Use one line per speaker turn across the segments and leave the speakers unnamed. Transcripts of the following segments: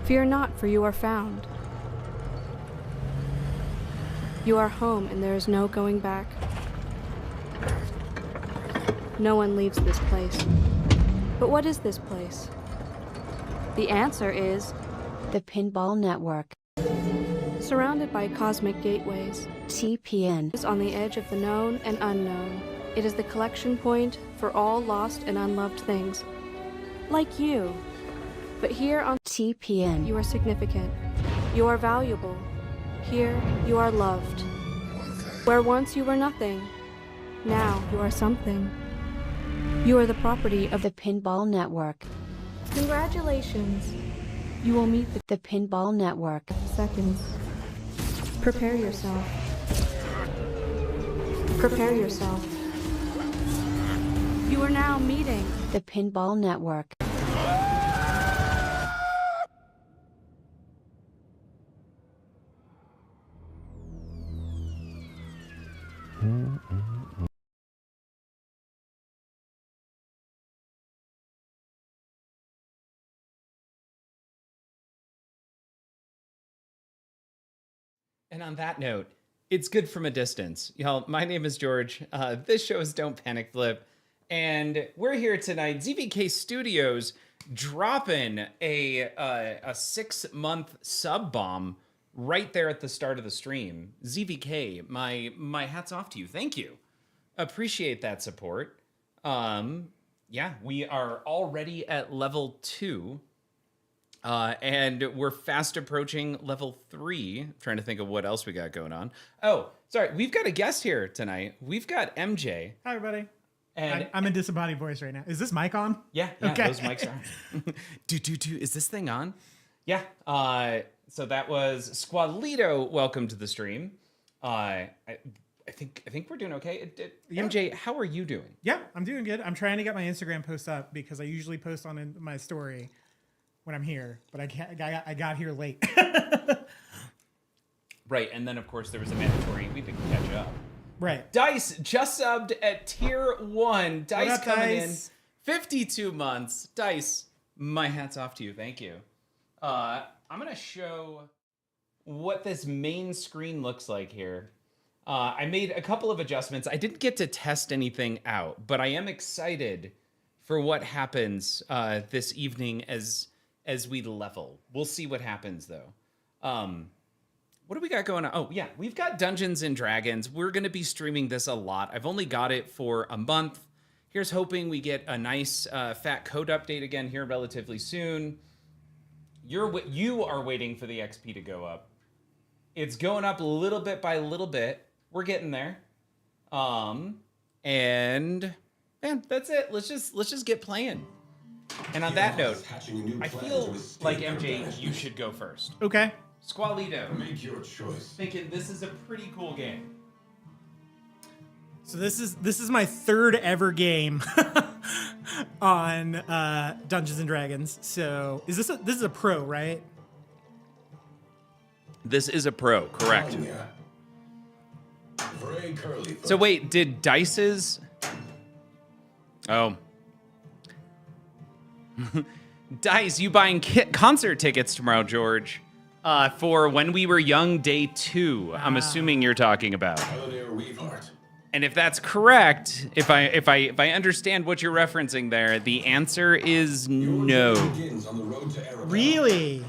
Fear not, for you are found. You are home, and there is no going back. No one leaves this place. But what is this place? The answer is
the Pinball Network.
Surrounded by cosmic gateways,
TPN
is on the edge of the known and unknown. It is the collection point for all lost and unloved things. Like you. But here on
TPN,
you are significant. You are valuable. Here, you are loved. Where once you were nothing, now you are something. You are the property of
the Pinball Network.
Congratulations. You will meet
the Pinball Network.
Seconds. Prepare yourself. Prepare yourself. You are now meeting
the Pinball Network.
And on that note, it's good from a distance. Y'all, my name is George. This show is Don't Panic Flip. And we're here tonight, ZVK Studios, dropping a 6-month sub bomb right there at the start of the stream. ZVK, my hat's off to you. Thank you. Appreciate that support. Yeah, we are already at level 2. And we're fast approaching level 3. I'm trying to think of what else we got going on. Oh, sorry. We've got a guest here tonight. We've got MJ.
Hi, everybody.
And
I'm in disembodied voice right now. Is this mic on?
Yeah,
okay.
Those mics are on. Is this thing on? Yeah. So that was Squalito. Welcome to the stream. I think we're doing okay.
Yeah.
MJ, how are you doing?
Yeah, I'm doing good. I'm trying to get my Instagram post up because I usually post on my story when I'm here, but I got here late.
Right, and then of course there was a mandatory. We didn't catch up.
Right.
Dice just subbed at tier 1. Dice
up,
coming
Dice?
in 52 months. Dice, my hat's off to you. Thank you. I'm gonna show what this main screen looks like here. I made a couple of adjustments. I didn't get to test anything out, but I am excited for what happens this evening as we level. We'll see what happens though. What do we got going on? Oh yeah, we've got Dungeons and Dragons. We're gonna be streaming this a lot. I've only got it for a month. Here's hoping we get a nice fat code update again here relatively soon. You are waiting for the XP to go up. It's going up little bit by little bit. We're getting there. And man, that's it. Let's just get playing. And on that note, I feel like MJ, you should go first.
Okay.
Squalito.
Make your choice.
Thinking this is a pretty cool game.
So this is my third ever game on Dungeons and Dragons. So this is a pro, right?
This is a pro, correct?
Oh, yeah. Very curly.
So wait, did Dice's? Oh. Dice, you buying concert tickets tomorrow, George? For When We Were Young Day 2, I'm assuming you're talking about. And if that's correct, if I understand what you're referencing there, the answer is no.
Really?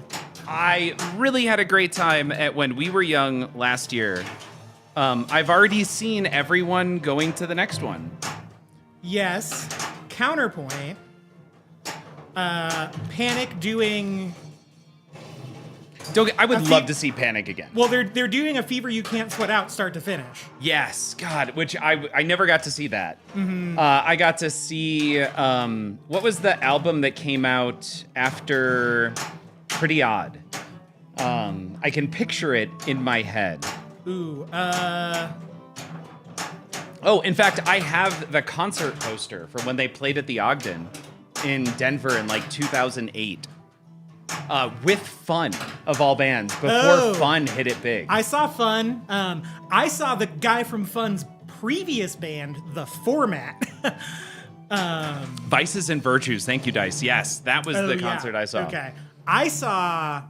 I really had a great time at When We Were Young last year. I've already seen everyone going to the next one.
Yes. Counterpoint. Panic doing.
I would love to see Panic again.
Well, they're doing a Fever You Can't Sweat Out start to finish.
Yes, God, which I never got to see that.
Mm-hmm.
I got to see, what was the album that came out after Pretty Odd? I can picture it in my head.
Ooh,
Oh, in fact, I have the concert poster from when they played at the Ogden in Denver in like 2008. With Fun, of all bands, before Fun hit it big.
I saw Fun. I saw the guy from Fun's previous band, The Format.
Vices and Virtues, thank you, Dice. Yes, that was the concert I saw.
Okay. I saw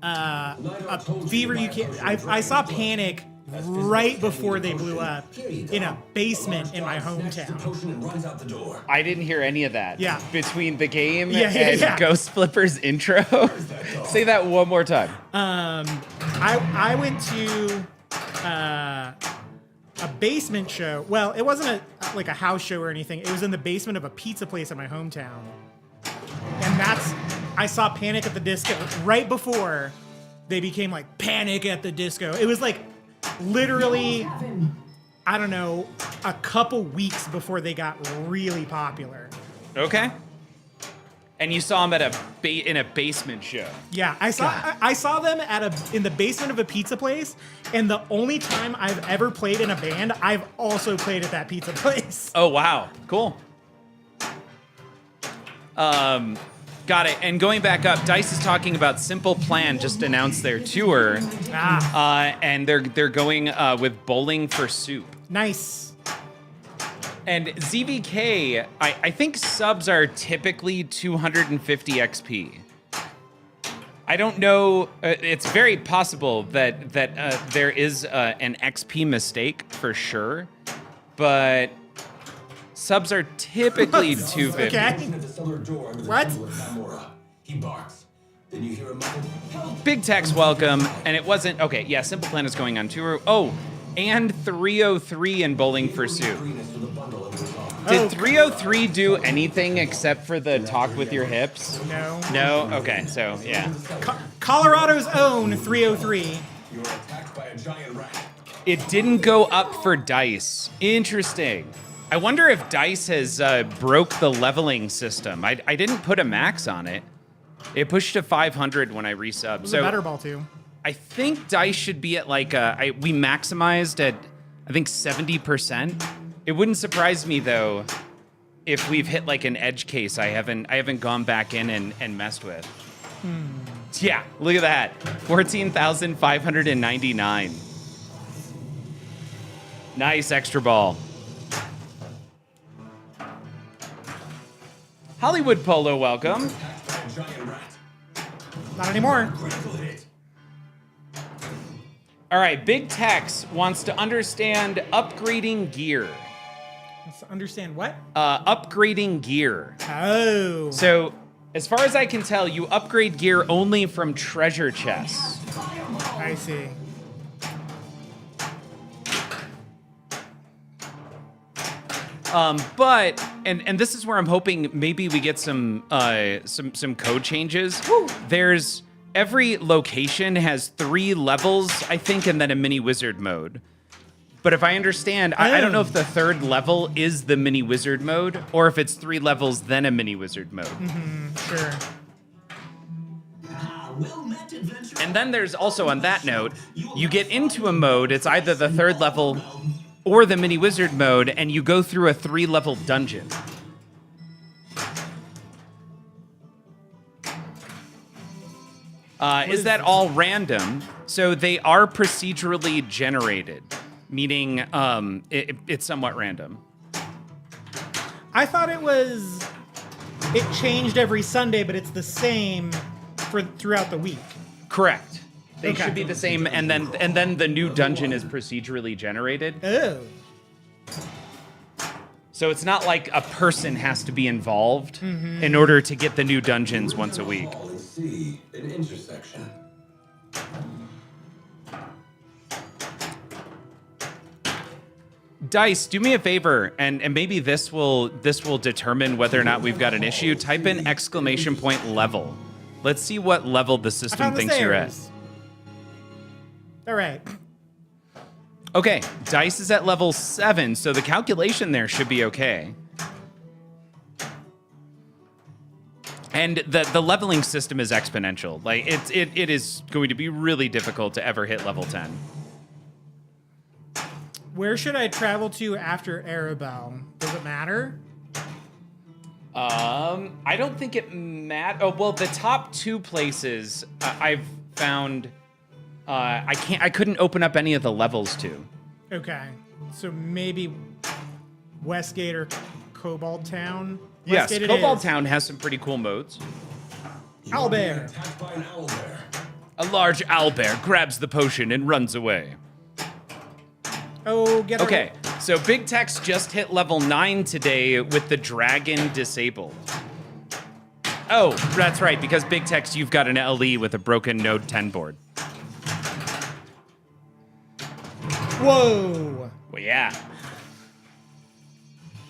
a fever you can't. I saw Panic right before they blew up in a basement in my hometown.
I didn't hear any of that.
Yeah.
Between the game
Yeah.
Ghost Flipper's intro. Say that one more time.
I went to a basement show. Well, it wasn't like a house show or anything. It was in the basement of a pizza place in my hometown. And I saw Panic at the Disco right before they became like Panic at the Disco. It was like literally, I don't know, a couple weeks before they got really popular.
Okay. And you saw them at in a basement show.
Yeah, I saw them in the basement of a pizza place, and the only time I've ever played in a band, I've also played at that pizza place.
Oh, wow. Cool. Got it. And going back up, Dice is talking about Simple Plan just announced their tour. And they're going with Bowling for Soup.
Nice.
And ZBK, I think subs are typically 250 XP. I don't know. It's very possible that there is an XP mistake for sure, but subs are typically 250.
Okay. What?
He barks. Then you hear a muffled
Big Tech's welcome, and it wasn't okay. Yeah, Simple Plan is going on tour. Oh, and 303 in Bowling for Soup. Did 303 do anything except for the talk with your hips?
No.
No? Okay, so yeah.
Colorado's own 303.
You are attacked by a giant rat.
It didn't go up for Dice. Interesting. I wonder if Dice has broke the leveling system. I didn't put a max on it. It pushed to 500 when I resubbed.
It was
So
a better ball too.
I think Dice should be at like we maximized at I think 70%. It wouldn't surprise me though if we've hit like an edge case I haven't gone back in and messed with. Yeah, look at that. 14,599. Nice extra ball. Hollywood Polo, welcome.
Attacked by a giant rat.
Not anymore.
Critical hit.
All right, Big Tex wants to understand upgrading gear.
Let's understand what?
Upgrading gear.
Oh.
So, as far as I can tell, you upgrade gear only from treasure chests.
I see.
But and this is where I'm hoping maybe we get some code changes. There's every location has 3 levels, I think, and then a mini wizard mode. But if I understand, I don't know if the 3rd level is the mini wizard mode, or if it's 3 levels then a mini wizard mode.
Sure.
And then there's also, on that note, you get into a mode, it's either the 3rd level or the mini wizard mode, and you go through a 3-level dungeon. Is that all random? So they are procedurally generated, meaning it's somewhat random.
I thought it changed every Sunday, but it's the same throughout the week.
Correct. They
Okay.
should be the same, and then the new dungeon is procedurally generated.
Oh.
So it's not like a person has to be involved in order to get the new dungeons once a week.
Ball and see an intersection.
Dice, do me a favor, and maybe this will determine whether or not we've got an issue. Type in ! level. Let's see what level the
I
system
found the
thinks you're at.
stairs. All right.
Okay, Dice is at level 7, so the calculation there should be okay. And the leveling system is exponential. Like it is going to be really difficult to ever hit level 10.
Where should I travel to after Arabelle? Does it matter?
I don't think it matters. Oh well, the top 2 places I've found. I couldn't open up any of the levels to.
Okay. So maybe Westgate or Cobalt Town?
Yes,
Westgate it
Cobalt
is.
Town has some pretty cool modes.
Owlbear.
Attacked by an owlbear.
A large owlbear grabs the potion and runs away.
Oh, get her.
Okay, so Big Tex just hit level 9 today with the dragon disabled. Oh, that's right, because Big Tex, you've got an LE with a broken Node 10 board.
Whoa.
Well, yeah.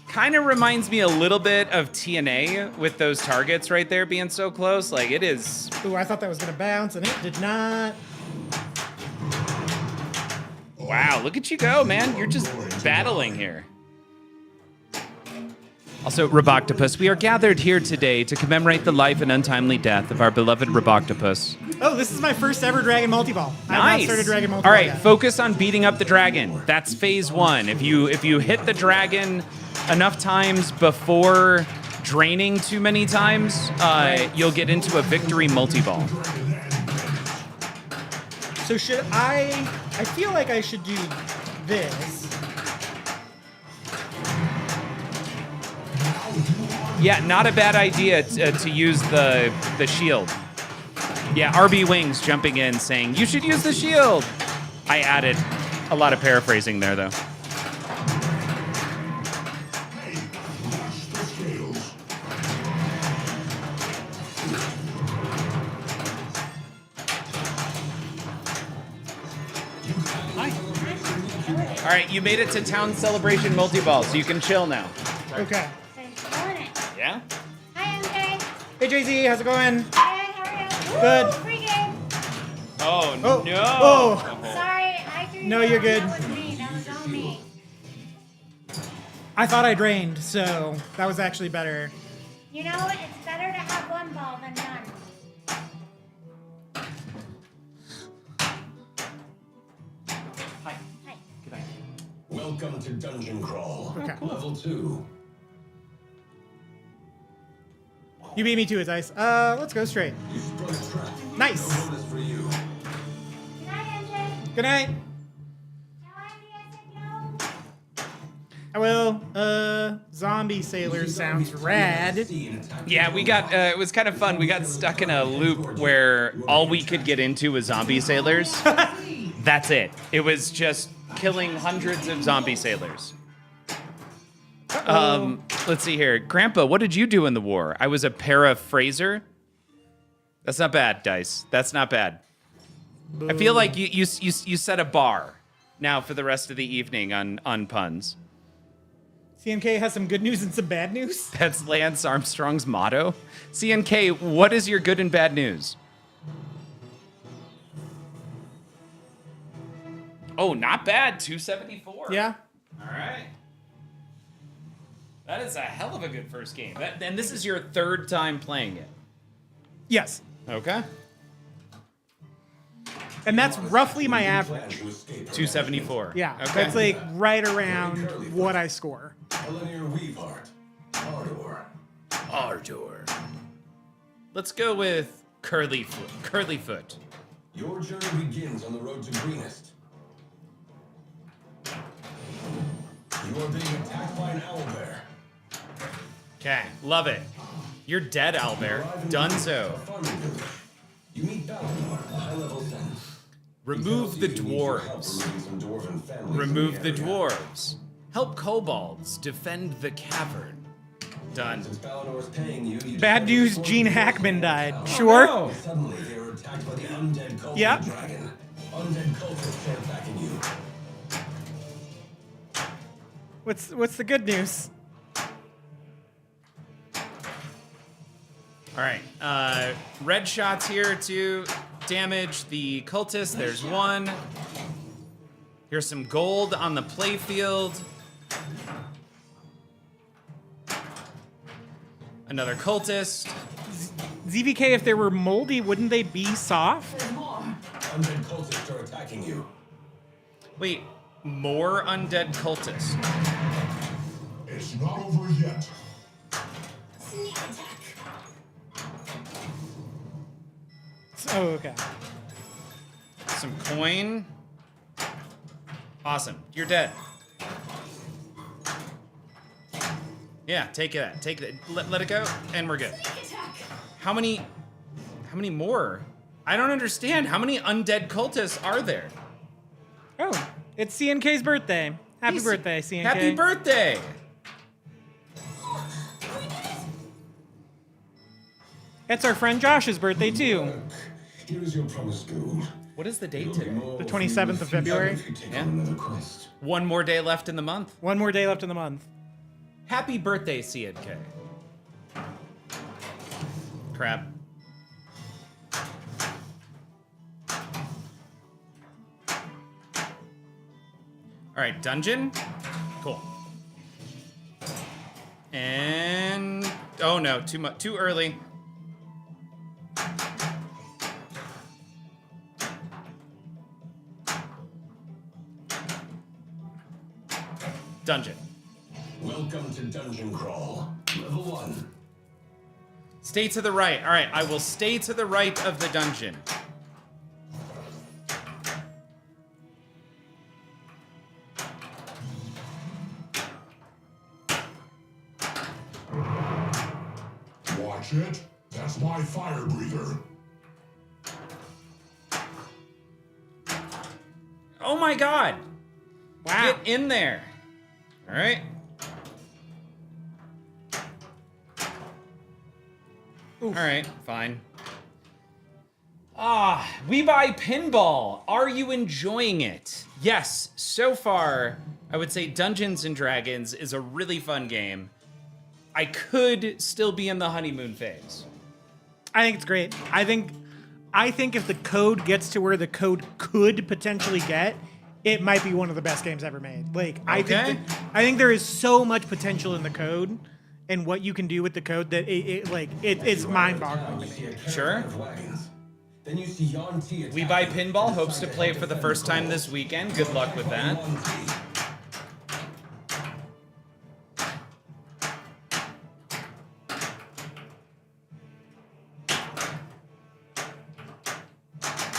Kind of reminds me a little bit of TNA with those targets right there being so close. Like, it is...
Ooh, I thought that was gonna bounce, and it did not.
Wow, look at you go, man. You're just battling here. Also, Roboctopus, we are gathered here today to commemorate the life and untimely death of our beloved Roboctopus.
Oh, this is my first ever Dragon Multi-Ball. I have not started Dragon Multi-Ball
All right,
yet.
focus on beating up the dragon. That's phase 1. If you hit the dragon enough times before draining too many times, you'll get into a victory multi-ball.
So should I feel like I should do this.
Yeah, not a bad idea to use the shield. Yeah, RB Wings jumping in saying, you should use the shield. I added a lot of paraphrasing there, though. All right, you made it to Town Celebration Multi-Ball, so you can chill now.
Okay.
Yeah?
Hi, MJ.
Hey, Jay-Z, how's it going?
Hi, how are you?
Good.
Woo, free game.
Oh,
Oh,
no.
oh.
Sorry, I threw you
No,
down.
you're good.
That was me. That was on me.
I thought I drained, so that was actually better.
You know, it's better to have one ball than none.
Hi.
Hi.
Good night.
Welcome to Dungeon Crawl.
Okay.
Level 2.
You beat me to it, Dice. Let's go straight.
You sprung a trap.
Nice.
No bonus for you.
Good night, MJ.
Good night.
Tell Andy I said no.
I will. Zombie Sailor sounds rad.
Yeah, we got, it was kind of fun. We got stuck in a loop where all we could get into was zombie sailors. That's it. It was just killing hundreds of zombie sailors. Let's see here. Grandpa, what did you do in the war? I was a paraphraser. That's not bad, Dice. That's not bad. I feel like you set a bar now for the rest of the evening on puns.
CNK has some good news and some bad news.
That's Lance Armstrong's motto. CNK, what is your good and bad news? Oh, not bad. 274.
Yeah.
All right. That is a hell of a good first game. And this is your third time playing it.
Yes.
Okay.
And that's roughly my average.
274.
Yeah.
Okay.
That's like right around what I score.
A linear Weaveheart. Ardor.
Ardor. Let's go with Curlyfoot.
Your journey begins on the road to Greenest. You are being attacked by an owlbear.
Okay, love it. You're dead, Owlbear. Dunzo.
Farming village. You meet Balamar, a high-level Zen.
Remove the
He tells you you need help
dwarves.
removing some dwarven families
Remove
in
the
area.
dwarves. Help kobolds defend the cavern. Done.
Since Balanor's paying you, you
Bad
just
news,
have to
Gene
support
Hackman
the
died. Sure.
Oh,
Suddenly, they were attacked by the undead cult
Yep.
dragon. Undead cultists are attacking you.
What's the good news?
All right. Red shots here to damage the cultist. There's one. Here's some gold on the playfield. Another cultist.
ZVK, if they were moldy, wouldn't they be soft?
Undead cultists are attacking you.
Wait, more undead cultists.
It's not over yet.
Sneak attack.
Oh, okay.
Some coin. Awesome. You're dead. Yeah, take that. Take that. Let it go, and we're good.
Sneak attack.
How many more? I don't understand. How many undead cultists are there?
Oh, it's CNK's birthday. Happy birthday, CNK.
Happy birthday!
It's our friend Josh's birthday, too.
Here is your promised gold.
What is the date today?
The 27th of February.
If you take on another quest.
One more day left in the month.
One more day left in the month.
Happy birthday, CNK. Crap. All right, dungeon. Cool. And oh no, too early. Dungeon.
Welcome to Dungeon Crawl. Level 1.
Stay to the right. All right, I will stay to the right of the dungeon.
Watch it. That's my fire breather.
Oh my god.
Wow.
Get in there. All right. All right, fine. We buy Pinball. Are you enjoying it? Yes, so far, I would say Dungeons and Dragons is a really fun game. I could still be in the honeymoon phase.
I think it's great. I think if the code gets to where the code could potentially get, it might be one of the best games ever made. Like, I think there is so much potential in the code and what you can do with the code that it's mind-boggling to me.
Sure.
Then you see Yon T
We buy Pinball, hopes to play it for the first time this weekend. Good luck with that.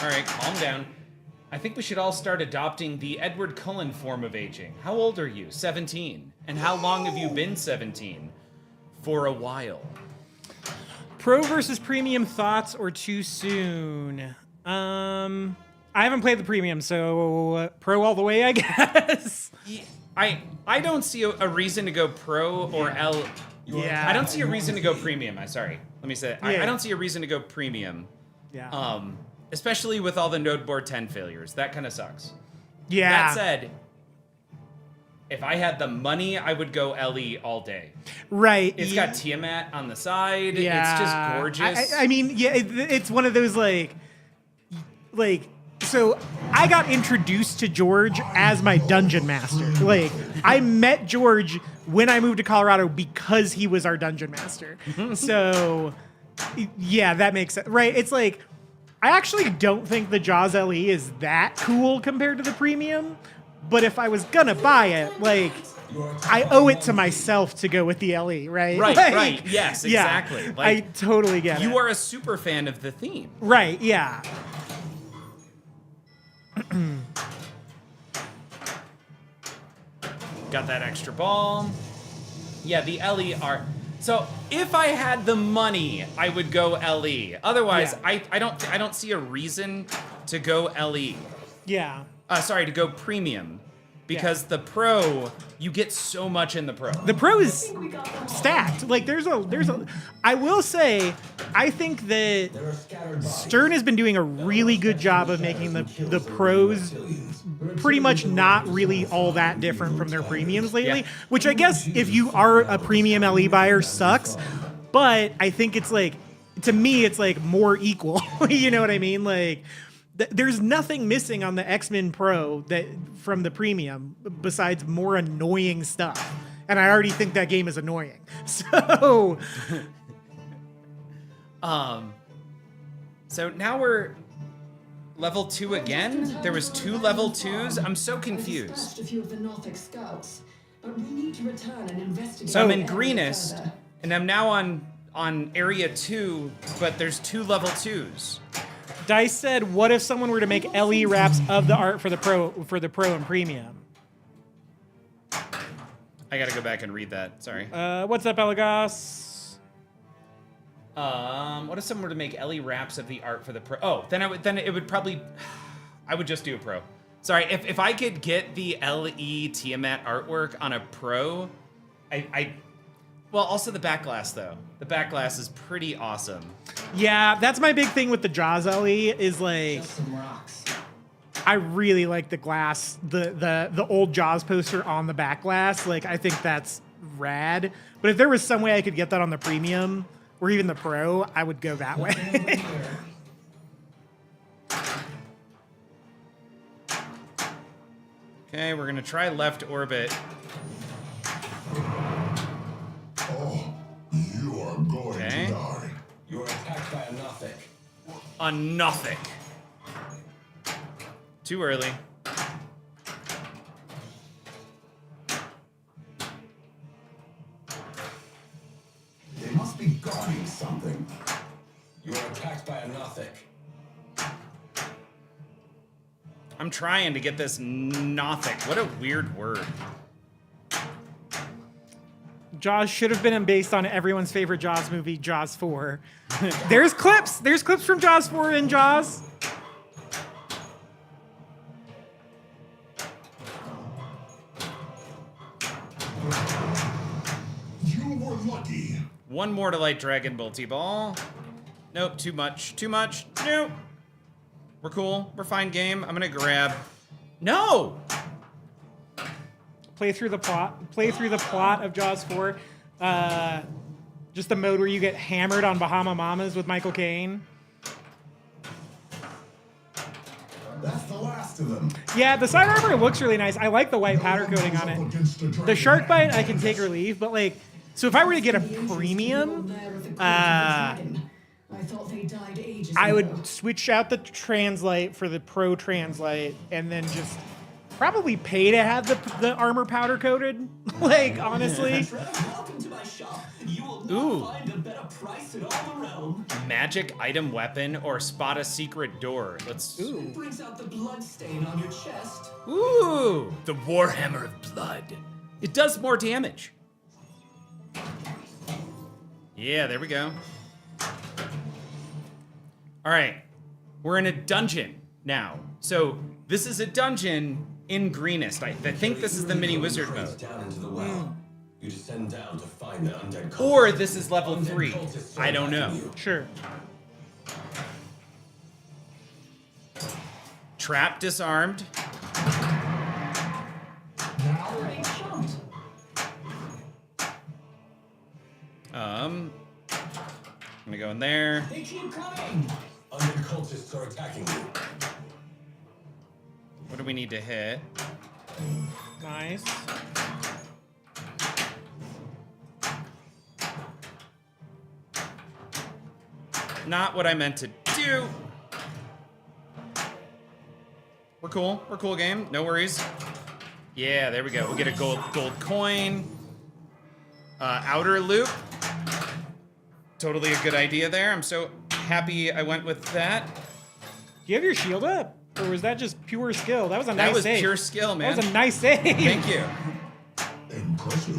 All right, calm down. I think we should all start adopting the Edward Cullen form of aging. How old are you? 17. And how long have you been 17? For a while.
Pro versus premium thoughts or too soon? I haven't played the premium, so pro all the way, I guess.
I don't see a reason to go pro or L.
Yeah.
I don't see a reason to go premium. Sorry. Let me say that.
Yeah.
I don't see a reason to go premium.
Yeah.
Especially with all the Node Board 10 failures. That kind of sucks.
Yeah.
That said, if I had the money, I would go LE all day.
Right.
It's got Tiamat on the side.
Yeah.
It's just gorgeous.
I mean, yeah, it's one of those like, so I got introduced to George as my dungeon master. Like, I met George when I moved to Colorado because he was our dungeon master. So, yeah, that makes sense. Right. It's like, I actually don't think the Jaws LE is that cool compared to the premium. But if I was gonna buy it, like, I owe it to myself to go with the LE, right?
Right,
Like,
right. Yes, exactly.
Yeah,
Like,
I totally get it.
you are a super fan of the theme.
Right, yeah.
Got that extra ball. Yeah, the LE are... So if I had the money, I would go LE. Otherwise,
Yeah.
I don't see a reason to go LE.
Yeah.
Sorry, to go premium. Because the pro, you get so much in the pro.
The pro is stacked. Like I will say, I think that Stern has been doing a really good job of making the pros pretty much not really all that different from their premiums lately.
Yeah.
Which I guess if you are a premium LE buyer sucks, but I think it's like, to me, it's like more equal. You know what I mean? Like, there's nothing missing on the X-Men Pro that from the premium besides more annoying stuff. And I already think that game is annoying. So
so now we're level 2 again? There was 2 level 2s? I'm so confused.
Dispatched a few of the Norfolk scouts, but we need to return and investigate.
So I'm
the
in
area
greenest,
further.
and I'm now on area 2, but there's 2 level 2s.
Dice said, what if someone were to make LE wraps of the art for the pro and premium?
I gotta go back and read that, sorry.
What's up, Elagos?
What if someone were to make Ellie wraps of the art for the pro? Oh, then it would probably, I would just do a pro. Sorry, if I could get the LE Tiamat artwork on a pro, well, also the back glass though. The back glass is pretty awesome.
Yeah, that's my big thing with the Jaws LE is like,
Just some rocks.
I really like the glass, the old Jaws poster on the back glass. Like, I think that's rad. But if there was some way I could get that on the premium or even the pro, I would go that way.
Okay, we're gonna try left orbit.
Oh, you are going
Okay.
to die.
You are attacked by a Nothic.
A Nothic. Too early.
They must be guarding something. You are attacked by a Nothic.
I'm trying to get this Nothic. What a weird word.
Jaws should have been based on everyone's favorite Jaws movie, Jaws 4. There's clips. There's clips from Jaws 4 in Jaws.
You were lucky.
One more to light dragon multi-ball. Nope, too much. Too much. Nope. We're cool. We're fine game. I'm gonna grab. No!
Play through the plot of Jaws 4. Just the mode where you get hammered on Bahama Mamas with Michael Caine.
That's the last of them.
Yeah, the side armor looks really nice. I like the white powder coating on it. The shark bite I can take or leave, but like, so if I were to get a premium,
I thought they died ages
I
ago.
would switch out the translate for the pro translate and then just probably pay to have the armor powder coated. Like, honestly.
Welcome to my shop. You will
Ooh.
not find a better price in all the realm.
Magic item weapon or spot a secret door. Let's.
It brings out the blood stain on your chest.
Ooh! The Warhammer of Blood. It does more damage. Yeah, there we go. All right, we're in a dungeon now. So this is a dungeon in greenest. I think this is the mini wizard mode.
Down into the well. You descend down to find the undead cultists.
Or this is level
Undead
3.
cultists are
I don't know.
attacking you.
Sure.
Trap disarmed.
They're being shot.
I'm gonna go in there.
They keep coming. Undead cultists are attacking you.
What do we need to hit?
Nice.
Not what I meant to do. We're cool. We're cool, game. No worries. Yeah, there we go. We'll get a gold coin. Outer loop. Totally a good idea there. I'm so happy I went with that.
Do you have your shield up? Or was that just pure skill? That was a
That
nice
was
save.
pure skill, man.
That was a nice save.
Thank you.
Impressive.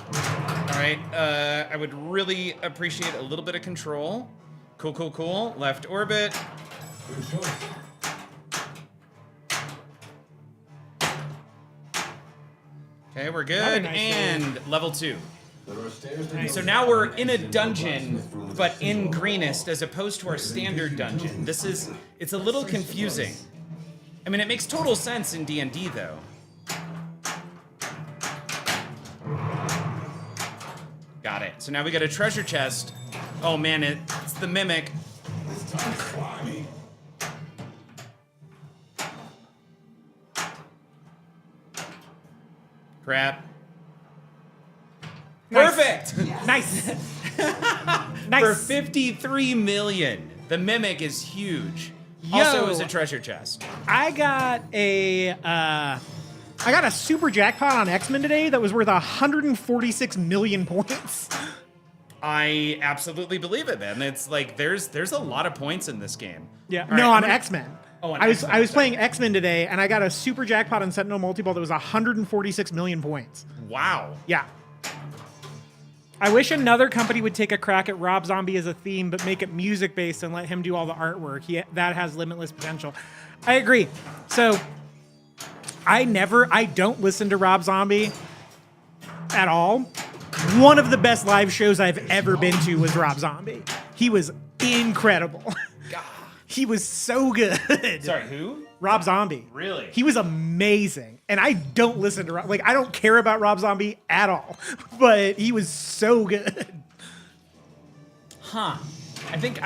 All right. I would really appreciate a little bit of control. Cool, cool, cool. Left orbit.
Good choice.
Okay, we're
Another
good.
nice
And level 2.
There are stairs that
So
go
now
down
we're
and
in a
exit into
dungeon,
blacksmith room with
but
a
in
single
greenest
wall.
as opposed to our standard dungeon. It's a little confusing. I mean, it makes total sense in D&D though. Got it. So now we got a treasure chest. Oh man, it's the mimic.
This time slimy.
Crap.
Nice.
Perfect!
Nice.
For
Nice.
53 million. The mimic is huge.
Yo.
Also is a treasure chest.
I got a super jackpot on X-Men today that was worth 146 million points.
I absolutely believe it, man. It's like there's a lot of points in this game.
Yeah.
All right,
No,
I'm
on
gonna-
X-Men.
Oh, on
I was
X-Men, sorry.
playing X-Men today and I got a super jackpot on Sentinel Multi-Ball that was 146 million points.
Wow.
Yeah. I wish another company would take a crack at Rob Zombie as a theme, but make it music based and let him do all the artwork. That has limitless potential. I agree. So I don't listen to Rob Zombie at all. One of the best live shows I've ever been to was Rob Zombie. He was incredible. He was so good.
Sorry, who?
Rob Zombie.
Really?
He was amazing. And I don't listen to Rob. Like, I don't care about Rob Zombie at all. But he was so good.
Huh. I think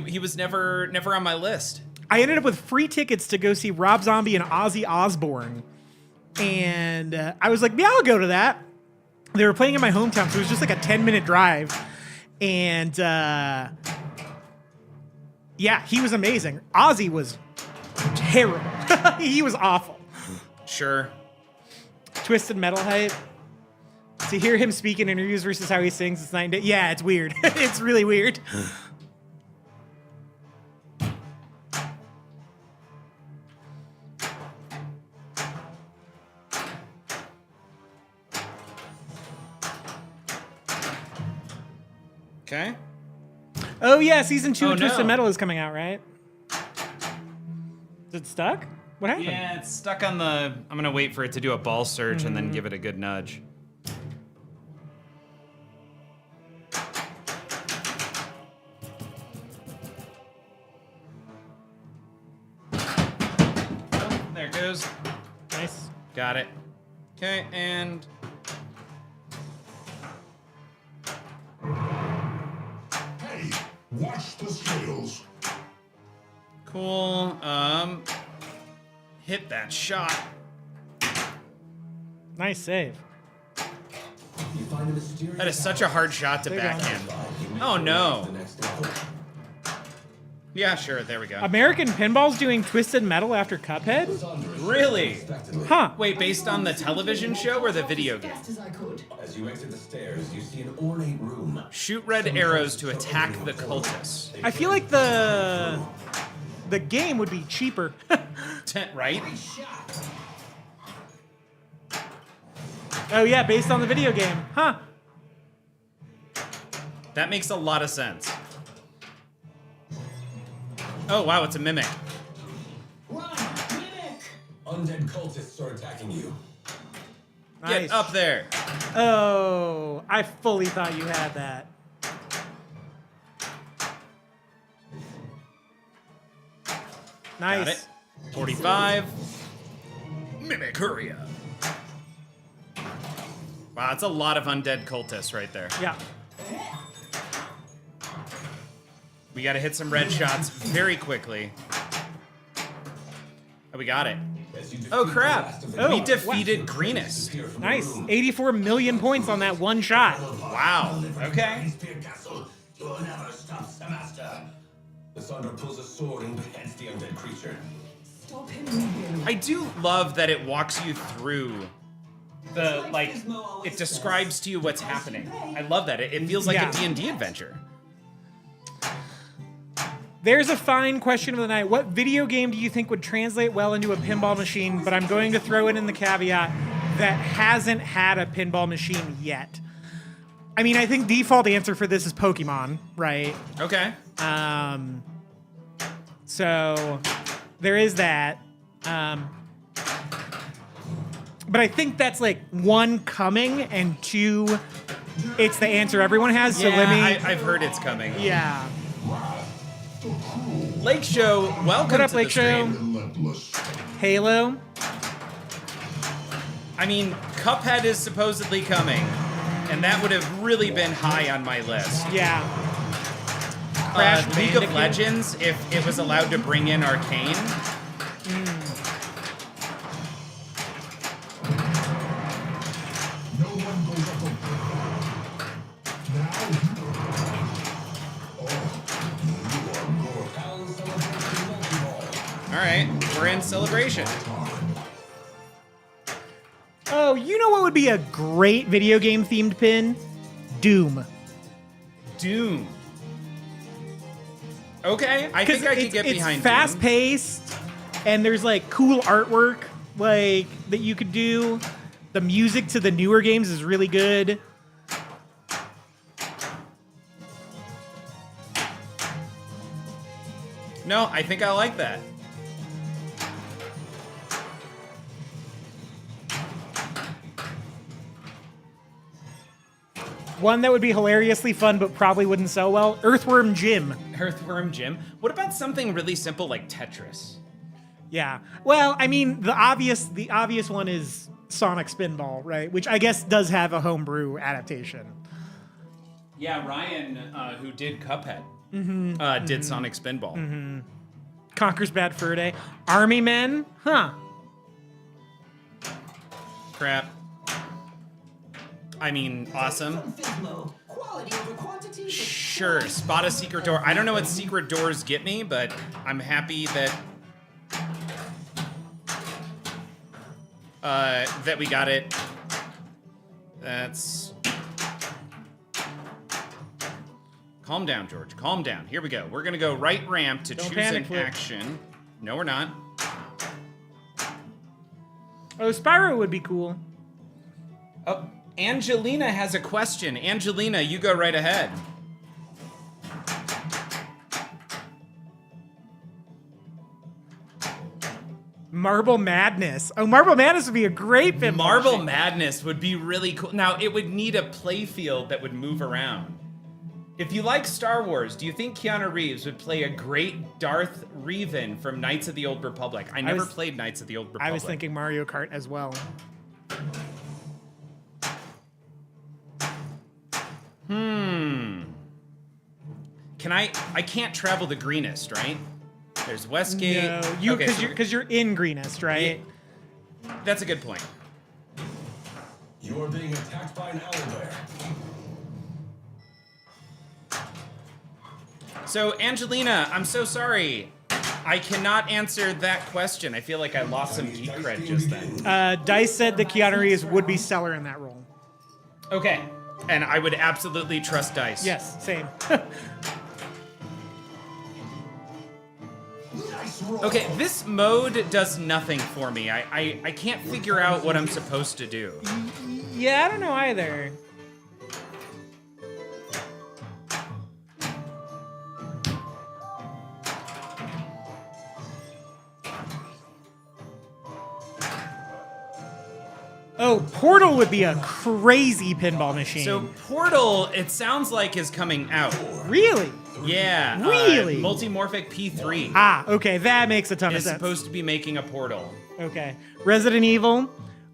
he was never on my list.
I ended up with free tickets to go see Rob Zombie and Ozzy Osbourne. And I was like, yeah, I'll go to that. They were playing in my hometown, so it was just like a 10-minute drive. And yeah, he was amazing. Ozzy was terrible. He was awful.
Sure.
Twisted Metal hype. To hear him speak in interviews versus how he sings, it's night and day. Yeah, it's weird. It's really weird.
Okay.
Oh yeah, season 2
Oh,
of Twisted
no.
Metal is coming out, right? Is it stuck? What happened?
Yeah, it's stuck on the... I'm gonna wait for it to do a ball search and then give it a good nudge. Oh, there it goes.
Nice.
Got it. Okay, and...
Hey, watch the scales.
Cool. Hit that shot.
Nice save.
You find a mysterious
That is such a hard shot to
There you go.
backhand.
You make
Oh,
your way
no.
to the next level.
Yeah, sure. There we go.
American Pinball's doing Twisted Metal after Cuphead?
Really?
Unexpectedly.
Huh.
Wait, based on the television show or the video game?
As best as I could.
As you exit the stairs, you see an ornate room.
Shoot red arrows to attack the cultists.
I feel like the game would be cheaper.
Right?
Oh yeah, based on the video game. Huh.
That makes a lot of sense. Oh, wow, it's a mimic.
Run, mimic!
Undead cultists are attacking you.
Get
Nice.
up there.
Oh, I fully thought you had that. Nice.
Got it. 45. Mimic, hurry up. Wow, that's a lot of undead cultists right there.
Yeah.
We gotta hit some red shots very quickly. Oh, we got it.
As you defeat
Oh,
the
crap.
last of the
We
Oh,
defeated Greenus.
Appear from the
Nice.
room.
84 million points on that one shot.
Wow. Okay.
You'll never stop, Master. The Sunder pulls a sword and beheads the undead creature.
Stop him, Rubio.
I do love that it walks you through the, like, it describes to you what's happening. I love that. It feels like
Yeah.
a D&D adventure.
There's a fine question of the night. What video game do you think would translate well into a pinball machine? But I'm going to throw in the caveat that hasn't had a pinball machine yet. I mean, I think default answer for this is Pokemon, right?
Okay.
So there is that. But I think that's like one coming and two, it's the answer everyone has. So
Yeah,
let me.
I've heard it's coming.
Yeah.
Lake Show, welcome
What up,
to
Lake
the
Show?
stream.
Relentless.
Halo.
I mean, Cuphead is supposedly coming, and that would have really been high on my list.
Yeah. Crash
League of
Bandicoot.
Legends, if it was allowed to bring in Arcane.
No one goes up now you are more
Alan celebrates the multi-ball.
All right, we're in celebration.
Oh, you know what would be a great video game themed pin? Doom.
Doom. Okay, I think I could get behind
It's fast
Doom.
paced, and there's like cool artwork like that you could do. The music to the newer games is really good.
No, I think I like that.
One that would be hilariously fun but probably wouldn't sell well, Earthworm Jim.
Earthworm Jim. What about something really simple like Tetris?
Yeah. Well, I mean, the obvious one is Sonic Spinball, right? Which I guess does have a homebrew adaptation.
Yeah, Ryan, who did Cuphead, did Sonic Spinball.
Conker's Bad Fur Day. Army Men? Huh.
Crap. I mean, awesome.
Fizmo. Quality over quantity.
Sure, spot a secret door. I don't know what secret doors get me, but I'm happy that that we got it. That's... Calm down, George. Calm down. Here we go. We're gonna go right ramp to
Don't
choose
panic,
an
Flip.
action. No, we're not.
Oh, Spyro would be cool.
Oh, Angelina has a question. Angelina, you go right ahead.
Marble Madness. Oh, Marble Madness would be a great pinball
Marble
machine.
Madness would be really cool. Now, it would need a playfield that would move around. If you like Star Wars, do you think Keanu Reeves would play a great Darth Revan from Knights of the Old Republic? I never played Knights of the Old Republic.
I was thinking Mario Kart as well.
Can I can't travel the greenest, right? There's Westgate.
No, you
Okay,
because
so
you're in Greenest, right?
that's a good point.
You are being attacked by an owlbear.
So, Angelina, I'm so sorry. I cannot answer that question. I feel like I lost some geek cred just then.
Dice said that Keanu Reeves would be stellar in that role.
Okay. And I would absolutely trust Dice.
Yes, same.
Nice roll.
Okay, this mode does nothing for me. I can't figure out what I'm supposed to do.
Yeah, I don't know either. Oh, Portal would be a crazy pinball machine.
So Portal, it sounds like, is coming out.
Really?
Yeah.
Really?
Multimorphic P3
Ah, okay, that makes a ton of
is
sense.
supposed to be making a Portal.
Okay. Resident Evil,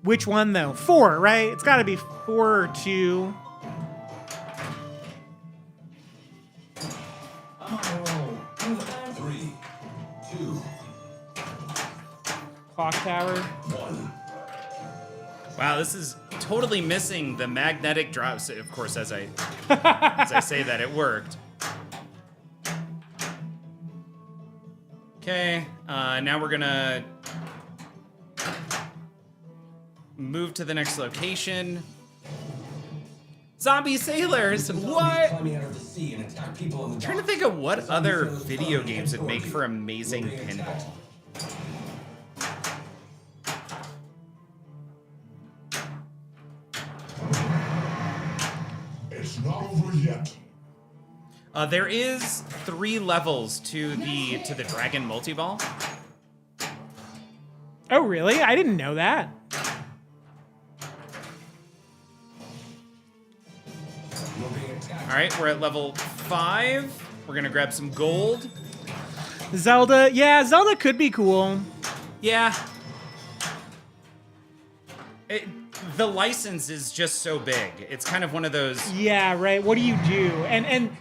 which one though? 4, right? It's got to be 4 or 2.
Oh, 3, 2,
Clock Tower.
1.
Wow, this is totally missing the magnetic drops. Of course, as I say that, it worked. Okay, now we're gonna move to the next location. Zombie sailors, what?
Climbing out of the sea and attack people on the
Trying to
dock.
think of what other video games would make for amazing pinball.
It's not over yet.
There is 3 levels to the Dragon Multiball.
Oh, really? I didn't know that.
You're being attacked.
All right, we're at level 5. We're gonna grab some gold.
Zelda, yeah, Zelda could be cool.
Yeah. The license is just so big. It's kind of one of those.
Yeah, right. What do you do? And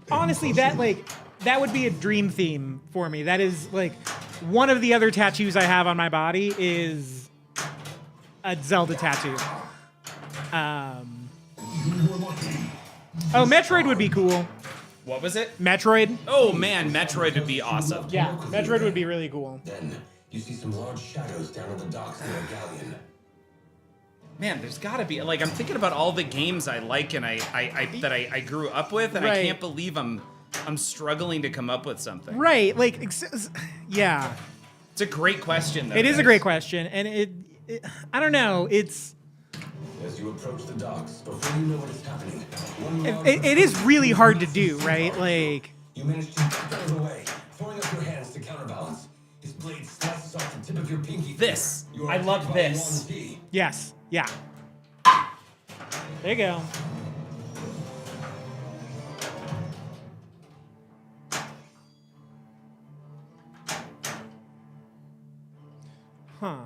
honestly, that would be a dream theme for me. That is like one of the other tattoos I have on my body is a Zelda tattoo. Oh, Metroid would be cool.
What was it?
Metroid.
Oh man, Metroid would be awesome.
Yeah, Metroid would be really cool.
Then you see some large shadows down on the docks near a galleon.
Man, there's gotta be, like, I'm thinking about all the games I like and I grew up with, and I
Right.
can't believe I'm struggling to come up with something.
Right, like, yeah.
It's a great question, though.
It is a
guys.
great question, and it I don't know, it's
As you approach the docks, before you know what is happening, one loud
it is really hard to do, right? Like,
you manage to get out of the way, throwing up your hands with your pinky
This.
finger. You are
I love
attacked by a
this.
Yuan Ti.
Yes. Yeah. There you go. Huh.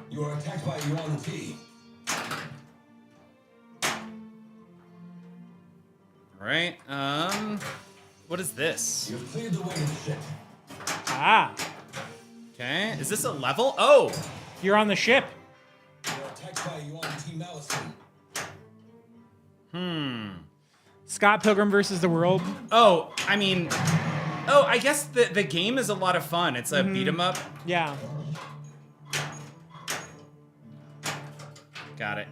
You are attacked by a Yuan Ti.
All right. What is this?
You've cleared the way to the ship.
Ah.
Okay. Is this a level? Oh.
You're on the ship.
You are attacked by a Yuan Ti Malison.
Scott Pilgrim versus the World.
Oh, I mean, oh, I guess the game is a lot of fun. It's a beat 'em up.
Yeah.
Got it.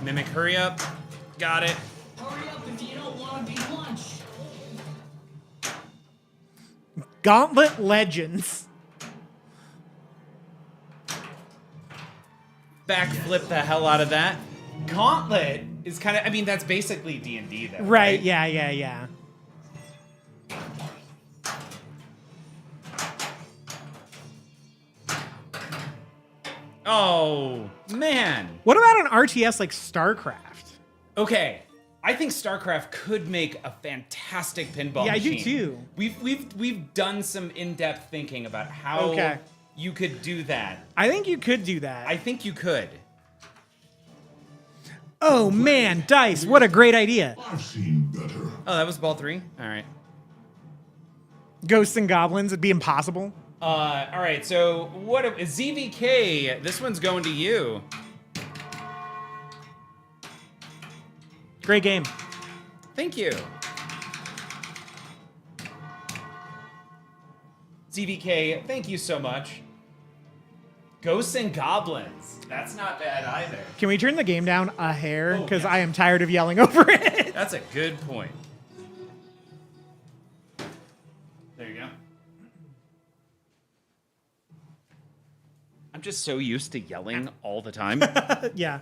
Mimic, hurry up. Got it.
Hurry up if you don't want to be lunch.
Gauntlet Legends.
Backflip the hell out of that. Gauntlet is kind of, I mean, that's basically D&D though.
Right. Yeah. Yeah. Yeah.
Oh, man.
What about an RTS like StarCraft?
Okay. I think StarCraft could make a fantastic pinball
Yeah, I do
machine.
too.
We've done some in-depth thinking about how
Okay.
you could do that.
I think you could do that.
I think you could.
Oh man, Dice, what a great idea.
I've seen better.
Oh, that was ball 3? All right.
Ghosts and Goblins, it'd be impossible.
All right, so what ZVK, this one's going to you.
Great game.
Thank you. ZVK, thank you so much. Ghosts and Goblins. That's not bad either.
Can we turn the game down a hair?
Oh,
Because
yes.
I am tired of yelling over it.
That's a good point. There you go. I'm just so used to yelling all the time.
Yeah.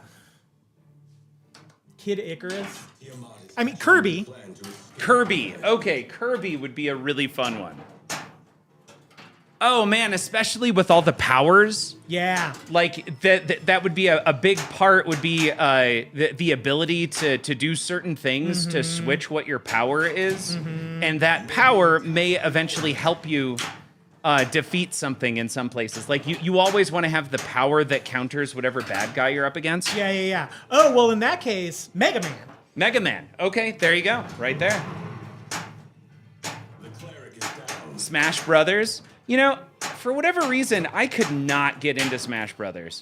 Kid Icarus.
Tiamat is
I mean, Kirby.
plan to escape.
Kirby. Okay, Kirby would be a really fun one. Oh man, especially with all the powers.
Yeah.
Like that would be a big part would be the ability to do certain things to switch what your power is. And that power may eventually help you defeat something in some places. Like you always want to have the power that counters whatever bad guy you're up against.
Yeah, yeah, yeah. Oh, well, in that case, Mega Man.
Mega Man. Okay, there you go. Right there.
The cleric is down.
Smash Brothers. You know, for whatever reason, I could not get into Smash Brothers.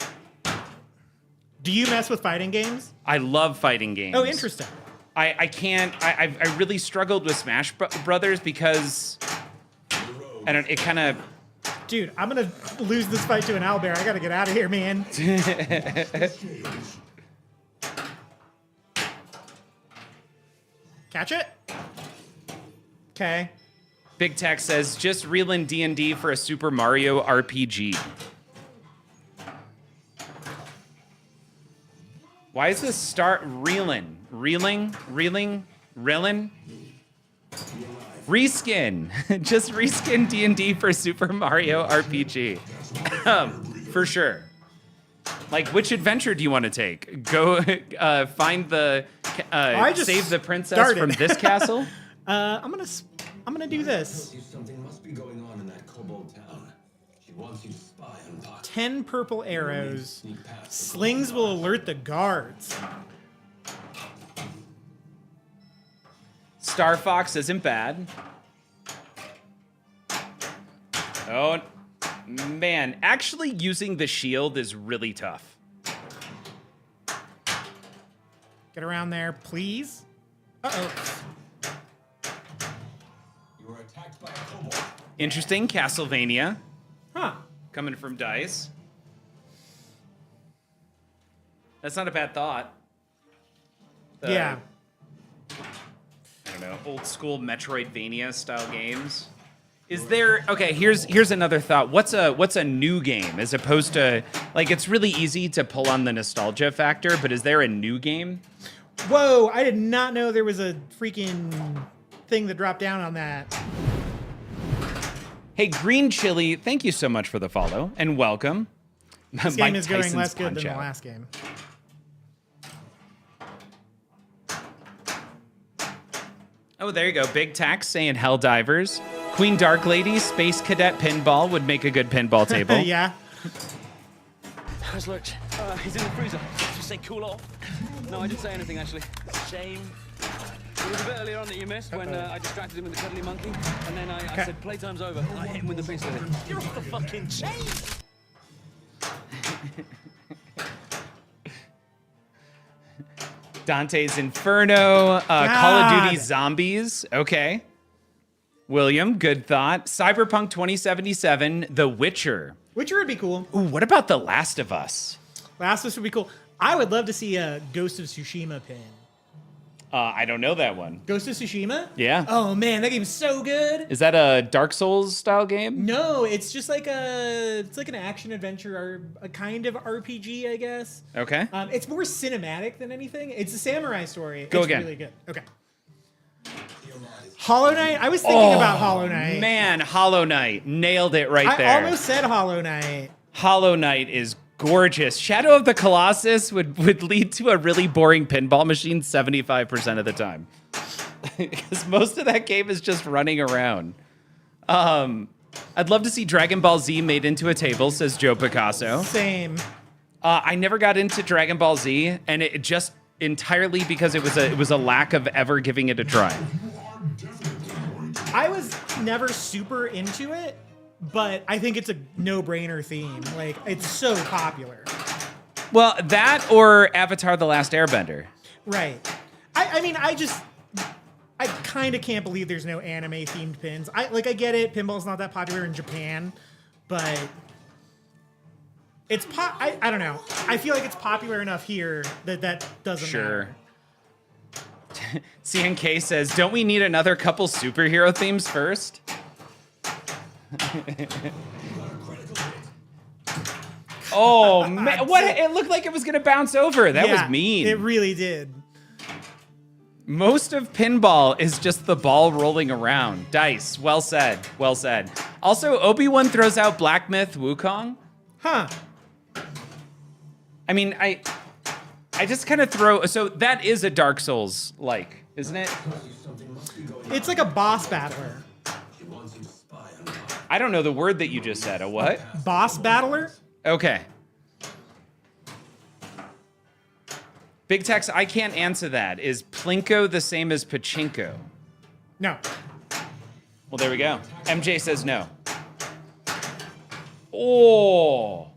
Do you mess with fighting games?
I love fighting games.
Oh, interesting.
I can't. I really struggled with Smash Brothers because I don't. It kind of.
Dude, I'm going to lose this fight to an owlbear. I got to get out of here, man. Catch it? Okay.
Big Tech says just reel in D&D for a Super Mario RPG. Why is this start reeling? Reeling? Reeling? Reskin. Just reskin D&D for Super Mario RPG. For sure. Like, which adventure do you want to take? Go find the
I just
save the princess
started.
from this castle?
I'm gonna do this.
Something must be going on in that kobold town. She wants you to spy on Doc.
10 purple arrows.
Sneak past the
Slings will alert the guards.
Star Fox isn't bad. Oh, man. Actually using the shield is really tough.
Get around there, please. Uh-oh.
You were attacked by a kobold.
Interesting. Castlevania.
Huh.
Coming from Dice. That's not a bad thought.
Yeah.
I don't know, old school Metroidvania style games. Is there okay? Here's another thought. What's a new game as opposed to like it's really easy to pull on the nostalgia factor, but is there a new game?
Whoa, I did not know there was a freaking thing that dropped down on that.
Hey, Green Chili, thank you so much for the follow and welcome.
This game is going less good than the last game.
Oh, there you go. Big Tax saying Helldivers. Queen Dark Lady, Space Cadet Pinball would make a good pinball table.
Yeah.
How's Lurch? He's in the freezer. Did you say cool off? No, I didn't say anything, actually. Shame. It was a bit earlier on that you missed when I distracted him with the cuddly monkey, and then I said, playtime's over, and I hit him with the pistol. You're off the fucking chain!
Dante's Inferno, Call of Duty Zombies. Okay. William, good thought. Cyberpunk 2077, The Witcher.
Witcher would be cool.
Ooh, what about The Last of Us?
Last of Us would be cool. I would love to see a Ghost of Tsushima pin.
I don't know that one.
Ghost of Tsushima?
Yeah.
Oh man, that game's so good.
Is that a Dark Souls style game?
No, it's just like it's like an action adventure or a kind of RPG, I guess.
Okay.
It's more cinematic than anything. It's a samurai story.
Go
it's
again.
Really good. Okay. Hollow Knight. I was thinking about Hollow Knight.
Man, Hollow Knight. Nailed it right there.
I almost said Hollow Knight.
Hollow Knight is gorgeous. Shadow of the Colossus would lead to a really boring pinball machine 75% of the time. Because most of that game is just running around. I'd love to see Dragon Ball Z made into a table, says Joe Picasso.
Same.
I never got into Dragon Ball Z, and it just entirely because it was a lack of ever giving it a try.
I was never super into it, but I think it's a no-brainer theme. Like, it's so popular.
Well, that or Avatar: The Last Airbender.
Right. I mean, I kind of can't believe there's no anime-themed pins. I get it. Pinball's not that popular in Japan, but it's I don't know. I feel like it's popular enough here that doesn't matter.
CNK says, don't we need another couple superhero themes first? Oh, man. What? It looked like it was going to bounce over. That was mean.
It really did.
Most of pinball is just the ball rolling around. Dice. Well said. Well said. Also, Obi-Wan throws out Black Myth Wukong.
Huh.
I mean, I just kind of throw... So that is a Dark Souls-like, isn't it?
It's like a boss battler.
I don't know the word that you just said. A what?
Boss battler?
Okay. Big Tex, I can't answer that. Is Plinko the same as Pachinko?
No.
Well, there we go. MJ says no. Oh.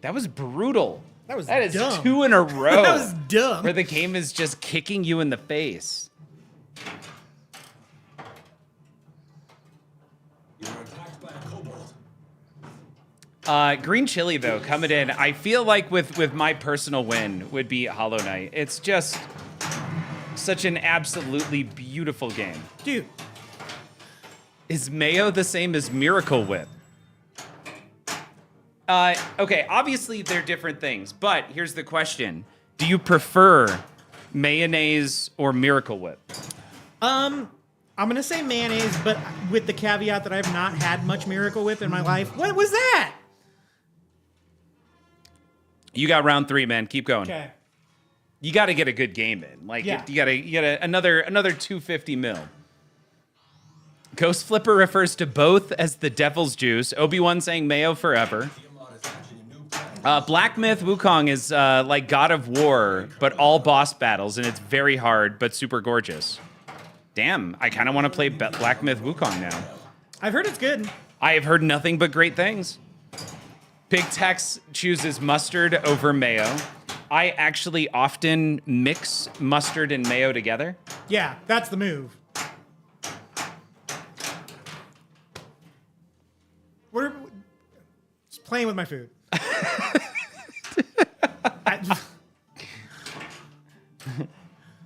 That was brutal. That is
dumb.
2 in a row.
That was dumb.
Where the game is just kicking you in the face. Green Chili, though, coming in. I feel like with my personal win would be Hollow Knight. It's just such an absolutely beautiful game.
Dude.
Is Mayo the same as Miracle Whip? Okay, obviously they're different things, but here's the question. Do you prefer mayonnaise or Miracle Whip?
I'm going to say mayonnaise, but with the caveat that I've not had much Miracle Whip in my life. What was that?
You got round 3, man. Keep going.
Okay.
You got to get a good game in. Like,
yeah.
you got to another 250 mil. Ghost Flipper refers to both as the devil's juice. Obi-Wan saying mayo forever. Black Myth Wukong is like God of War, but all boss battles, and it's very hard, but super gorgeous. Damn, I kind of want to play Black Myth Wukong now.
I've heard it's good.
I have heard nothing but great things. Big Tex chooses mustard over mayo. I actually often mix mustard and mayo together.
Yeah, that's the move. We're just playing with my food.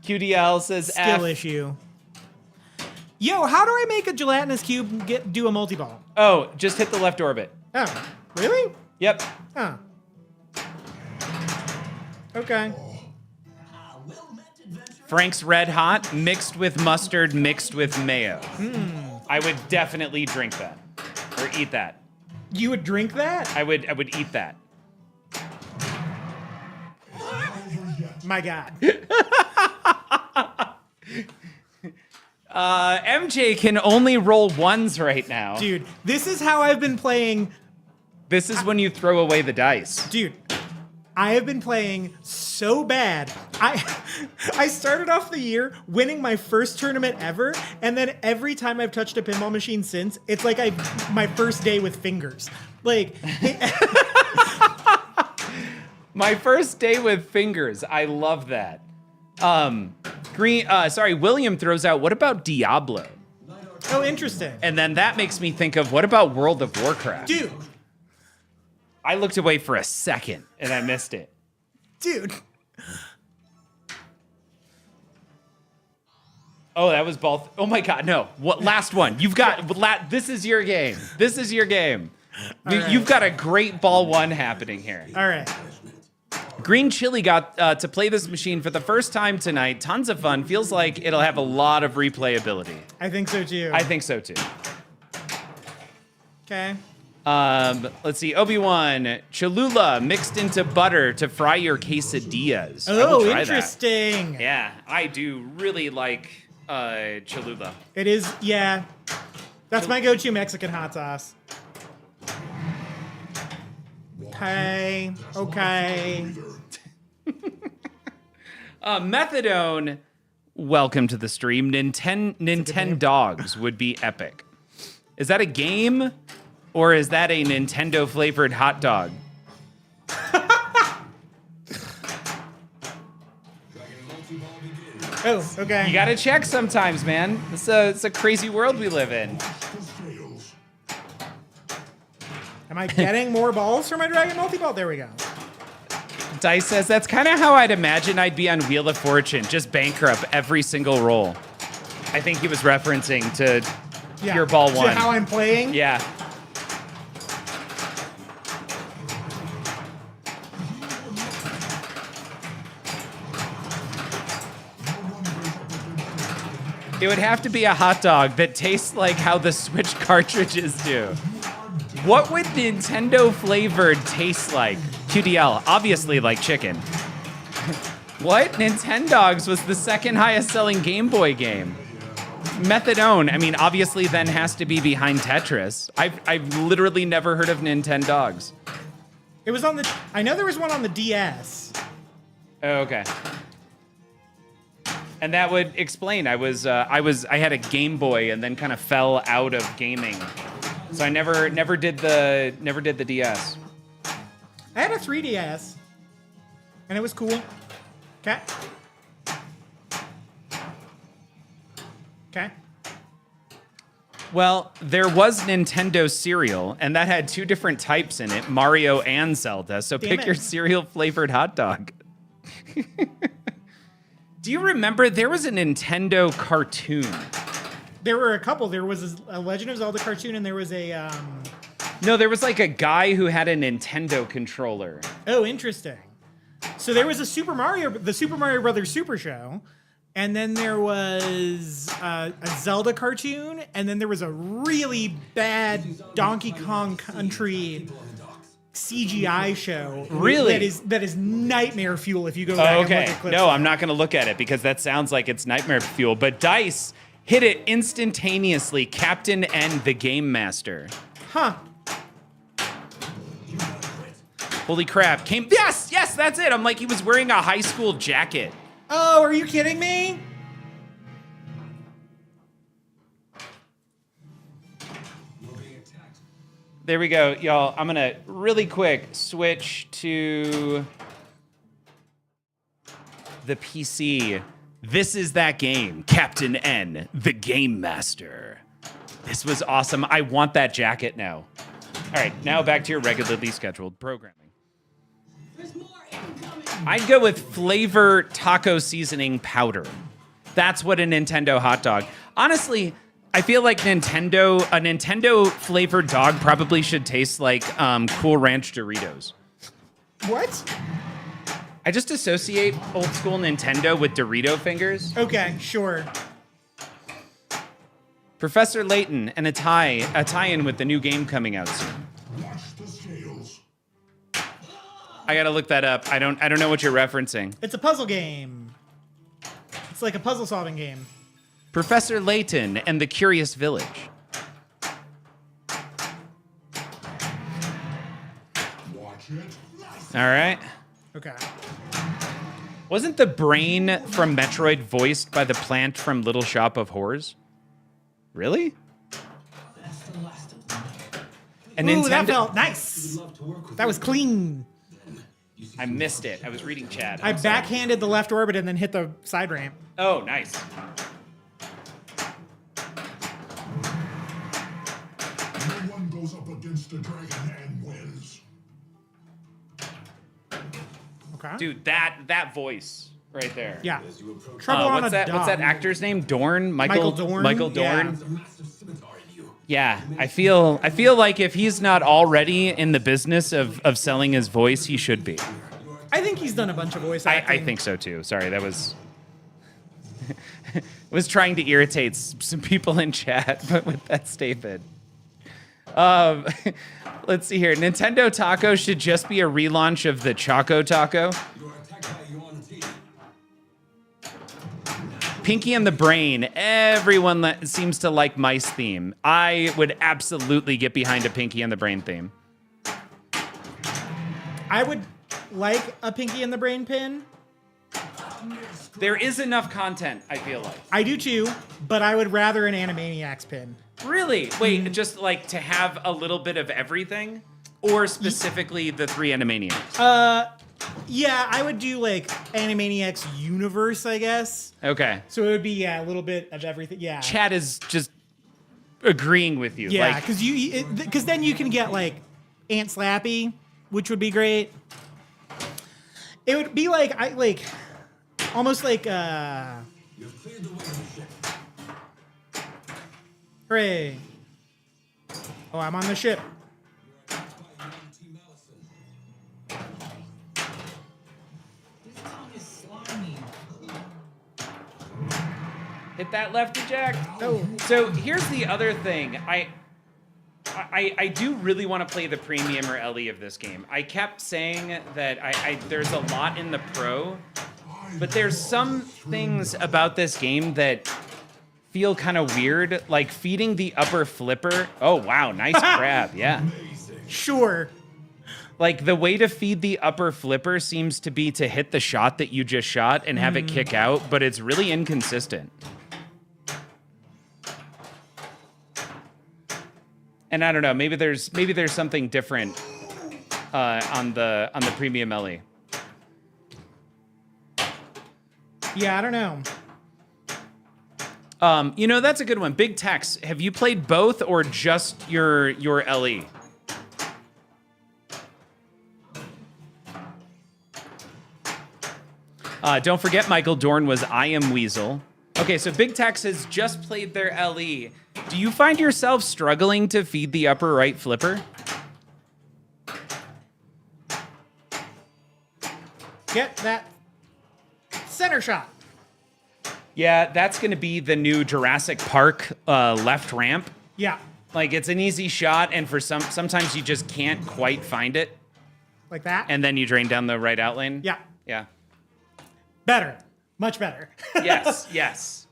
QDL says
Skill issue. Yo, how do I make a gelatinous cube do a multi-ball?
Oh, just hit the left orbit.
Oh, really?
Yep.
Huh. Okay.
Frank's Red Hot, mixed with mustard, mixed with mayo. I would definitely drink that. Or eat that.
You would drink that?
I would eat that.
My God.
MJ can only roll ones right now.
Dude, this is how I've been playing.
This is when you throw away the dice.
Dude, I have been playing so bad. I started off the year winning my first tournament ever, and then every time I've touched a pinball machine since, it's like my first day with fingers. Like,
my first day with fingers. I love that. William throws out, what about Diablo?
oh, interesting.
And then that makes me think of, what about World of Warcraft?
Dude,
I looked away for a second and I missed it.
dude.
Oh, that was both. Oh my God, no. What? Last one. You've got, this is your game. This is your game.
right.
You've got a great ball one happening here.
All right.
Green Chili got to play this machine for the first time tonight. Tons of fun. Feels like it'll have a lot of replayability.
I think so too.
I think so too.
Okay.
Let's see. Obi-Wan, Cholula mixed into butter to fry your quesadillas. I will
Oh,
try that.
interesting.
Yeah, I do really like Cholula.
It is, yeah. That's my go-to Mexican hot sauce. Okay. Okay.
Methadone, welcome to the stream. Nintendogs would be epic. Is that a game, or is that a Nintendo flavored hot dog?
Oh, okay.
You gotta check sometimes, man. It's a crazy world we live in.
Am I getting more balls for my Dragon Multi-Ball? There we go.
Dice says, that's kind of how I'd imagine I'd be on Wheel of Fortune, just bankrupt every single roll. I think he was referencing to your ball
To
one.
how I'm playing?
Yeah. It would have to be a hot dog that tastes like how the Switch cartridges do. What would Nintendo flavored taste like? QDL, obviously like chicken. What? Nintendogs was the second highest selling Game Boy game. Methadone, I mean, obviously then has to be behind Tetris. I've literally never heard of Nintendogs.
It was on the, I know there was one on the DS.
Oh, okay. And that would explain. I had a Game Boy and then kind of fell out of gaming. So I never did the DS.
I had a 3DS. And it was cool. Okay. Okay.
Well, there was Nintendo cereal, and that had two different types in it, Mario and Zelda. So
Damn
pick
it.
your cereal flavored hot dog. Do you remember there was a Nintendo cartoon?
There were a couple. There was a Legend of Zelda cartoon, and there was a,
No, there was like a guy who had a Nintendo controller.
oh, interesting. So there was the Super Mario Brothers Super Show, and then there was a Zelda cartoon, and then there was a really bad Donkey Kong Country CGI show.
Really?
That is nightmare fuel if you go back and look
Okay.
at clips.
No, I'm not going to look at it because that sounds like it's nightmare fuel. But Dice hit it instantaneously. Captain N, the Game Master.
Huh.
Holy crap. Yes, that's it. I'm like, he was wearing a high school jacket.
Oh, are you kidding me?
There we go, y'all. I'm gonna really quick switch to the PC. This is that game, Captain N, the Game Master. This was awesome. I want that jacket now. All right, now back to your regularly scheduled programming. I'd go with flavor taco seasoning powder. That's what a Nintendo hot dog. Honestly, I feel like a Nintendo flavored dog probably should taste like Cool Ranch Doritos.
What?
I just associate old school Nintendo with Dorito fingers.
Okay, sure.
Professor Layton and a tie-in with the new game coming out soon.
Watch the scales.
I gotta look that up. I don't know what you're referencing.
It's a puzzle game. It's like a puzzle solving game.
Professor Layton and the Curious Village.
Watch it.
All right.
Okay.
Wasn't the brain from Metroid voiced by the plant from Little Shop of Horrors? Really? And
Ooh, that
Nintendo.
felt nice. That was clean.
I missed it. I was reading chat.
I
I'm sorry.
backhanded the left orbit and then hit the side ramp.
Oh, nice.
No one goes up against a dragon and wins.
Okay.
Dude, that voice right there.
Yeah. Trouble on
What's
a
that? What's that
Dog.
actor's name? Dorn?
Michael Dorn?
Michael
Yeah.
Dorn. Yeah, I feel like if he's not already in the business of selling his voice, he should be.
I think he's done a bunch of voice
I
acting.
think so too. Sorry, that was was trying to irritate some people in chat, but with that statement. Let's see here. Nintendo Taco should just be a relaunch of the Choco Taco. Pinky and the Brain. Everyone seems to like mice theme. I would absolutely get behind a Pinky and the Brain theme.
I would like a Pinky and the Brain pin.
There is enough content, I feel like.
I do too, but I would rather an Animaniacs pin.
Really? Wait, just like to have a little bit of everything? Or specifically the three Animaniacs?
Yeah, I would do like Animaniacs universe, I guess.
Okay.
So it would be a little bit of everything. Yeah.
Chat is just agreeing with you.
Yeah,
Like,
because then you can get like Aunt Slappy, which would be great. It would be like almost like hooray! Oh, I'm on the ship.
hit that left eject.
Oh.
So here's the other thing. I do really want to play the premium or LE of this game. I kept saying that there's a lot in the pro, but there's some things about this game that feel kind of weird, like feeding the upper flipper. Oh, wow, nice grab, yeah.
Sure.
Like the way to feed the upper flipper seems to be to hit the shot that you just shot and have it kick out, but it's really inconsistent. And I don't know, maybe there's something different on the premium LE.
Yeah, I don't know.
You know, that's a good one. Big Tex, have you played both or just your LE? Don't forget Michael Dorn was I Am Weasel. Okay, so Big Tex has just played their LE. Do you find yourself struggling to feed the upper right flipper?
Get that center shot.
Yeah, that's going to be the new Jurassic Park left ramp.
Yeah,
Like, it's an easy shot, and for sometimes you just can't quite find it,
like that.
and then you drain down the right out lane.
Yeah,
Yeah.
better, much better.
Yes, yes.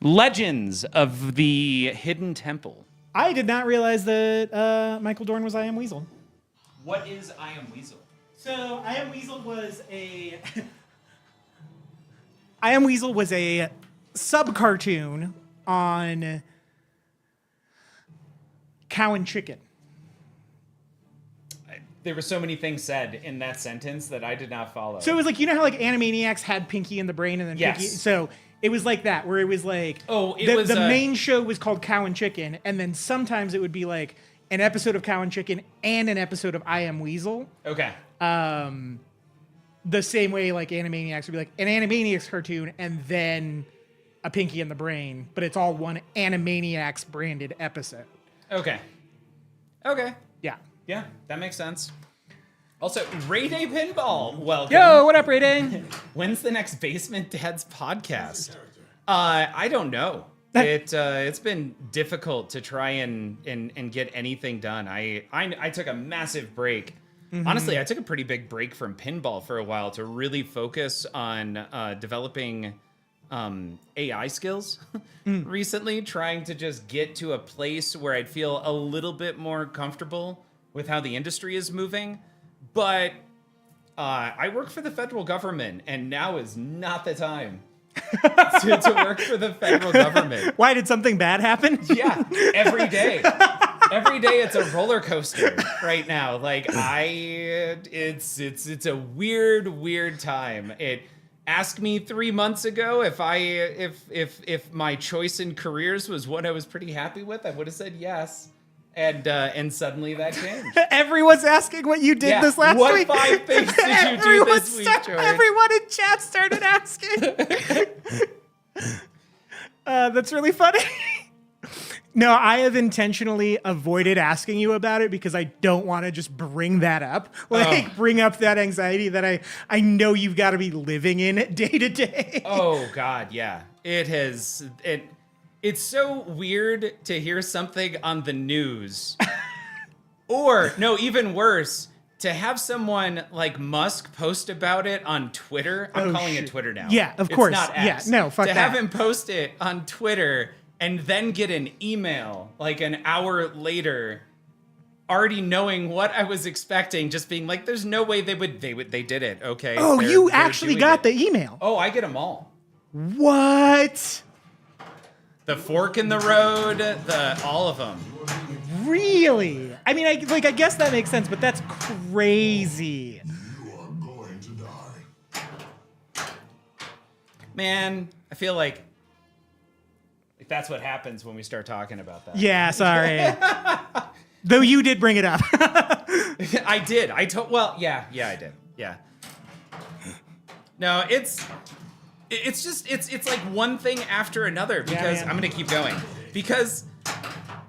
Legends of the Hidden Temple.
I did not realize that Michael Dorn was I Am Weasel.
What is I Am Weasel?
So I Am Weasel was a I Am Weasel was a sub cartoon on Cow and Chicken.
There were so many things said in that sentence that I did not follow.
So it was like, you know how like Animaniacs had Pinky and the Brain and then
Yes.
Pinky. So it was like that, where it was like the main show was called Cow and Chicken, and then sometimes it would be like an episode of Cow and Chicken and an episode of I Am Weasel.
Okay.
The same way like Animaniacs would be like an Animaniacs cartoon and then a Pinky and the Brain, but it's all one Animaniacs branded episode.
Okay. Okay.
Yeah.
Yeah, that makes sense. Also, Ray Day Pinball, welcome.
Yo, what up, Ray Day?
When's the next Basement Dads podcast? I don't know. It's been difficult to try and get anything done. I took a massive break. Honestly, I took a pretty big break from pinball for a while to really focus on developing AI skills recently, trying to just get to a place where I'd feel a little bit more comfortable with how the industry is moving. But I work for the federal government, and now is not the time to work for the federal government.
Why, did something bad happen?
Yeah, every day. Every day it's a roller coaster right now. Like it's a weird time. Ask me 3 months ago if my choice in careers was what I was pretty happy with, I would have said yes. And suddenly that changed.
Everyone's asking what you did this last week.
What 5 things did you do this week, George?
Everyone in chat started asking. That's really funny. No, I have intentionally avoided asking you about it because I don't want to just bring that up. Bring up that anxiety that I know you've got to be living in day to day.
Oh, God, yeah. It's so weird to hear something on the news. Or, no, even worse, to have someone like Musk post about it on Twitter. I'm calling it Twitter now.
Yeah, of course.
It's not X.
Yeah, no, fuck
to
that.
have him post it on Twitter and then get an email like an hour later, already knowing what I was expecting, just being like, "There's no way they did it." Okay.
Oh, you actually got the email.
Oh, I get them all.
What?
The fork in the road, all of them.
Really? I mean, I guess that makes sense, but that's crazy.
You are going to die.
Man, I feel like that's what happens when we start talking about that.
Yeah, sorry. Though you did bring it up.
I did. Yeah, I did. Yeah. No, it's like one thing after another because I'm going to keep going. Because,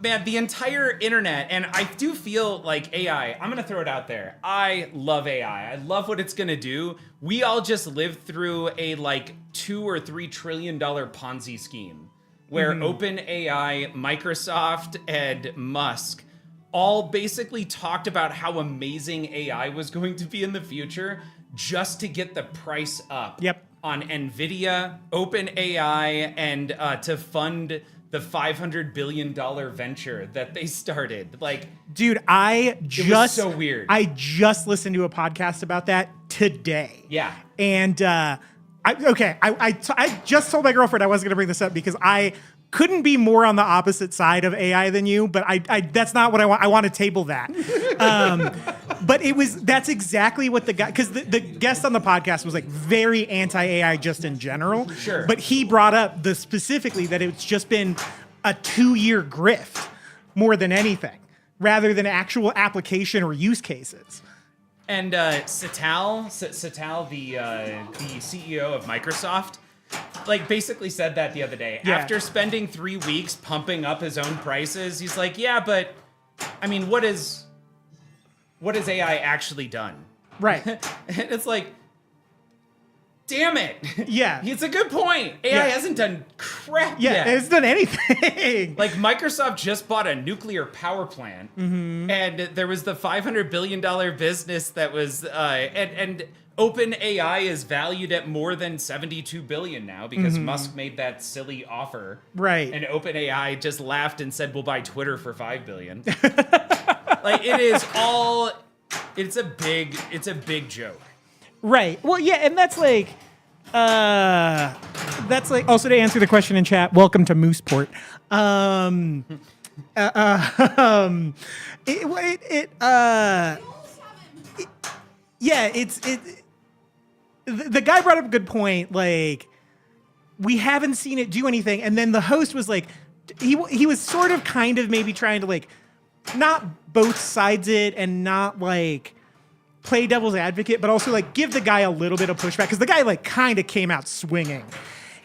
man, the entire internet, and I do feel like AI, I'm going to throw it out there. I love AI. I love what it's going to do. We all just lived through a like $2 or $3 trillion Ponzi scheme where OpenAI, Microsoft, and Musk all basically talked about how amazing AI was going to be in the future just to get the price up.
Yep.
On NVIDIA, OpenAI, and to fund the $500 billion venture that they started. Like,
dude,
it was so weird.
I just listened to a podcast about that today.
Yeah.
And I just told my girlfriend I wasn't going to bring this up because I couldn't be more on the opposite side of AI than you, but I that's not what I want. I want to table that. But that's exactly what the guy, because the guest on the podcast was like very anti-AI just in general.
Sure.
But he brought up specifically that it's just been a 2-year grift more than anything, rather than actual application or use cases.
And Sattal, the CEO of Microsoft, like basically said that the other day.
Yeah.
After spending 3 weeks pumping up his own prices, he's like, yeah, but I mean, what has AI actually done?
Right.
And it's like, damn it.
Yeah.
It's a good point. AI hasn't done crap yet.
Yeah, it's done anything.
Like Microsoft just bought a nuclear power plant, and there was the $500 billion business that was, and OpenAI is valued at more than $72 billion now because Musk made that silly offer.
Right.
And OpenAI just laughed and said, we'll buy Twitter for $5 billion. Like it's a big joke.
Right. Well, yeah, and that's like also to answer the question in chat. Welcome to Mooseport. The guy brought up a good point. Like, we haven't seen it do anything, and then the host was like, he was sort of kind of maybe trying to like not both sides it and not like play devil's advocate, but also like give the guy a little bit of pushback because the guy like kind of came out swinging.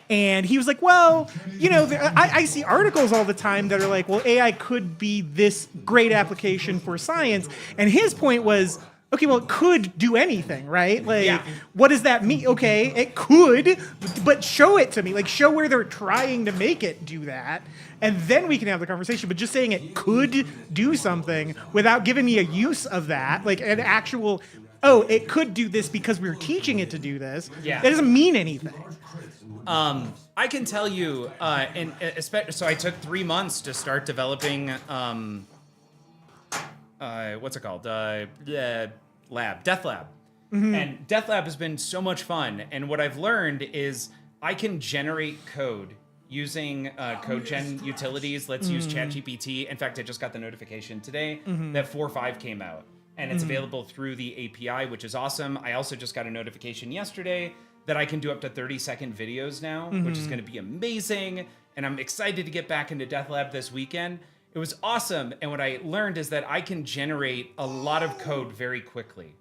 And he was like, well, you know, I see articles all the time that are like, well, AI could be this great application for science. And his point was, okay, well, it could do anything, right? Like,
Yeah.
what does that mean? Okay, it could, but show it to me. Like, show where they're trying to make it do that, and then we can have the conversation. But just saying it could do something without giving me a use of that, like an actual, oh, it could do this because we're teaching it to do this.
Yeah.
That doesn't mean anything.
I can tell you, and especially, so I took 3 months to start developing, what's it called? Death Lab. And Death Lab has been so much fun. And what I've learned is I can generate code using code gen utilities. Let's use ChatGPT. In fact, I just got the notification today that 4.5 came out. And it's available through the API, which is awesome. I also just got a notification yesterday that I can do up to 30-second videos now, which is going to be amazing. And I'm excited to get back into Death Lab this weekend. It was awesome. And what I learned is that I can generate a lot of code very quickly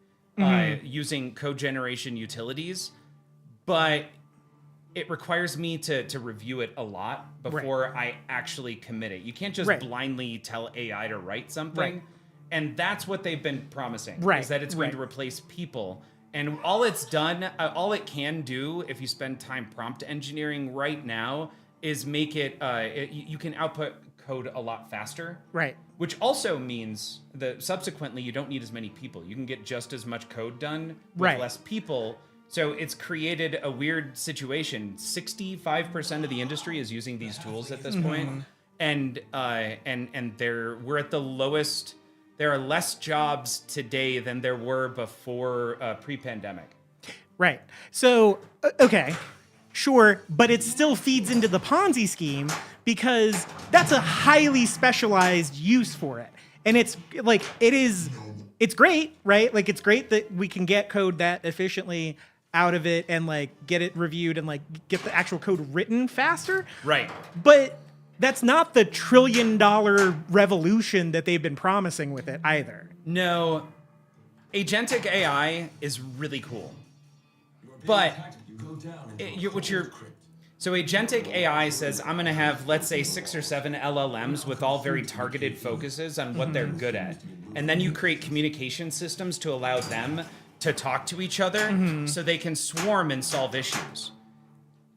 using code generation utilities. But it requires me to review it a lot before I actually commit it. You can't just blindly tell AI to write something. And that's what they've been promising, is that it's going to replace people. And all it's done, all it can do if you spend time prompt engineering right now is make it, you can output code a lot faster.
Right.
Which also means that subsequently you don't need as many people. You can get just as much code done with less people. So it's created a weird situation. 65% of the industry is using these tools at this point. And we're at the lowest. There are less jobs today than there were before pre-pandemic.
Right. So, okay, sure, but it still feeds into the Ponzi scheme because that's a highly specialized use for it. And it's like, it's great, right? Like, it's great that we can get code that efficiently out of it and like get it reviewed and like get the actual code written faster.
Right.
But that's not the $1 trillion revolution that they've been promising with it either.
No, agentic AI is really cool, but so agentic AI says I'm going to have, let's say, 6 or 7 LLMs with all very targeted focuses on what they're good at, and then you create communication systems to allow them to talk to each other so they can swarm and solve issues.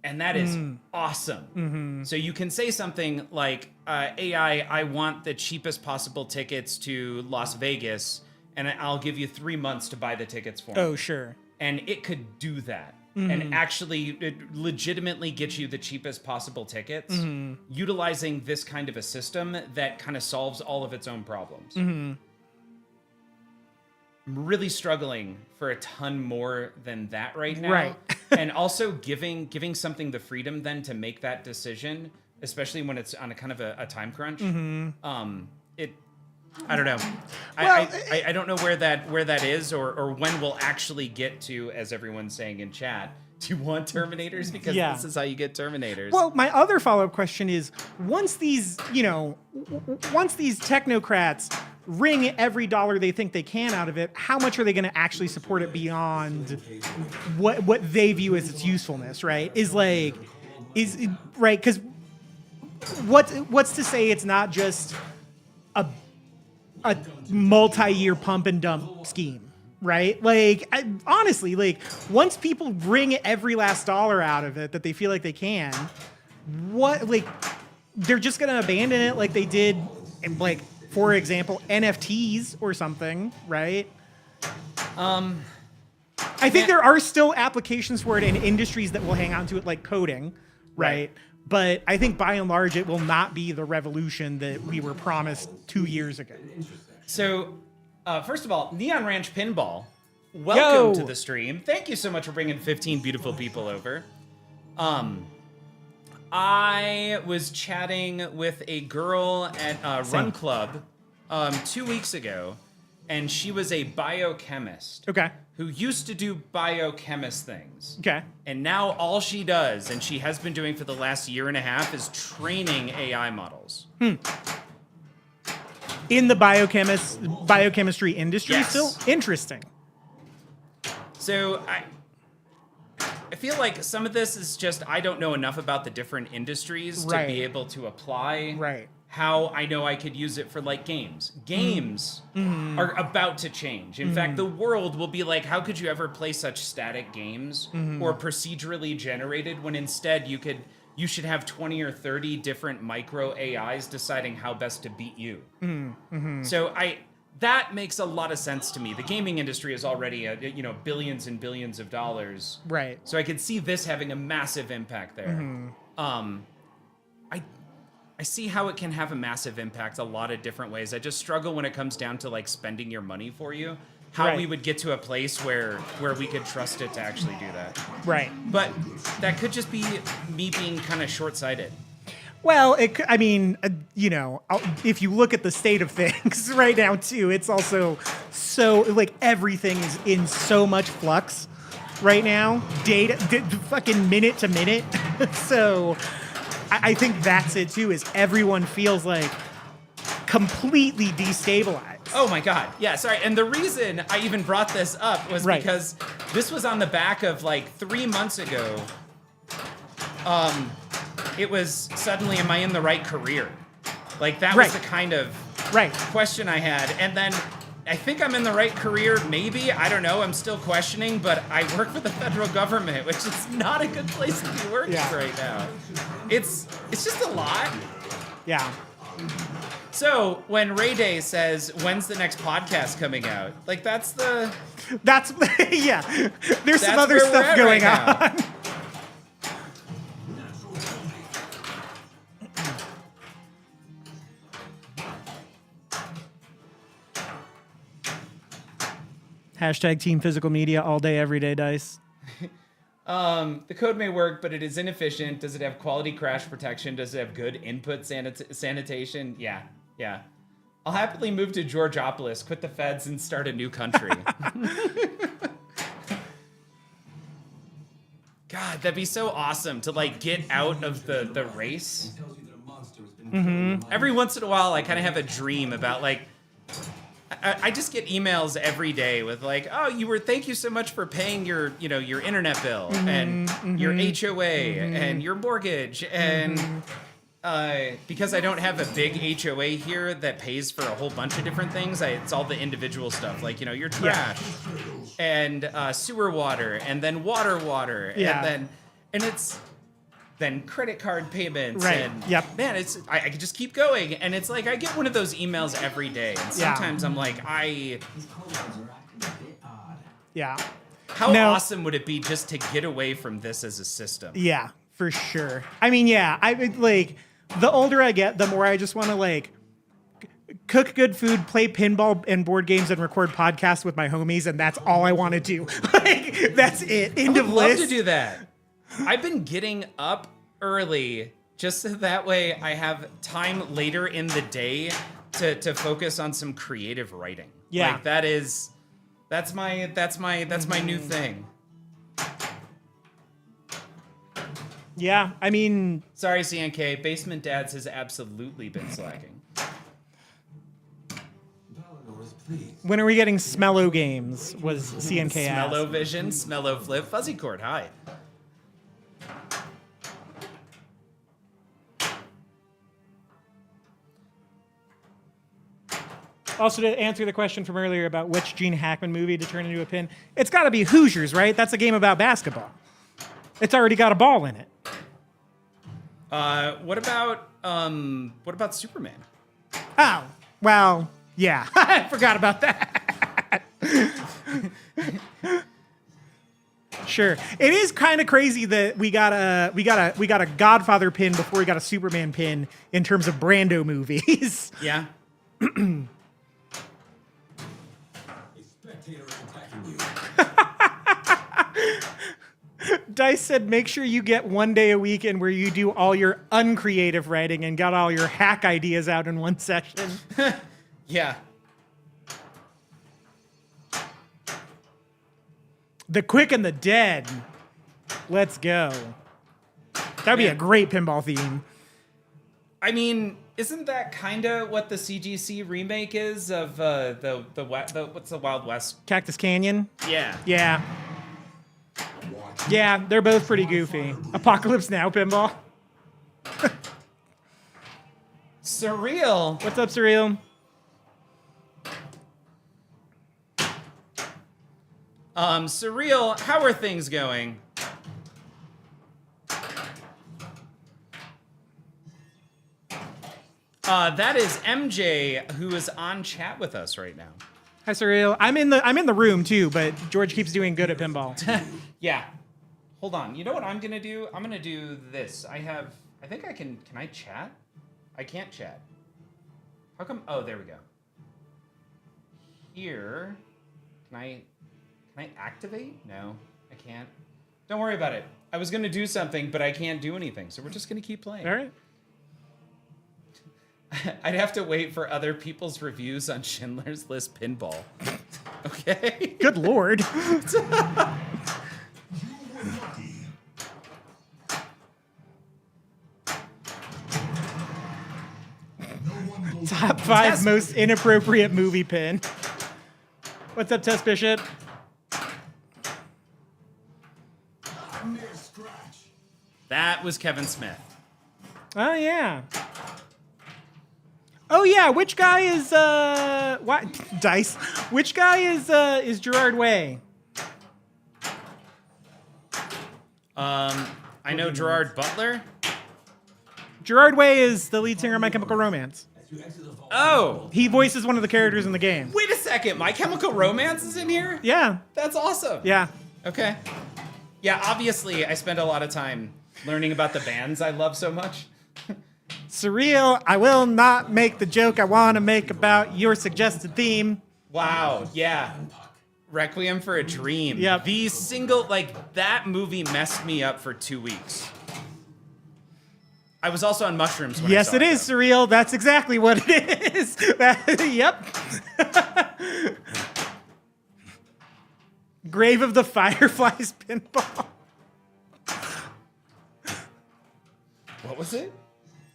And that is awesome. So you can say something like, AI, I want the cheapest possible tickets to Las Vegas, and I'll give you 3 months to buy the tickets for me.
Oh, sure.
And it could do that. And actually it legitimately get you the cheapest possible tickets utilizing this kind of a system that kind of solves all of its own problems. I'm really struggling for a ton more than that right now.
Right.
And also giving something the freedom then to make that decision, especially when it's on a kind of a time crunch. I don't know.
Well,
I don't know where that is or when we'll actually get to, as everyone's saying in chat, do you want Terminators? Because this is how you get Terminators.
Well, my other follow-up question is, once these technocrats wring every dollar they think they can out of it, how much are they going to actually support it beyond what they view as its usefulness, right? Right, because what's to say it's not just a multi-year pump and dump scheme, right? Like, honestly, like, once people wring every last dollar out of it that they feel like they can, they're just going to abandon it like they did in, like, for example, NFTs or something, right? I think there are still applications for it in industries that will hang on to it, like coding, right? But I think by and large, it will not be the revolution that we were promised 2 years ago.
So, first of all, Neon Ranch Pinball, welcome to the stream. Thank you so much for bringing 15 beautiful people over. I was chatting with a girl at Run Club 2 weeks ago, and she was a biochemist.
Okay.
Who used to do biochemist things.
Okay.
And now all she does, and she has been doing for the last year and a half, is training AI models.
In the biochemistry industry still? Interesting.
So I feel like some of this is just I don't know enough about the different industries to be able to apply.
Right.
how I know I could use it for like games. Games are about to change. In fact, the world will be like, how could you ever play such static games or procedurally generated when instead you should have 20 or 30 different micro AIs deciding how best to beat you. So that makes a lot of sense to me. The gaming industry is already billions and billions of dollars.
Right.
So I could see this having a massive impact there. I see how it can have a massive impact a lot of different ways. I just struggle when it comes down to like spending your money for you. How we would get to a place where we could trust it to actually do that.
Right.
But that could just be me being kind of short-sighted.
Well, if you look at the state of things right now too, it's also so like everything is in so much flux right now, fucking minute to minute. So I think that's it too, is everyone feels like completely destabilized.
Oh my God. Yeah, sorry. And the reason I even brought this up was because this was on the back of like 3 months ago. It was suddenly, am I in the right career? Like that was the kind of question I had. And then I think I'm in the right career, maybe. I don't know. I'm still questioning, but I work for the federal government, which is not a good place to be working right now. It's just a lot.
Yeah.
So when Ray Day says, when's the next podcast coming out? Like that's
yeah. There's some other stuff going on. Hashtag Team Physical Media all day, every day, Dice.
The code may work, but it is inefficient. Does it have quality crash protection? Does it have good input sanitation? Yeah. I'll happily move to Georgiopolis, quit the feds, and start a new country. God, that'd be so awesome to like get out of the race. Every once in a while, I kind of have a dream about like, I just get emails every day with like, oh, thank you so much for paying your internet bill and your HOA and your mortgage. And because I don't have a big HOA here that pays for a whole bunch of different things, it's all the individual stuff, like, your trash and sewer water and then water. And it's then credit card payments. And man, I could just keep going. And it's like, I get one of those emails every day. And sometimes I'm like, how awesome would it be just to get away from this as a system?
Yeah, for sure. I mean, the older I get, the more I just want to like cook good food, play pinball and board games, and record podcasts with my homies, and that's all I want to do. Like, that's it. End of list.
I would love to do that. I've been getting up early just so that way I have time later in the day to focus on some creative writing.
Yeah.
Like that's my new thing.
Yeah, I mean,
sorry, CNK, Basement Dads has absolutely been slacking.
When are we getting Smello games? Was CNK asked.
Smello Vision, Smello Flip, Fuzzy Cord, hi.
Also, to answer the question from earlier about which Gene Hackman movie to turn into a pin, it's got to be Hoosiers, right? That's a game about basketball. It's already got a ball in it.
What about Superman?
Oh, well, yeah. I forgot about that. Sure. It is kind of crazy that we got a Godfather pin before we got a Superman pin in terms of Brando movies.
Yeah.
Dice said, make sure you get one day a week in where you do all your uncreative writing and got all your hack ideas out in one session.
Yeah.
The Quick and the Dead. Let's go. That'd be a great pinball theme.
I mean, isn't that kind of what the CGC remake is of the what's the Wild West?
Cactus Canyon?
Yeah.
Yeah. Yeah, they're both pretty goofy. Apocalypse Now pinball.
Surreal.
What's up, Surreal?
Surreal, how are things going? That is MJ, who is on chat with us right now.
Hi, Surreal. I'm in the room too, but George keeps doing good at pinball.
Yeah. Hold on. You know what I'm gonna do? I'm gonna do this. I think I can I chat? I can't chat. How come? Oh, there we go. Here, can I activate? No, I can't. Don't worry about it. I was gonna do something, but I can't do anything, so we're just gonna keep playing.
All right.
I'd have to wait for other people's reviews on Schindler's List Pinball. Okay.
Good lord. Top 5
Test-
most inappropriate movie pin. What's up, Tess Bishop?
Near scratch.
That was Kevin Smith.
Oh yeah. Oh yeah, which guy is what Dice? Which guy is Gerard Way?
I know Gerard Butler.
Gerard Way is the lead singer of My Chemical Romance.
Oh,
He voices one of the characters in the game.
wait a second. My Chemical Romance is in here?
Yeah.
That's awesome.
Yeah.
Okay. Yeah, obviously, I spend a lot of time learning about the bands I love so much.
Surreal, I will not make the joke I want to make about your suggested theme.
Wow, yeah. Requiem for a Dream.
Yep.
The single, like, that movie messed me up for 2 weeks. I was also on mushrooms when I
Yes,
saw
it is,
though.
Surreal. That's exactly what it is. Yep. Grave of the Fireflies pinball.
What was it?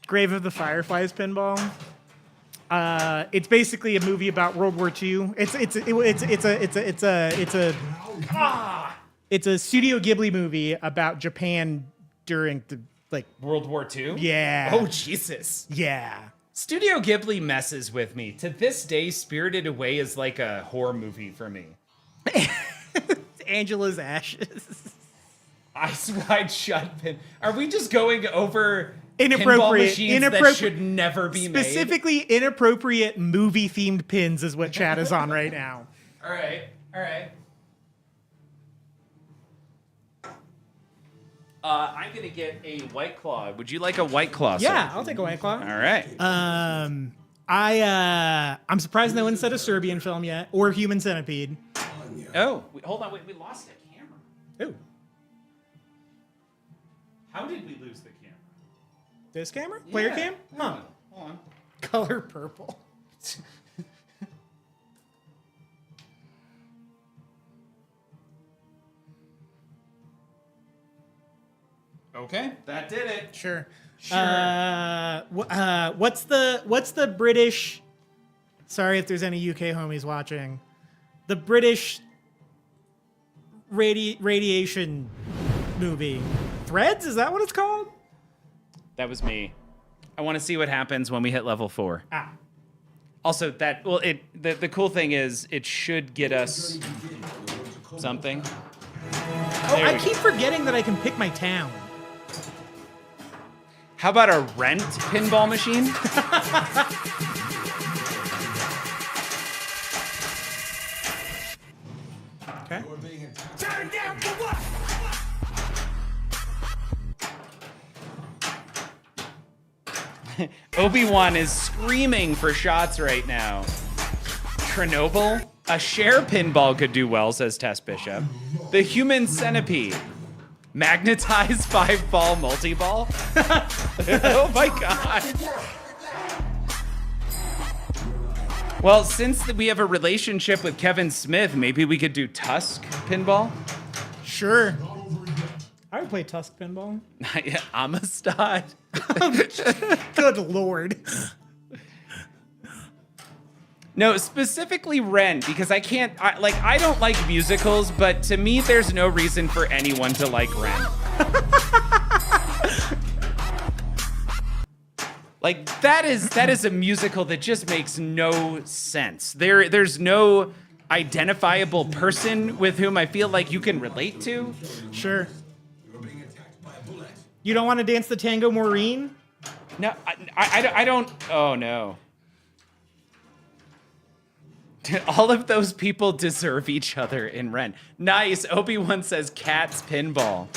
Grave of the Fireflies pinball. It's basically a movie about World War II. It's a Studio Ghibli movie about Japan during the
World War II?
Yeah.
Oh, Jesus.
Yeah.
Studio Ghibli messes with me. To this day, Spirited Away is like a horror movie for me.
Angela's Ashes.
Eyes Wide Shut. Are we just going over
Inappropriate-
pinball machines that
inappropri-
should never be made?
Specifically, inappropriate movie-themed pins is what chat is on right now.
All right. I'm gonna get a White Claw. Would you like a White Claw? sir?
Yeah, I'll take a White Claw.
All right.
I'm surprised no one said a Serbian film yet, or Human Centipede.
Oh, hold on. Wait, we lost the camera.
Ooh,
How did we lose the camera?
this camera? Player
Yeah.
cam? Huh.
Hold on.
Color purple.
Okay, that did it.
Sure.
Sure.
What's the British? Sorry if there's any UK homies watching. The British radiation movie. Threads? Is that what it's called?
That was me. I want to see what happens when we hit level 4.
Ah.
Also, the cool thing is it should get us something.
Oh,
There
I
we
keep forgetting that I can pick my town.
How about a rent pinball machine?
Okay.
You're being attacked.
Turn down for what?
Obi-Wan is screaming for shots right now. Chernobyl? A share pinball could do well, says Tess Bishop. The Human Centipede. Magnetized 5-ball multi-ball? Oh my god. Well, since we have a relationship with Kevin Smith, maybe we could do Tusk pinball?
Sure. I would play Tusk pinball.
Amistad.
Good lord.
No, specifically Ren, because I don't like musicals, but to me, there's no reason for anyone to like Ren. Like that is a musical that just makes no sense. There's no identifiable person with whom I feel like you can relate to.
Sure.
You're being attacked by a bullet.
You don't want to dance the tango, Maureen?
No, I don't. Oh no. All of those people deserve each other in Ren. Nice. Obi-Wan says cat's pinball.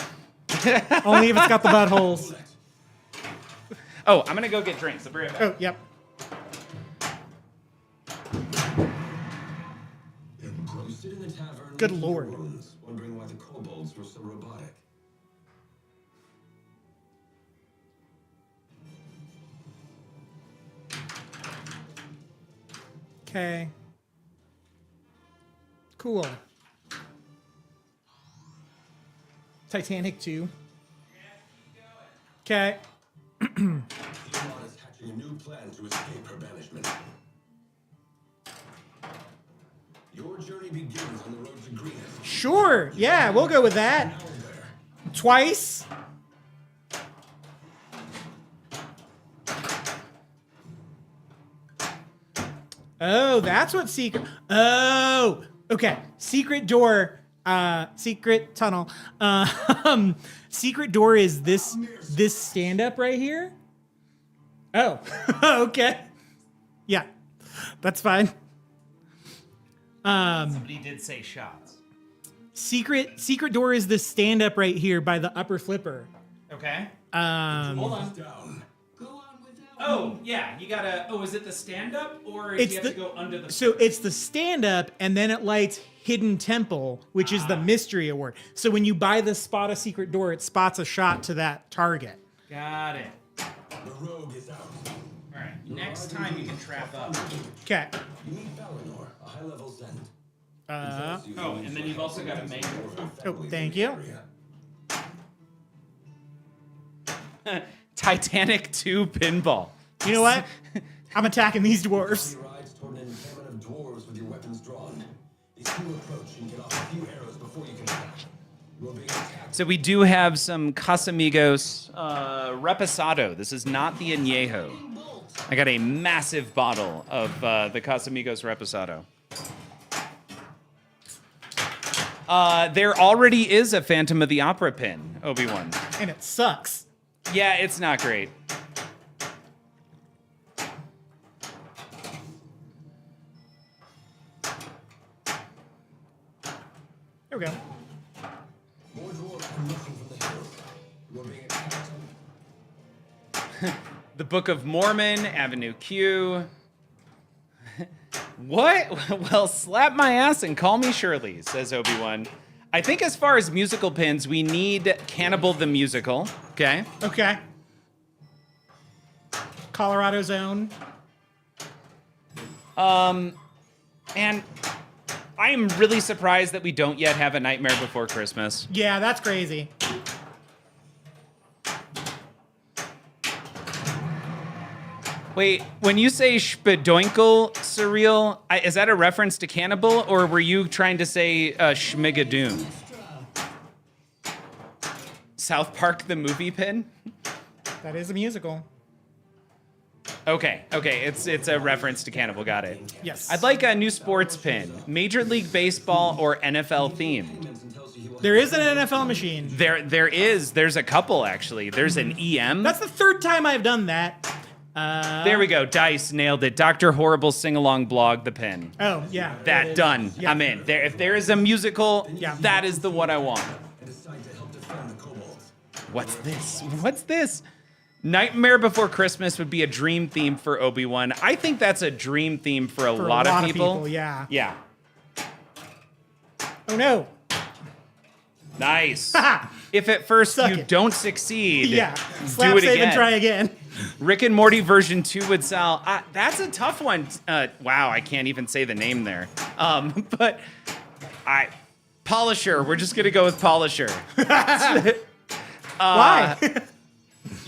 Only if it's got the buttholes.
Oh, I'm gonna go get drinks. I'll be right back.
Oh, yep.
You sit in the tavern.
Good lord.
Wondering why the kobolds were so robotic.
Okay. Cool. Titanic 2. Okay.
Elon is hatching a new plan to escape her banishment. Your journey begins on the road to greenness.
Sure. Yeah, we'll go with that.
Now where?
Twice. Oh, that's what secret. Oh, okay. Secret door. Secret tunnel. Secret door is this stand up right here. Oh, okay. Yeah, that's fine.
Somebody did say shots.
Secret door is this stand up right here by the upper flipper.
Okay.
Um,
Hold on.
Down.
Oh, yeah, you gotta. Oh, is it the stand up or do
It's
you have
the-
to go under the?
So it's the stand up, and then it lights Hidden Temple, which is the mystery award. So when you buy the spot a secret door, it spots a shot to that target.
Got it.
The rogue is out.
All right. Next time you can trap up.
Okay.
You need Valinor, a high-level Zen.
Oh, and then you've also got to make.
Oh, thank you.
Titanic 2 pinball.
You know what? I'm attacking these dwarves.
He rides toward an encampment of dwarves with your weapons drawn. These two approach and get off a few arrows before you can attack. You are being attacked.
So we do have some Casamigos Reposado. This is not the Añejo. I got a massive bottle of the Casamigos Reposado. There already is a Phantom of the Opera pin, Obi-Wan.
And it sucks.
Yeah, it's not great.
There we go.
More dwarves come rushing from the hills. You are being attacked.
The Book of Mormon, Avenue Q. What? Well, slap my ass and call me Shirley, says Obi-Wan. I think as far as musical pins, we need Cannibal the Musical, okay?
Okay. Colorado Zone.
And I am really surprised that we don't yet have A Nightmare Before Christmas.
Yeah, that's crazy.
Wait, when you say Spadoinkle Surreal, is that a reference to Cannibal, or were you trying to say Schmigadoon? South Park the movie pin?
That is a musical.
Okay, it's a reference to Cannibal, got it.
Yes.
I'd like a new sports pin, Major League Baseball or NFL themed.
There is an NFL machine.
There's a couple actually. There's an EM.
That's the third time I've done that.
There we go. Dice nailed it. Dr. Horrible sing-along blog, the pin.
Oh, yeah.
That done.
Yeah.
I'm in. There. If there is a musical,
Yeah.
that is the one I want.
And decide to help defend the kobolds.
What's this? What's this? Nightmare Before Christmas would be a dream theme for Obi-Wan. I think that's a dream theme for a lot of people.
Yeah.
Yeah.
Oh, no.
Nice.
Ha!
If at first
Suck
you
it.
don't succeed,
Yeah.
do
Slap,
it
save,
again.
and try again.
Rick and Morty version 2 would sell. That's a tough one. Wow, I can't even say the name there. But Polisher. We're just gonna go with Polisher.
Why?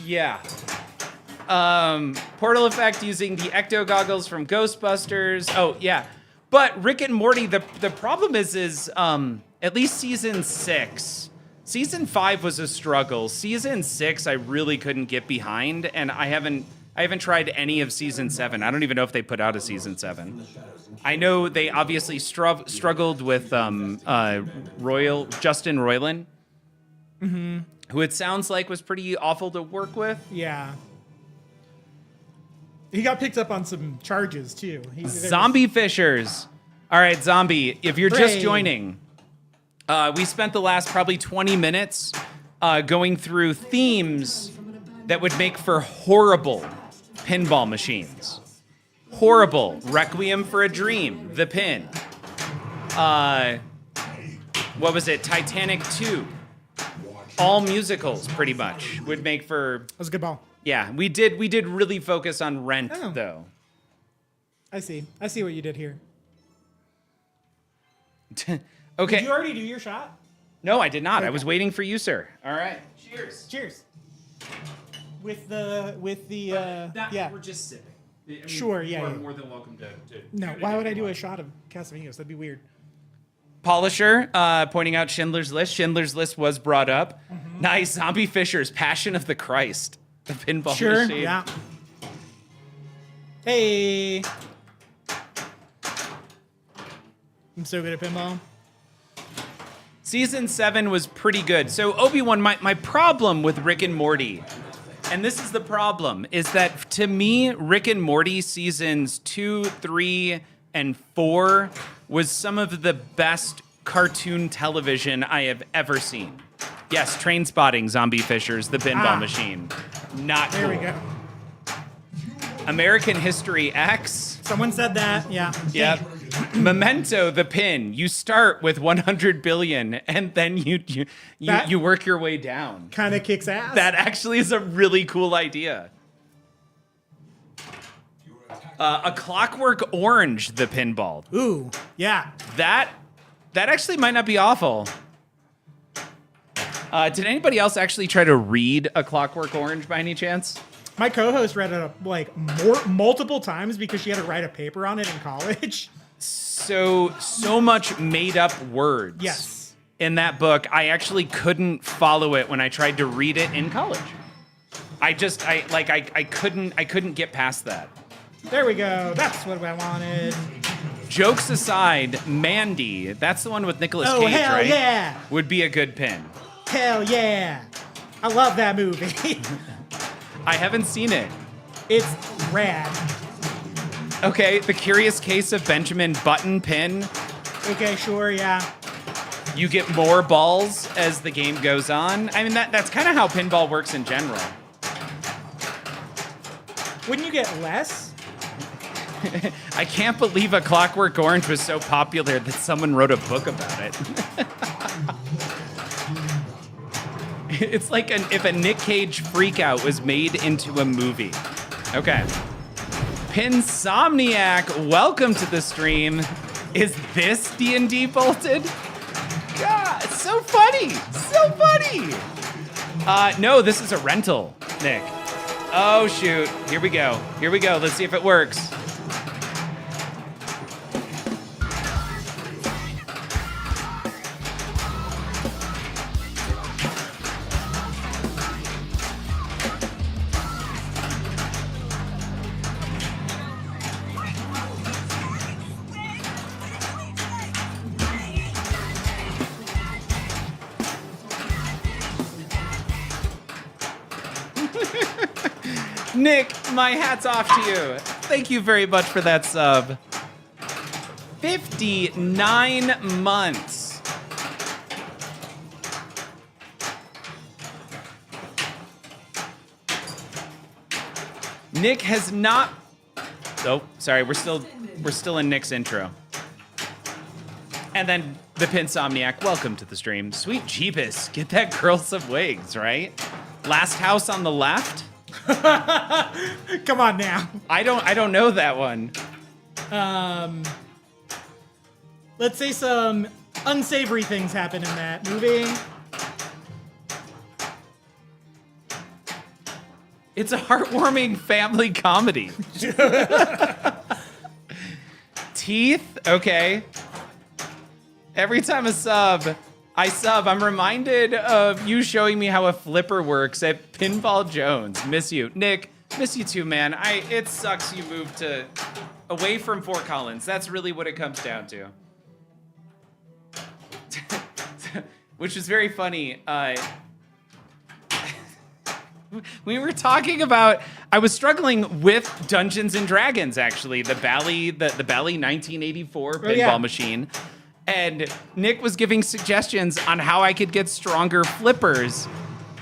Yeah. Portal effect using the ecto goggles from Ghostbusters. Oh yeah. But Rick and Morty. The problem is at least season 6. Season 5 was a struggle. Season 6, I really couldn't get behind, and I I haven't tried any of season 7. I don't even know if they put out a season 7. I know they obviously struggled with Justin Roiland, who it sounds like was pretty awful to work with.
Yeah. He got picked up on some charges too.
Zombie Fishers. All right, Zombie, if you're just joining, we spent the last probably 20 minutes going through themes that would make for horrible pinball machines. Horrible. Requiem for a Dream, The Pin. What was it? Titanic 2. All musicals, pretty much, would make for...
That was a good ball.
Yeah, we did really focus on Rent, though.
I see what you did here.
Okay.
Did you already do your shot?
No, I did not.
Okay.
I was waiting for you, sir. All right. Cheers.
Cheers. With the yeah.
We're just sipping. I mean,
Sure, yeah,
You are
yeah.
more than welcome to
No, why would I do a shot of Casamigos? That'd be weird.
Polisher pointing out Schindler's List. Schindler's List was brought up. Nice. Zombie Fishers, Passion of the Christ. The pinball machine.
Yeah. Hey. I'm so good at pinball.
Season 7 was pretty good. So Obi-Wan, my problem with Rick and Morty, and this is the problem, is that to me, Rick and Morty seasons 2, 3, and 4 was some of the best cartoon television I have ever seen. Yes, Train Spotting, Zombie Fishers, The Pinball Machine. Not cool.
There we go.
American History X.
Someone said that. Yeah.
Yep. Memento, The Pin. You start with 100 billion, and then you work your way down.
Kind of kicks ass.
That actually is a really cool idea. A Clockwork Orange, The Pinball.
Ooh, yeah.
That actually might not be awful. Did anybody else actually try to read A Clockwork Orange by any chance?
My co-host read it like multiple times because she had to write a paper on it in college.
So much made up words.
Yes.
In that book, I actually couldn't follow it when I tried to read it in college. I couldn't get past that.
There we go. That's what I wanted.
Jokes aside, Mandy, that's the one with Nicolas Cage,
hell
right?
Yeah.
Would be a good pin.
Hell yeah. I love that movie.
I haven't seen it.
It's rad.
Okay, The Curious Case of Benjamin Button pin.
Okay, sure, yeah.
You get more balls as the game goes on. I mean, that's kind of how pinball works in general.
Wouldn't you get less?
I can't believe A Clockwork Orange was so popular that someone wrote a book about it. It's like if a Nick Cage freakout was made into a movie. Okay. Pinsomniac, welcome to the stream. Is this D&D Bolted? God, it's so funny. So funny. No, this is a rental, Nick. Oh, shoot. Here we go. Let's see if it works. Nick, my hat's off to you. Thank you very much for that sub. 59 months. Nick has not... Oh, sorry, we're still in Nick's intro. And then the Pinsomniac, welcome to the stream. Sweet Jeebus, get that girl some wigs, right? Last House on the Left?
Come on now.
I don't know that one.
Let's say some unsavory things happen in that movie.
It's a heartwarming family comedy. Teeth? Okay. Every time I sub, I'm reminded of you showing me how a flipper works at Pinball Jones. Miss you. Nick, Miss you too, man. It sucks you moved away from Fort Collins. That's really what it comes down to. Which is very funny. We were talking about, I was struggling with Dungeons and Dragons, actually, the Bally 1984 pinball machine. And Nick was giving suggestions on how I could get stronger flippers.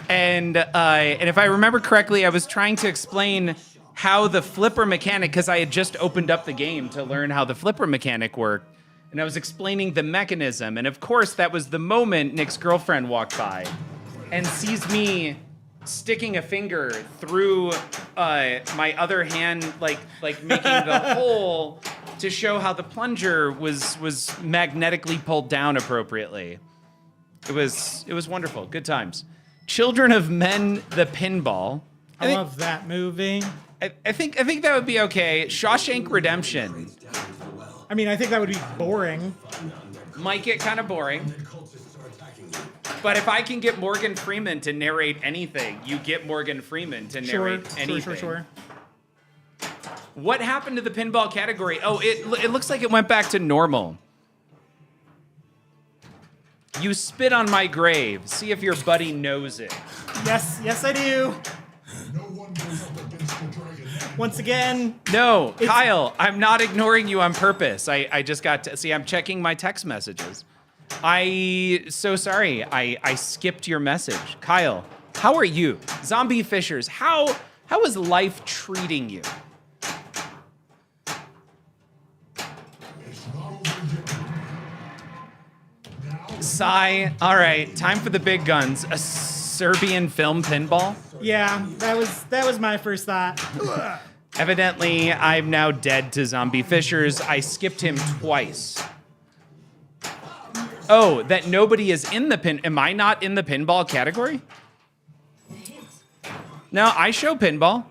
And if I remember correctly, I was trying to explain how the flipper mechanic, because I had just opened up the game to learn how the flipper mechanic worked. And I was explaining the mechanism. And of course, that was the moment Nick's girlfriend walked by and sees me sticking a finger through my other hand, like making the hole to show how the plunger was magnetically pulled down appropriately. It was wonderful. Good times. Children of Men, the Pinball.
I love that movie.
I think that would be okay. Shawshank Redemption.
I mean, I think that would be boring.
Might get kind of boring. But if I can get Morgan Freeman to narrate anything, you get Morgan Freeman to narrate anything.
Sure.
What happened to the pinball category? Oh, it looks like it went back to normal. You spit on my grave. See if your buddy knows it.
Yes, I do.
No one goes up against the dragon.
Once again.
No, Kyle, I'm not ignoring you on purpose. I just got to see, I'm checking my text messages. So sorry, I skipped your message. Kyle, how are you? Zombie Fishers, how is life treating you?
It's not over yet.
Sigh. All right, time for the big guns. A Serbian film pinball?
Yeah, that was my first thought.
Evidently, I'm now dead to Zombie Fishers. I skipped him twice. Oh, that nobody is in the pin. Am I not in the pinball category? No, I show pinball.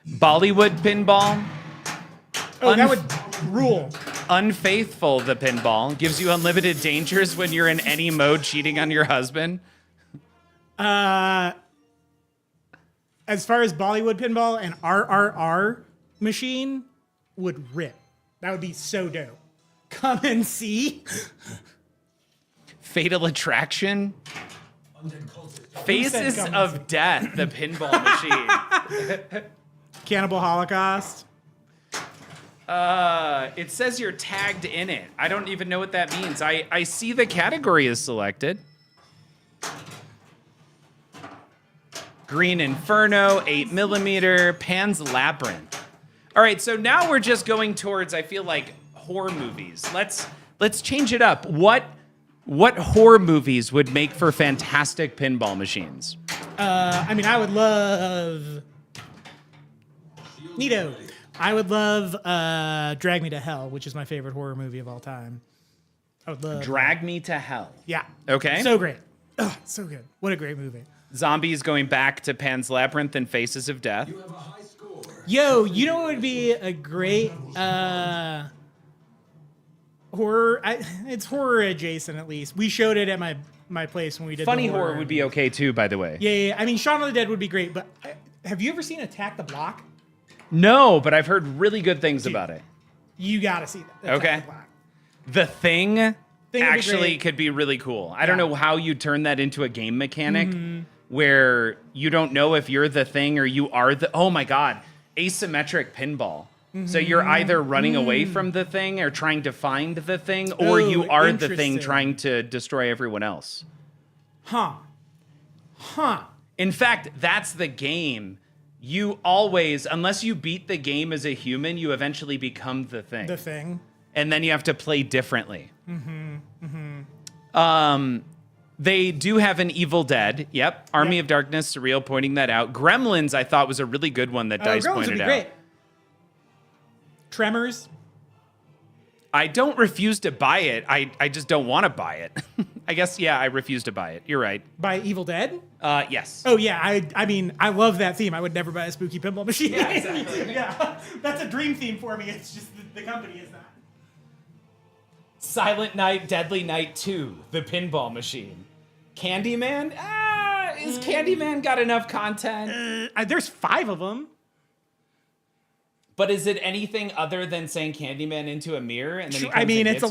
Bollywood pinball.
Oh, that would rule.
Unfaithful, the pinball. Gives you unlimited dangers when you're in any mode cheating on your husband.
As far as Bollywood pinball, and RRR machine would rip. That would be so dope. Come and see.
Fatal Attraction. Faces of Death, the pinball machine.
Cannibal Holocaust.
It says you're tagged in it. I don't even know what that means. I see the category is selected. Green Inferno, 8mm, Pan's Labyrinth. All right, so now we're just going towards, I feel like, horror movies. Let's change it up. What horror movies would make for fantastic pinball machines?
I mean, I would love Neato. I would love Drag Me to Hell, which is my favorite horror movie of all time. I would love
Drag Me to Hell.
Yeah.
Okay.
So great. Oh, so good. What a great movie.
Zombies going back to Pan's Labyrinth and Faces of Death.
You have a high score.
Yo, you know what would be a great horror? It's horror adjacent, at least. We showed it at my place when we did
Funny
the
horror would be okay too, by the way.
Yeah. I mean, Shaun of the Dead would be great, but have you ever seen Attack the Block?
No, but I've heard really good things about it.
You gotta see that.
Okay.
The Block.
The Thing
would be
actually
great.
could be really cool. I don't know how you turn that into a game mechanic where you don't know if you're the thing or you are the, oh my God, asymmetric pinball. So you're either running away from the thing or trying to find the thing, or you are the thing
interesting.
trying to destroy everyone else.
Huh.
In fact, that's the game. You always, unless you beat the game as a human, you eventually become the thing.
The Thing.
And then you have to play differently. They do have an Evil Dead. Yep. Army of Darkness, Surreal pointing that out. Gremlins, I thought, was a really good one that Dice
Gremlins would
pointed
be
out.
great. Tremors.
I don't refuse to buy it. I just don't want to buy it. I guess, yeah, I refuse to buy it. You're right.
By Evil Dead?
Yes.
Oh, yeah. I mean, I love that theme. I would never buy a spooky pinball machine.
Yeah, exactly.
Yeah. That's a dream theme for me. It's just the company is not.
Silent Night, Deadly Night 2, the pinball machine. Candyman? Is Candyman got enough content?
There's 5 of them.
But is it anything other than saying Candyman into a mirror and then he comes
I mean,
and
it's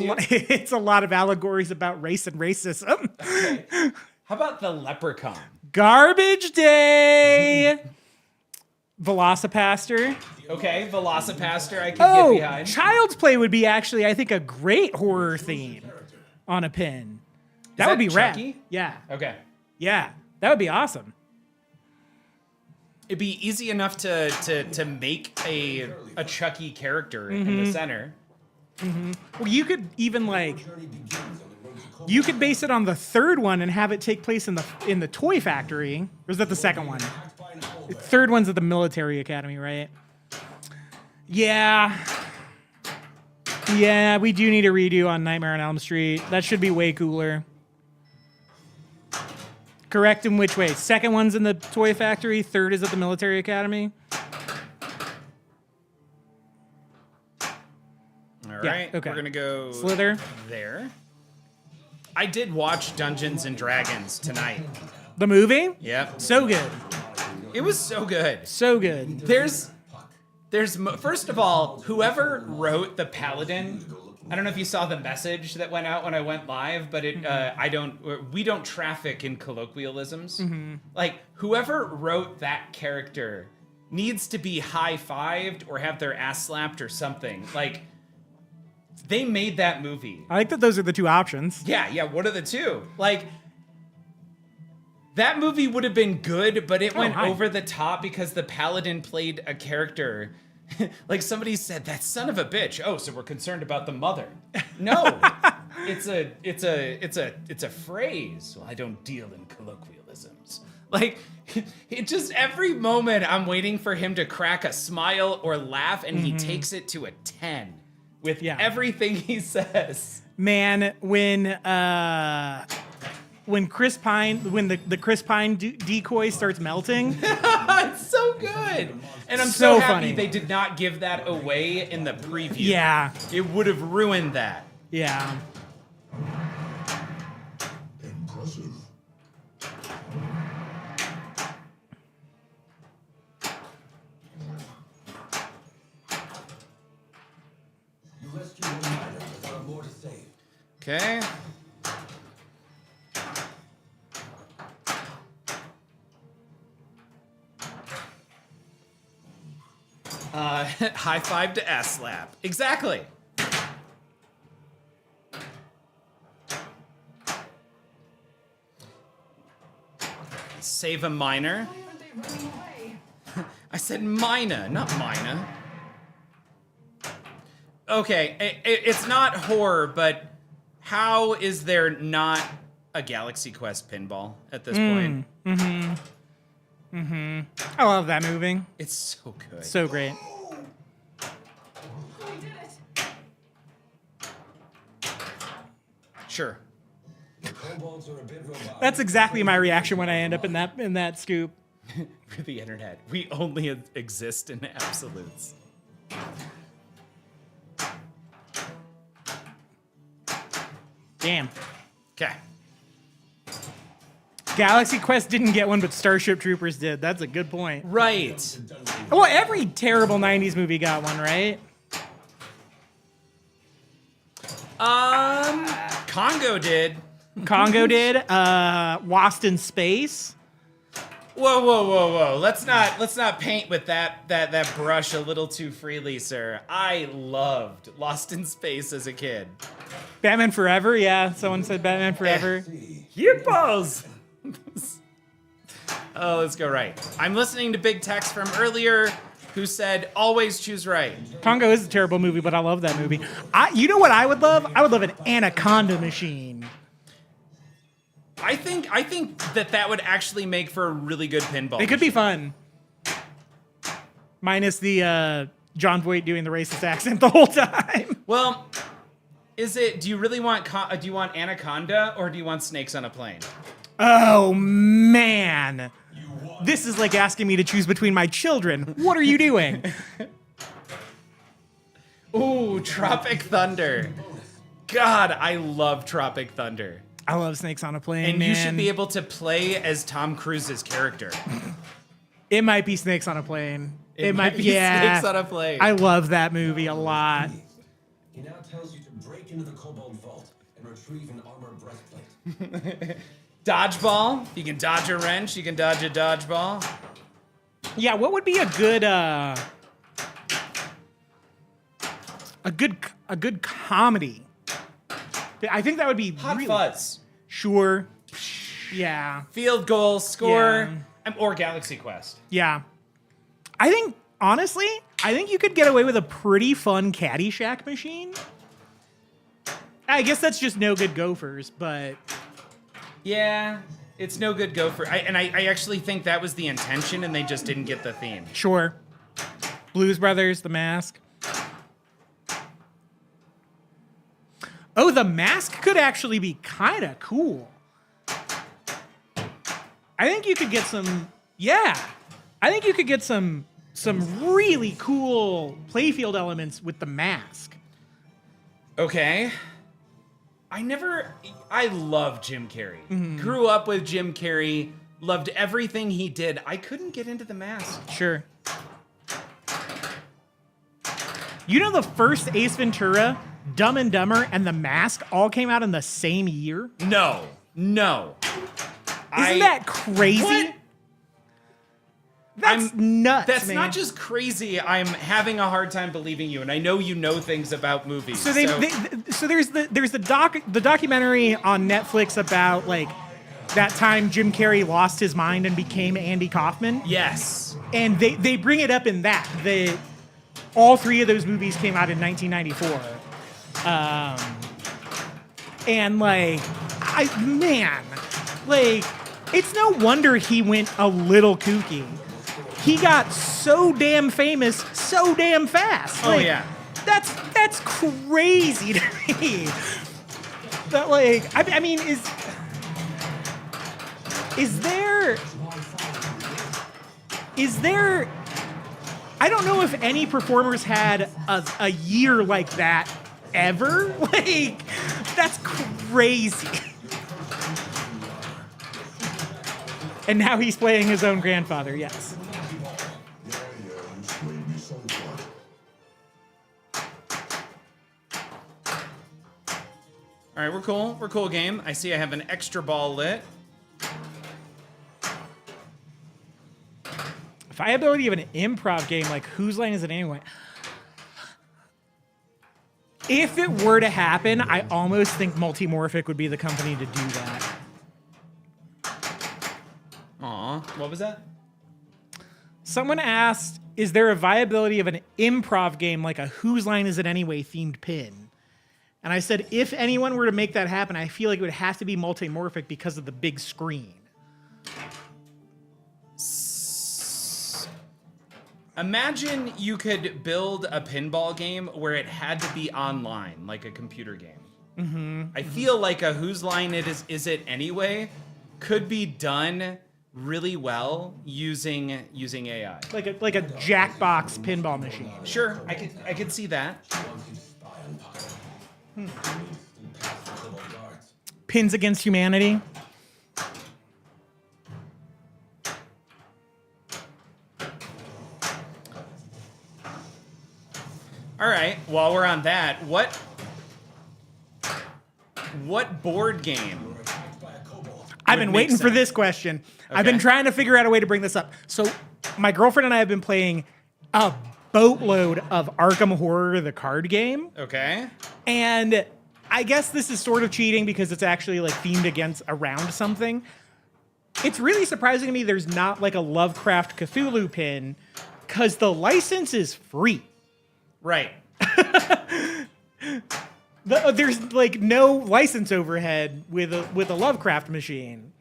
it's a lot of allegories about race and racism.
Okay. How about the Leprechaun?
Garbage Day. Velocipaster.
Okay, Velocipaster I can get behind.
Child's Play would be actually, I think, a great horror theme on a pin. That would be rad.
Chucky?
Yeah.
Okay.
Yeah. That would be awesome.
It'd be easy enough to make a Chucky character in the center.
Well, you could even you could base it on the 3rd one and have it take place in the toy factory. Or is that the 2nd one? The 3rd one's at the military academy, right? Yeah. Yeah, we do need a redo on Nightmare on Elm Street. That should be way cooler. Correct in which way? 2nd one's in the toy factory, 3rd is at the military academy.
All right,
okay.
we're gonna go
Slither.
there. I did watch Dungeons and Dragons tonight.
The movie?
Yep,
So good.
it was so good.
So good.
There's first of all, whoever wrote the Paladin, I don't know if you saw the message that went out when I went live, but we don't traffic in colloquialisms. Like, whoever wrote that character needs to be high-fived or have their ass slapped or something. Like, they made that movie.
I like that those are the 2 options.
Yeah, what are the 2? Like, that movie would have been good, but it went over the top because the Paladin played a character. Like somebody said, that son of a bitch. Oh, so we're concerned about the mother. No, it's a phrase. Well, I don't deal in colloquialisms. Like, it just every moment I'm waiting for him to crack a smile or laugh, and he takes it to a 10 with everything he says.
Man, when Chris Pine, when the Chris Pine decoy starts melting,
it's so good. And I'm so happy funny. They did not give that away in the preview.
Yeah.
It would have ruined that.
Yeah.
Impressive.
You rescued one miner, but there are more to save.
Okay. High five to ass slap. Exactly. Save a miner. I said mina, not mina. Okay, it's not horror, but how is there not a Galaxy Quest pinball at this point?
I love that movie.
It's so good.
So great.
Sure.
Kobolds are a bit robotic.
That's exactly my reaction when I end up in that scoop.
For the internet, we only exist in absolutes.
Damn.
Okay.
Galaxy Quest didn't get one, but Starship Troopers did. That's a good point.
Right.
Well, every terrible 90s movie got one, right?
Congo did.
Congo did. Lost in Space.
Whoa. Let's not paint with that brush a little too freely, sir. I loved Lost in Space as a kid.
Batman Forever, yeah. Someone said Batman Forever.
Yippos! Oh, let's go right. I'm listening to Big Tex from earlier, who said, always choose right.
Congo is a terrible movie, but I love that movie. You know what I would love? I would love an Anaconda machine.
I think that would actually make for a really good pinball.
It could be fun. Minus the John Voight doing the racist accent the whole time.
Well, do you really want, do you want Anaconda or do you want Snakes on a Plane?
Oh, man. This is like asking me to choose between my children. What are you doing?
Ooh, Tropic Thunder. God, I love Tropic Thunder.
I love Snakes on a Plane,
And
man.
you should be able to play as Tom Cruise's character.
It might be Snakes on a Plane.
It might be
yeah.
Snakes on a Plane.
I love that movie a lot.
He now tells you to break into the Cobalt Vault and retrieve an armor breastplate.
Dodgeball. You can dodge a wrench. You can dodge a dodgeball.
Yeah, what would be a good comedy? I think that would be
Hot
really
Fuzz.
Sure. Yeah.
Field goal, score,
Yeah.
or Galaxy Quest.
Yeah. I think honestly, I think you could get away with a pretty fun Caddyshack machine. I guess that's just no good Gophers, but
Yeah, it's no good Gopher. I actually think that was the intention, and they just didn't get the theme.
sure. Blues Brothers, The Mask. Oh, The Mask could actually be kind of cool. I think you could get some. Yeah, I think you could get some really cool playfield elements with The Mask.
Okay. I love Jim Carrey. Grew up with Jim Carrey, loved everything he did. I couldn't get into The Mask.
Sure. You know the first Ace Ventura, Dumb and Dumber, and The Mask all came out in the same year?
No.
Isn't that crazy?
What?
That's nuts,
That's
man.
not just crazy. I'm having a hard time believing you, and I know you know things about movies.
So there's the documentary on Netflix about like that time Jim Carrey lost his mind and became Andy Kaufman.
Yes.
And they bring it up in that. All three of those movies came out in 1994. And like, it's no wonder he went a little kooky. He got so damn famous so damn fast.
Oh, yeah.
That's crazy to me. That like, I mean, is there I don't know if any performers had a year like that ever. Like, that's crazy. And now he's playing his own grandfather, yes.
Yeah, you slayed me so far.
All right, we're cool. We're cool, game. I see I have an extra ball lit.
Viability of an improv game, like whose line is it anyway? If it were to happen, I almost think Multimorphic would be the company to do that.
Aw, what was that?
Someone asked, is there a viability of an improv game like a Whose Line Is It Anyway themed pin? And I said, if anyone were to make that happen, I feel like it would have to be Multimorphic because of the big screen.
Imagine you could build a pinball game where it had to be online, like a computer game. I feel like a Whose Line Is It Anyway could be done really well using AI.
Like a Jackbox pinball machine.
Sure, I could see that.
Pins Against Humanity.
All right, while we're on that, what board game?
I've been
make
waiting for
sense?
this question. I've been
Okay.
trying to figure out a way to bring this up. So my girlfriend and I have been playing a boatload of Arkham Horror, the card game.
Okay.
And I guess this is sort of cheating because it's actually like themed around something. It's really surprising to me there's not like a Lovecraft Cthulhu pin because the license is free.
Right.
There's like no license overhead with a Lovecraft machine.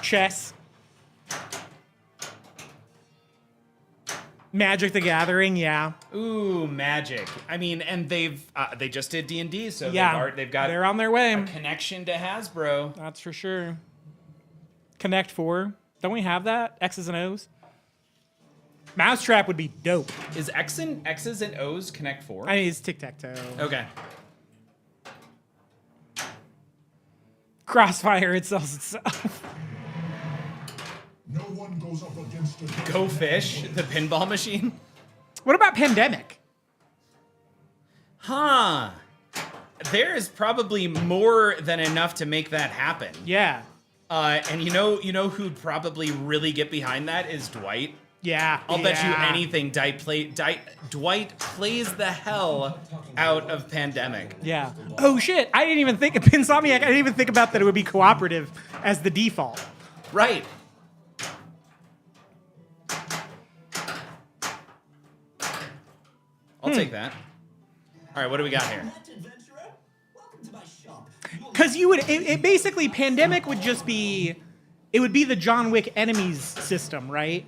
Chess. Magic the Gathering, yeah.
Ooh, Magic. I mean, and they just did D&D, so
Yeah,
they've got
they're on their way.
a connection to Hasbro.
That's for sure. Connect 4. Don't we have that? X's and O's? Mousetrap would be dope.
Is X's and O's Connect 4?
I mean, it's tic-tac-toe.
Okay.
Crossfire, it sells itself.
No one goes up against a
Go Fish, the pinball machine.
What about Pandemic?
Huh. There is probably more than enough to make that happen.
Yeah.
And you know who'd probably really get behind that is Dwight.
Yeah.
I'll bet you anything Dwight plays the hell out of Pandemic.
Yeah. Oh shit! I didn't even think Pinsomniac. I didn't even think about that it would be cooperative as the default.
Right. I'll take that. All right, what do we got here?
Because you would, it basically Pandemic would just be, it would be the John Wick enemies system, right?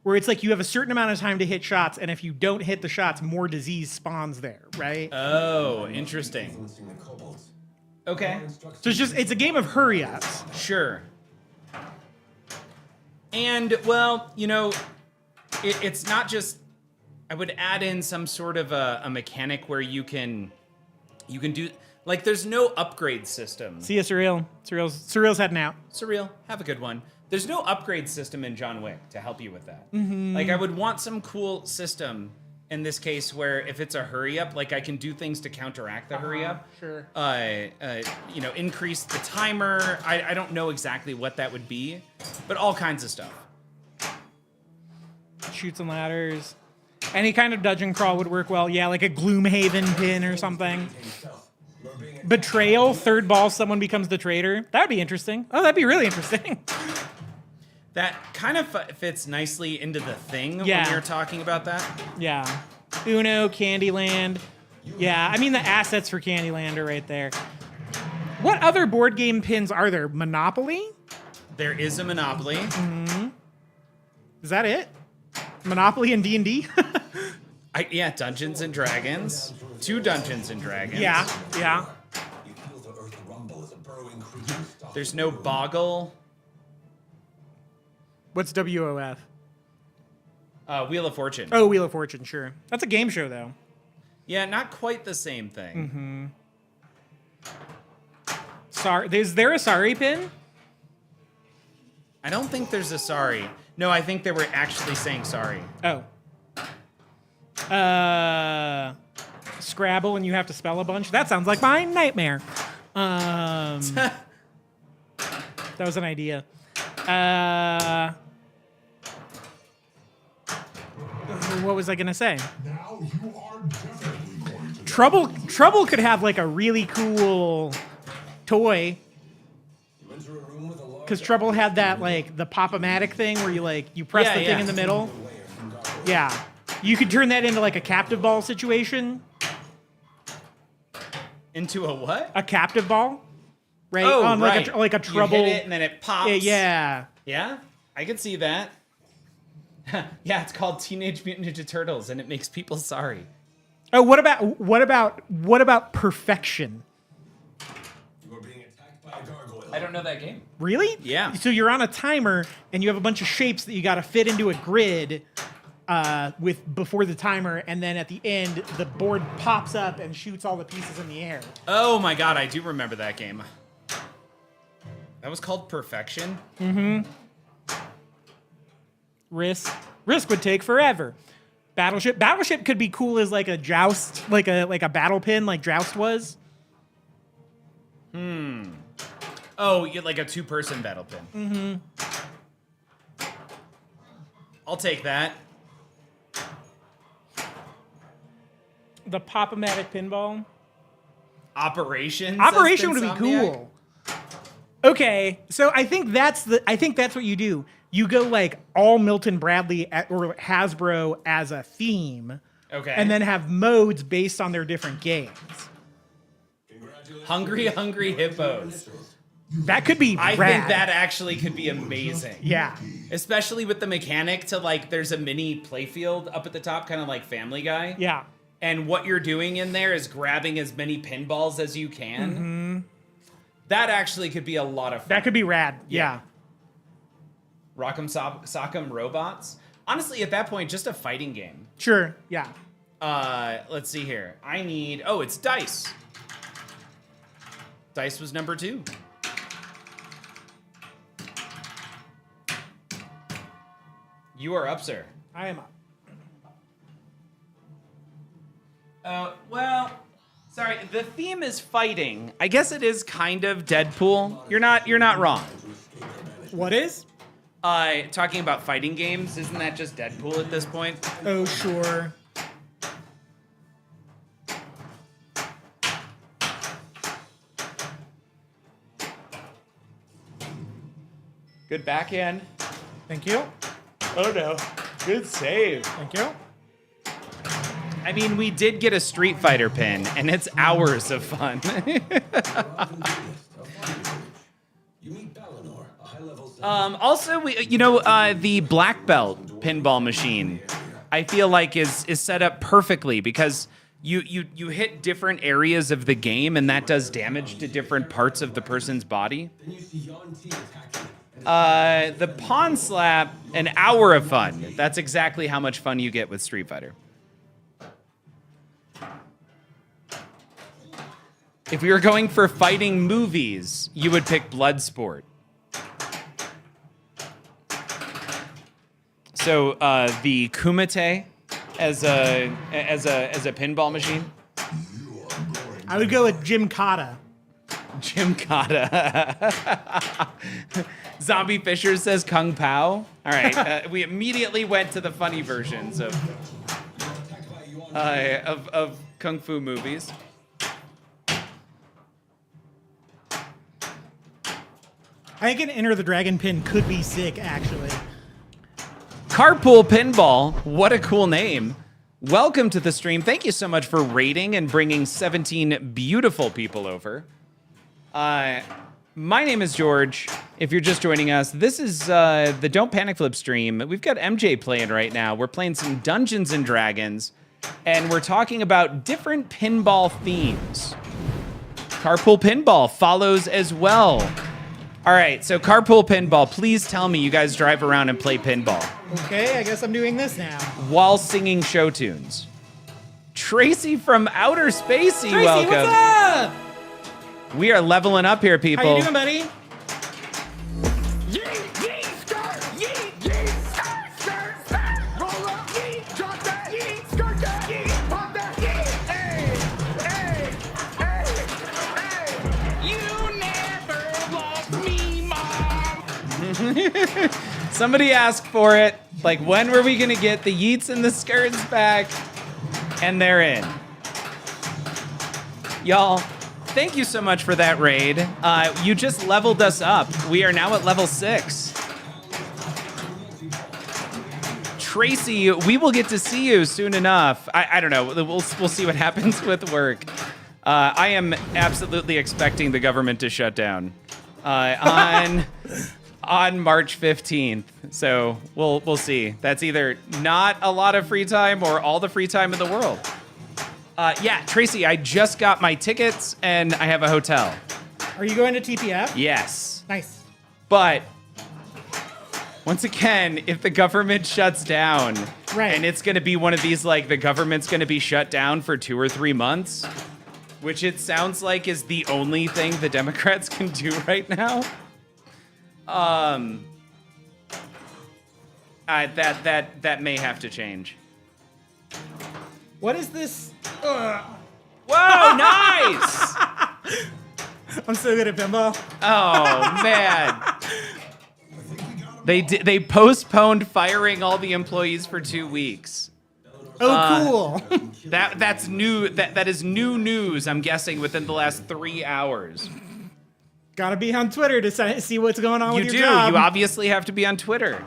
Where it's like you have a certain amount of time to hit shots, and if you don't hit the shots, more disease spawns there, right?
Oh, interesting.
Influencing the kobolds.
Okay.
So it's a game of hurry ups.
Sure. And, well, it's not just, I would add in some sort of a mechanic where you can do, like, there's no upgrade system.
See ya, Surreal. Surreal's heading out.
Surreal, have a good one. There's no upgrade system in John Wick to help you with that. Like, I would want some cool system in this case where if it's a hurry up, like I can do things to counteract the hurry up.
Sure.
Increase the timer. I don't know exactly what that would be, but all kinds of stuff.
Shoots and ladders. Any kind of dungeon crawl would work well. Yeah, like a Gloomhaven pin or something. Betrayal, third ball, someone becomes the traitor. That would be interesting. Oh, that'd be really interesting.
That kind of fits nicely into the thing
Yeah.
when you're talking about that.
Yeah. Uno, Candyland. Yeah, I mean the assets for Candyland are right there. What other board game pins are there? Monopoly?
There is a Monopoly.
Is that it? Monopoly and D&D?
Yeah, Dungeons and Dragons. 2 Dungeons and Dragons.
Yeah.
You feel the earth rumble as a burrowing creature stalks
There's no Boggle.
What's WOF?
Wheel of Fortune.
Oh, Wheel of Fortune, sure. That's a game show, though.
Yeah, not quite the same thing.
Sorry, is there a sorry pin?
I don't think there's a sorry. No, I think they were actually saying sorry.
Oh. Scrabble and you have to spell a bunch. That sounds like my nightmare. That was an idea. What was I gonna say?
Now you are definitely going to
Trouble could have like a really cool toy.
You enter a room with a large
Because Trouble had that like the pop-o-matic thing where you press
Yeah,
the thing
yeah.
in the middle.
layer from gargoyle.
Yeah. You could turn that into like a captive ball situation.
Into a what?
A captive ball. Right?
Oh,
On
right.
like a Trouble.
You hit it and then it pops.
Yeah.
Yeah, I can see that. Yeah, it's called Teenage Mutant Ninja Turtles, and it makes people sorry.
Oh, what about Perfection?
You are being attacked by a gargoyle.
I don't know that game.
Really?
Yeah.
So you're on a timer and you have a bunch of shapes that you got to fit into a grid before the timer, and then at the end the board pops up and shoots all the pieces in the air.
Oh my god, I do remember that game. That was called Perfection.
Risk would take forever. Battleship could be cool as like a joust, like a battle pin, like Joust was.
Oh, you like a 2-person battle pin. I'll take that.
The Pop-O-Matic pinball.
Operation
Operation would be cool. Okay, so I think that's what you do. You go like all Milton Bradley or Hasbro as a theme,
Okay.
and then have modes based on their different games.
Hungry Hippos.
That could be
I
rad.
think that actually could be amazing.
Yeah.
Especially with the mechanic to like, there's a mini playfield up at the top, kind of like Family Guy.
Yeah.
And what you're doing in there is grabbing as many pinballs as you can. That actually could be a lot of fun.
That could be rad. Yeah.
Rock'em Sock'em Robots. Honestly, at that point, just a fighting game.
Sure. Yeah.
Let's see here. It's Dice. Dice was number 2. You are up, sir.
I am up.
Well, sorry. The theme is fighting. I guess it is kind of Deadpool. You're not wrong.
What is?
Talking about fighting games, isn't that just Deadpool at this point?
Oh, sure.
Good backhand.
Thank you.
Oh no. Good save.
Thank you.
I mean, we did get a Street Fighter pin, and it's hours of fun. Also, the black belt pinball machine, I feel like is set up perfectly because you hit different areas of the game, and that does damage to different parts of the person's body. The pawn slap, an hour of fun. That's exactly how much fun you get with Street Fighter. If we were going for fighting movies, you would pick Bloodsport. So the Kumite as a pinball machine.
I would go with Jim Cotta.
Jim Cotta. Zombie Fisher says Kung Pao. All right, we immediately went to the funny versions of kung fu movies.
I think an Enter the Dragon pin could be sick, actually.
Carpool Pinball, what a cool name. Welcome to the stream. Thank you so much for raiding and bringing 17 beautiful people over. My name is George. If you're just joining us, this is the Don't Panic Flip stream. We've got MJ playing right now. We're playing some Dungeons and Dragons, and we're talking about different pinball themes. Carpool Pinball follows as well. All right, so Carpool Pinball, please tell me you guys drive around and play pinball.
Okay, I guess I'm doing this now.
While singing show tunes. Tracy from Outer Spacey,
Tracy,
welcome.
what's up?
We are leveling up here, people.
How you doing, buddy?
Somebody asked for it. Like, when were we gonna get the yeets and the skirts back? And they're in. Y'all, thank you so much for that raid. You just leveled us up. We are now at level 6. Tracy, we will get to see you soon enough. I don't know. We'll see what happens with work. I am absolutely expecting the government to shut down on March 15th. So we'll see. That's either not a lot of free time or all the free time in the world. Yeah, Tracy, I just got my tickets and I have a hotel.
Are you going to TPF?
Yes.
Nice.
But once again, if the government shuts down,
right,
and it's going to be one of these, like, the government's going to be shut down for 2 or 3 months, which it sounds like is the only thing the Democrats can do right now. That may have to change.
What is this?
Whoa, nice!
I'm so good at pinball.
Oh, man. They postponed firing all the employees for 2 weeks.
Oh, cool.
That's new. That is new news, I'm guessing, within the last 3 hours.
Gotta be on Twitter to see what's going on with your
You do.
job.
You obviously have to be on Twitter.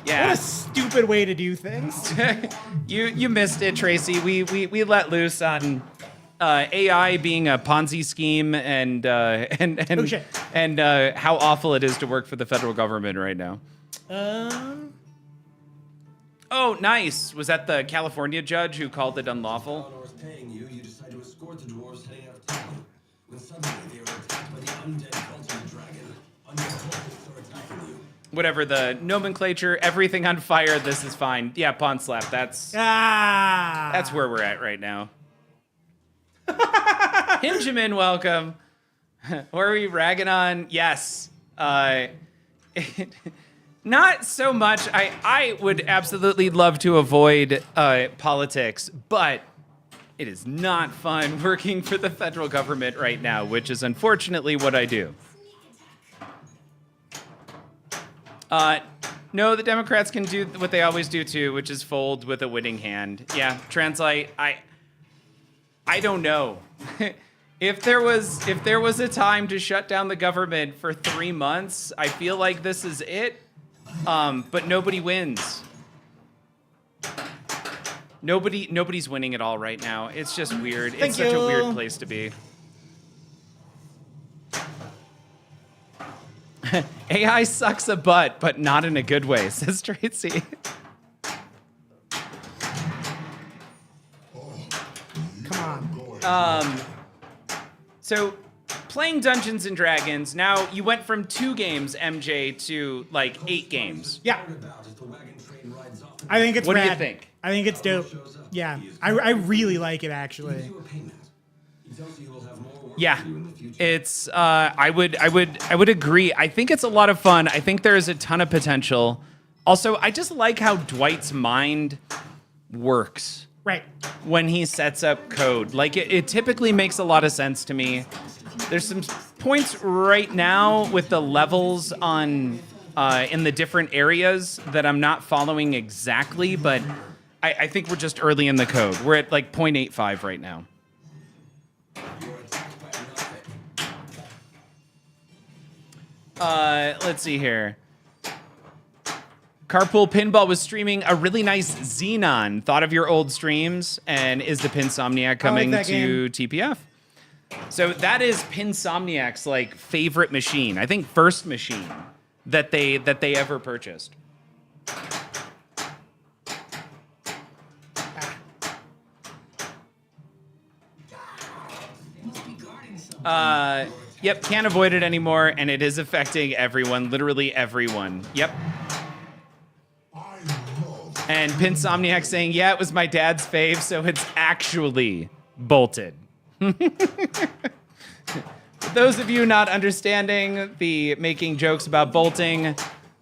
Yeah.
What a stupid way to do things.
You missed it, Tracy. We let loose on AI being a Ponzi scheme and how awful it is to work for the federal government right now. Oh, nice. Was that the California judge who called it unlawful?
You decide to escort the dwarves heading out of town. When suddenly they are attacked by the undead cultic dragon. Undead cultists are attacking you.
Whatever the nomenclature, everything on fire. This is fine. Yeah, pawn slap. That's where we're at right now. Hinjamin, welcome. What are we ragging on? Yes. Not so much. I would absolutely love to avoid politics, but it is not fun working for the federal government right now, which is unfortunately what I do. No, the Democrats can do what they always do too, which is fold with a winning hand. Yeah, translate. I don't know. If there was a time to shut down the government for 3 months, I feel like this is it. But nobody wins. Nobody's winning at all right now. It's just weird. It's such a weird place to be. AI sucks a butt, but not in a good way, says Tracy.
Come on.
So playing Dungeons and Dragons, now you went from 2 games, MJ, to like 8 games.
Yeah. I think it's
What
rad.
do you think?
I think it's dope. Yeah. I really like it, actually.
Yeah, it's I would agree. I think it's a lot of fun. I think there is a ton of potential. Also, I just like how Dwight's mind works
Right.
when he sets up code. Like it typically makes a lot of sense to me. There's some points right now with the levels on in the different areas that I'm not following exactly, but I think we're just early in the code. We're at like 0.85 right now. Let's see here. Carpool Pinball was streaming a really nice Xenon. Thought of your old streams, and is the Pinsomniac coming to TPF? So that is Pinsomniac's like favorite machine. I think first machine that they ever purchased. Yep, can't avoid it anymore, and it is affecting everyone, literally everyone. Yep. And Pinsomniac saying, yeah, it was my dad's fave, so it's actually bolted. For those of you not understanding the making jokes about bolting,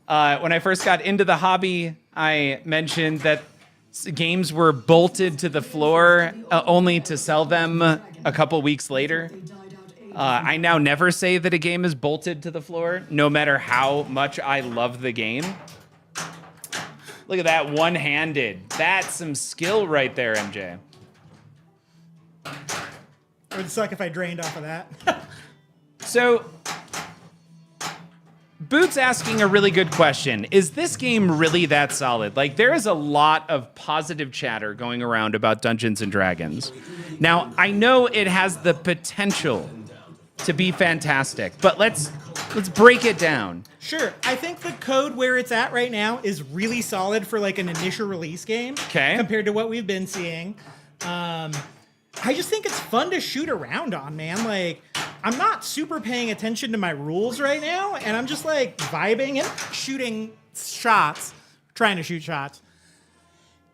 when I first got into the hobby, I mentioned that games were bolted to the floor only to sell them a couple weeks later. I now never say that a game is bolted to the floor, no matter how much I love the game. Look at that, one-handed. That's some skill right there, MJ.
It would suck if I drained off of that.
So, Boot's asking a really good question. Is this game really that solid? Like, there is a lot of positive chatter going around about Dungeons and Dragons. Now, I know it has the potential to be fantastic, but let's break it down.
Sure. I think the code where it's at right now is really solid for like an initial release game.
Okay.
Compared to what we've been seeing. I just think it's fun to shoot around on, man. Like, I'm not super paying attention to my rules right now, and I'm just like vibing and shooting shots, trying to shoot shots.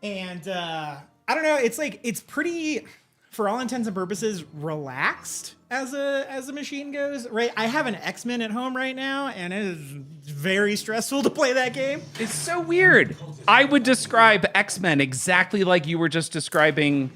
And I don't know, it's like, it's pretty, for all intents and purposes, relaxed as a machine goes, right? I have an X-Men at home right now, and it is very stressful to play that game.
It's so weird. I would describe X-Men exactly like you were just describing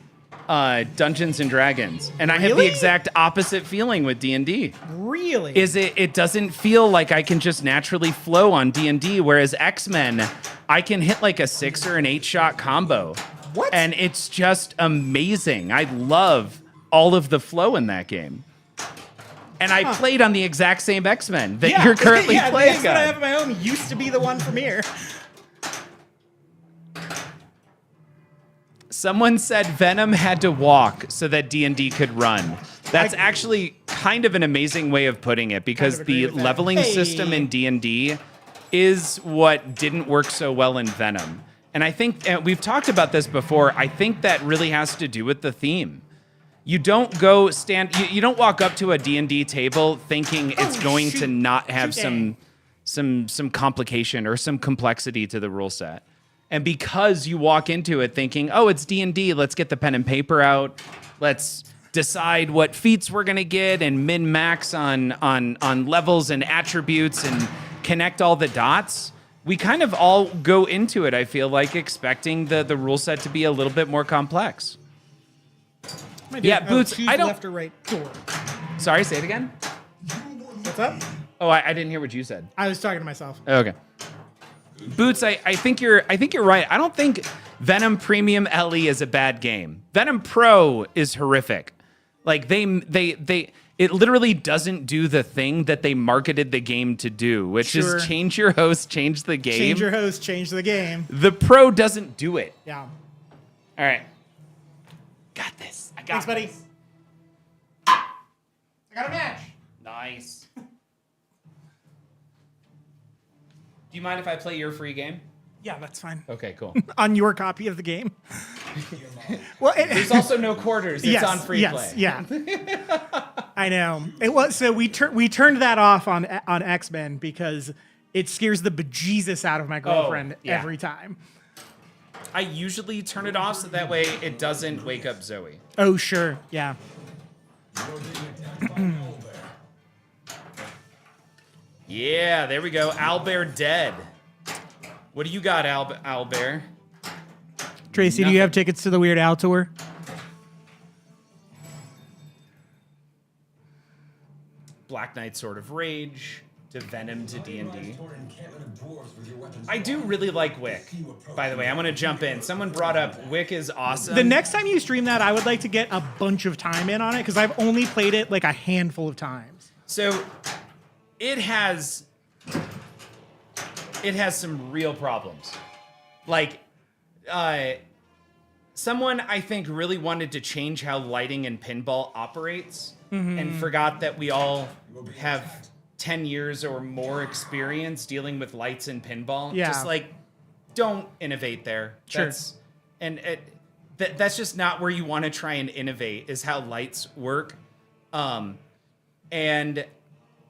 Dungeons and Dragons, and I have the exact opposite feeling with D&D.
Really?
It doesn't feel like I can just naturally flow on D&D, whereas X-Men, I can hit like a 6 or an 8 shot combo.
What?
And it's just amazing. I love all of the flow in that game. And I played on the exact same X-Men that you're currently playing on.
The X-Men I have at my home used to be the one from here.
Someone said Venom had to walk so that D&D could run. That's actually kind of an amazing way of putting it, because the leveling system in D&D is what didn't work so well in Venom. And I think, we've talked about this before, I think that really has to do with the theme. You don't go you don't walk up to a D&D table thinking it's going to not have some complication or some complexity to the rule set. And because you walk into it thinking, oh, it's D&D, let's get the pen and paper out, let's decide what feats we're gonna get and min-max on levels and attributes and connect all the dots, we kind of all go into it, I feel like, expecting the rule set to be a little bit more complex. Yeah, Boots,
choose
I don't...
left or right door.
Sorry, say it again?
What's up?
Oh, I didn't hear what you said.
I was talking to myself.
Okay. Boots, I think you're right. I don't think Venom Premium LE is a bad game. Venom Pro is horrific. Like it literally doesn't do the thing that they marketed the game to do, which is change your host, change the game.
Change your host, change the game.
The Pro doesn't do it.
Yeah.
All right. Got this. I got
Thanks, buddy.
this.
I got a match.
Nice. Do you mind if I play your free game?
Yeah, that's fine.
Okay, cool.
On your copy of the game. Well,
there's also no quarters. It's on free play.
Yeah. I know. It was so we turned that off on X-Men because it scares the bejesus out of my girlfriend every time.
I usually turn it off so that way it doesn't wake up Zoe.
Oh, sure. Yeah.
Yeah, there we go. Owlbear dead. What do you got, Owlbear?
Tracy, do you have tickets to the Weird Al tour?
Black Knight Sword of Rage to Venom to D&D. I do really like Wick, by the way. I'm going to jump in. Someone brought up Wick is awesome.
The next time you stream that, I would like to get a bunch of time in on it because I've only played it like a handful of times.
So it has some real problems. Like, someone I think really wanted to change how lighting in pinball operates and forgot that we all have 10 years or more experience dealing with lights in pinball.
Yeah.
Just like, don't innovate there.
Sure.
That's just not where you want to try and innovate, is how lights work. And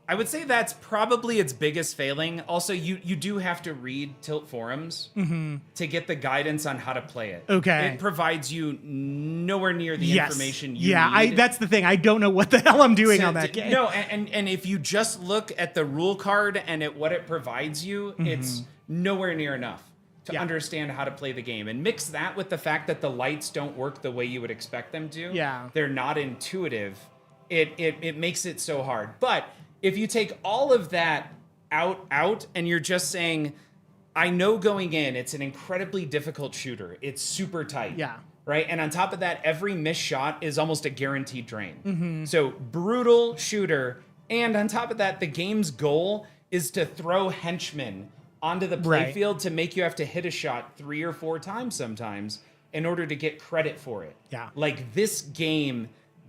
I would say that's probably its biggest failing. Also, you do have to read Tilt forums to get the guidance on how to play it.
Okay.
It provides you nowhere near the information you
need.
Yeah,
that's the thing. I don't know what the hell I'm doing on that game.
No, and if you just look at the rule card and at what it provides you, it's nowhere near enough to understand how to play the game. And mix that with the fact that the lights don't work the way you would expect them to.
Yeah.
They're not intuitive. It makes it so hard. But if you take all of that out and you're just saying, I know going in, it's an incredibly difficult shooter. It's super tight.
Yeah.
Right? And on top of that, every missed shot is almost a guaranteed drain. So brutal shooter. And on top of that, the game's goal is to throw henchmen onto the playfield to make you have to hit a shot 3 or 4 times sometimes in order to get credit for it.
Yeah.
Like, this game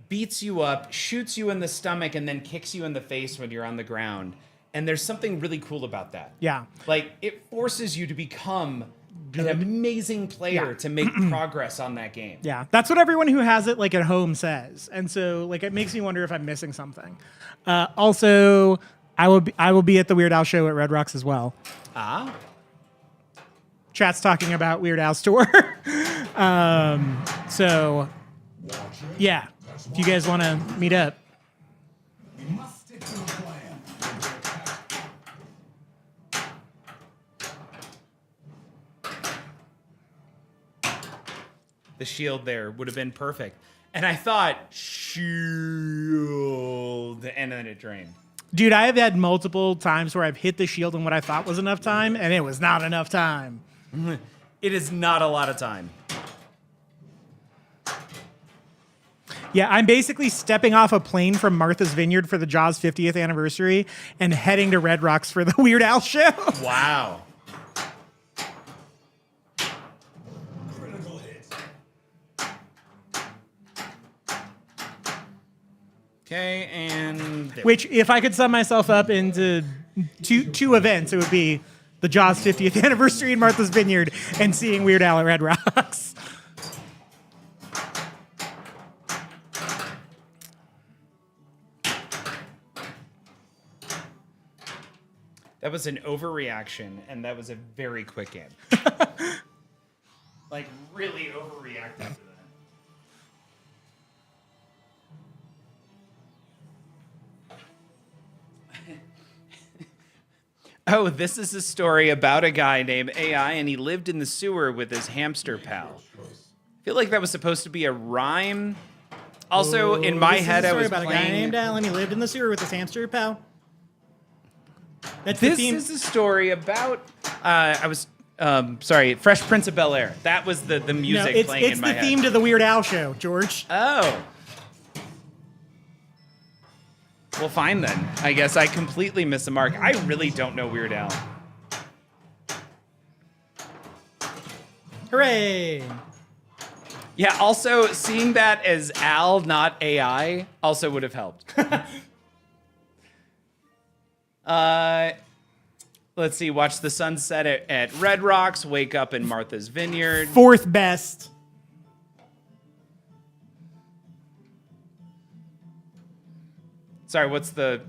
beats you up, shoots you in the stomach, and then kicks you in the face when you're on the ground. And there's something really cool about that.
Yeah.
Like, it forces you to become an amazing player to make progress on that game.
Yeah. That's what everyone who has it like at home says. And so like it makes me wonder if I'm missing something. Also, I will be at the Weird Al show at Red Rocks as well.
Ah.
Chat's talking about Weird Al's tour. So yeah. If you guys want to meet up.
We must stick to the plan.
The shield there would have been perfect. And I thought, shield, and then it drained.
Dude, I have had multiple times where I've hit the shield in what I thought was enough time, and it was not enough time.
It is not a lot of time.
Yeah, I'm basically stepping off a plane from Martha's Vineyard for the Jaws 50th anniversary and heading to Red Rocks for the Weird Al show.
Wow.
Critical hit.
Okay, and there.
Which, if I could sum myself up into two events, it would be the Jaws 50th anniversary in Martha's Vineyard and seeing Weird Al at Red Rocks.
That was an overreaction, and that was a very quick game. Like, really overreacted to that. Oh, this is a story about a guy named AI, and he lived in the sewer with his hamster pal. I feel like that was supposed to be a rhyme. Also, in my head, I was
about
playing...
a guy named Alan. He lived in the sewer with his hamster pal. That's
This
the theme.
is a story about... sorry, Fresh Prince of Bel-Air. That was the music
no,
playing in my head.
It's the theme to the Weird Al show, George.
Oh. Well, fine then. I guess I completely missed the mark. I really don't know Weird Al.
Hooray!
Yeah, also, seeing that as Al, not AI, also would have helped. Let's see. Watch the sunset at Red Rocks. Wake up in Martha's Vineyard.
Fourth best.
Sorry, what's the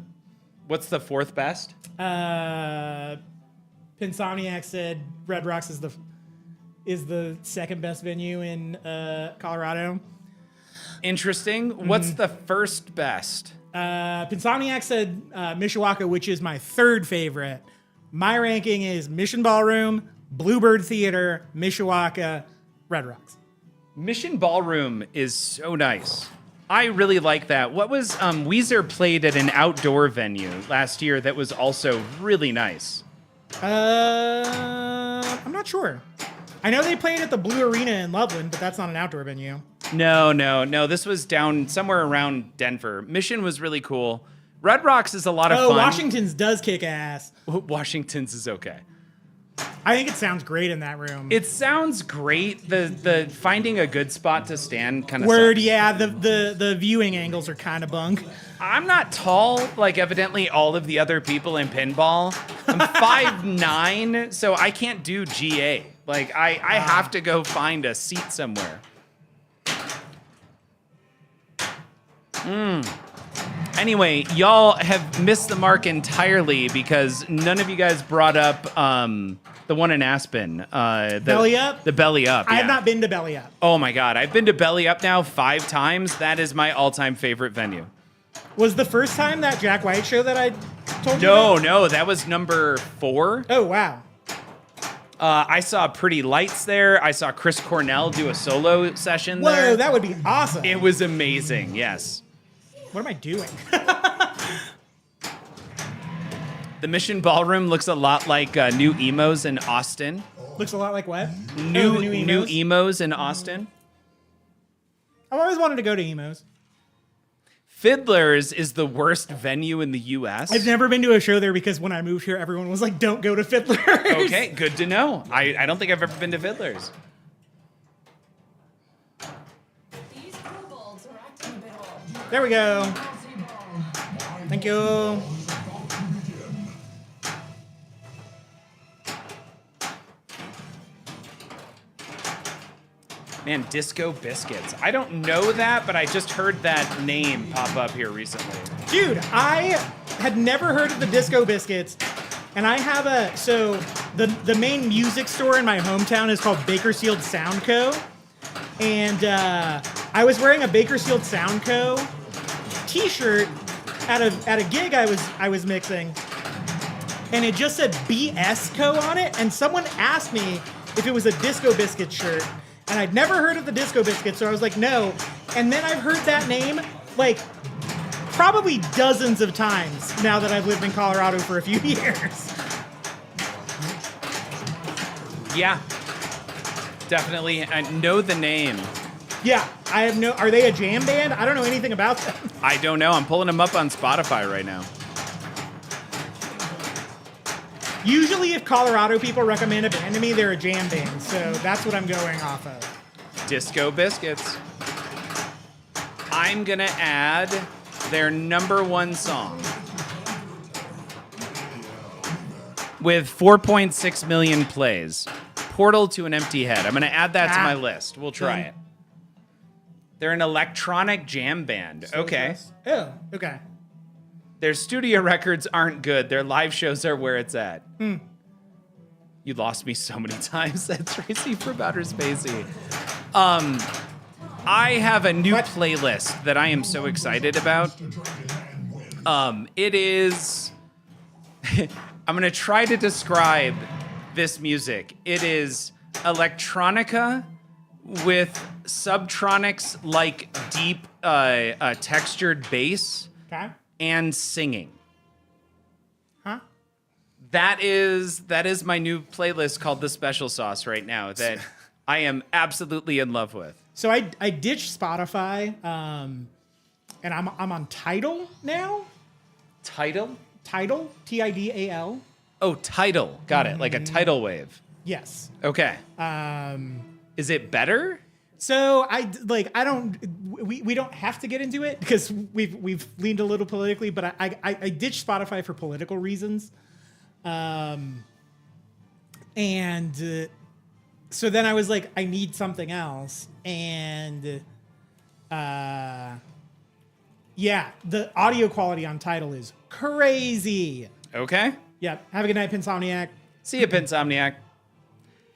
fourth best?
Pinsomniac said Red Rocks is the second best venue in Colorado.
Interesting. What's the first best?
Pinsomniac said Mishawaka, which is my third favorite. My ranking is Mission Ballroom, Bluebird Theater, Mishawaka, Red Rocks.
Mission Ballroom is so nice. I really like that. What was Weezer played at an outdoor venue last year that was also really nice?
I'm not sure. I know they played at the Blue Arena in Loveland, but that's not an outdoor venue.
No. This was down somewhere around Denver. Mission was really cool. Red Rocks is a lot of fun.
Washington's does kick ass.
Washington's is okay.
I think it sounds great in that room.
It sounds great. The finding a good spot to stand kind of
Word,
sucks.
yeah, the viewing angles are kind of bunk.
I'm not tall, like evidently all of the other people in pinball. I'm 5'9", so I can't do GA. Like I have to go find a seat somewhere. Anyway, y'all have missed the mark entirely because none of you guys brought up the one in Aspen.
Belly Up?
The Belly Up.
I
yeah.
have not been to Belly Up.
Oh my God, I've been to Belly Up now 5 times. That is my all-time favorite venue.
Was the first time that Jack White show that I told you about?
No, that was number 4.
Oh, wow.
I saw Pretty Lights there. I saw Chris Cornell do a solo session
Whoa,
there.
that would be awesome.
It was amazing, yes.
What am I doing?
The Mission Ballroom looks a lot like New Emos in Austin.
Looks a lot like what?
New
Emos?
Emos in Austin.
I've always wanted to go to Emos.
Fiddler's is the worst venue in the U.S.
I've never been to a show there because when I moved here, everyone was like, don't go to Fiddler's.
Okay, good to know. I don't think I've ever been to Fiddler's.
These kobolds are acting a bit odd.
There we go. Thank you.
Man, Disco Biscuits. I don't know that, but I just heard that name pop up here recently.
Dude, I had never heard of the Disco Biscuits, and I have the main music store in my hometown is called Bakersfield Sound Co. And I was wearing a Bakersfield Sound Co. t-shirt at a gig I was mixing, and it just said BS Co. on it, and someone asked me if it was a Disco Biscuit shirt. And I'd never heard of the Disco Biscuits, so I was like, no. And then I've heard that name, like, probably dozens of times now that I've lived in Colorado for a few years.
Yeah, definitely. I know the name.
Yeah, I have no... Are they a jam band? I don't know anything about them.
I don't know. I'm pulling them up on Spotify right now.
Usually if Colorado people recommend a band to me, they're a jam band, so that's what I'm going off of.
Disco Biscuits. I'm gonna add their #1 song with 4.6 million plays. Portal to an Empty Head. I'm gonna add that to my list. We'll try it. They're an electronic jam band. Okay.
Oh, okay.
Their studio records aren't good. Their live shows are where it's at. You lost me so many times. That's Tracy from Outer Spacey. I have a new playlist that I am so excited about. It is... I'm I'm going to try to describe this music. It is electronica with subtronics like deep textured bass
Okay.
and singing.
Huh?
That is my new playlist called The Special Sauce right now that I am absolutely in love with.
So I ditched Spotify, and I'm on Tidal now.
Tidal?
Tidal, Tidal.
Oh, tidal. Got it. Like a tidal wave.
Yes.
Okay. Is it better?
So I don't. We don't have to get into it because we've leaned a little politically, but I ditched Spotify for political reasons, and so then I was like, I need something else, and yeah, the audio quality on Tidal is crazy.
Okay.
Yep. Have a good night, Pinsomniac.
See you, Pinsomniac.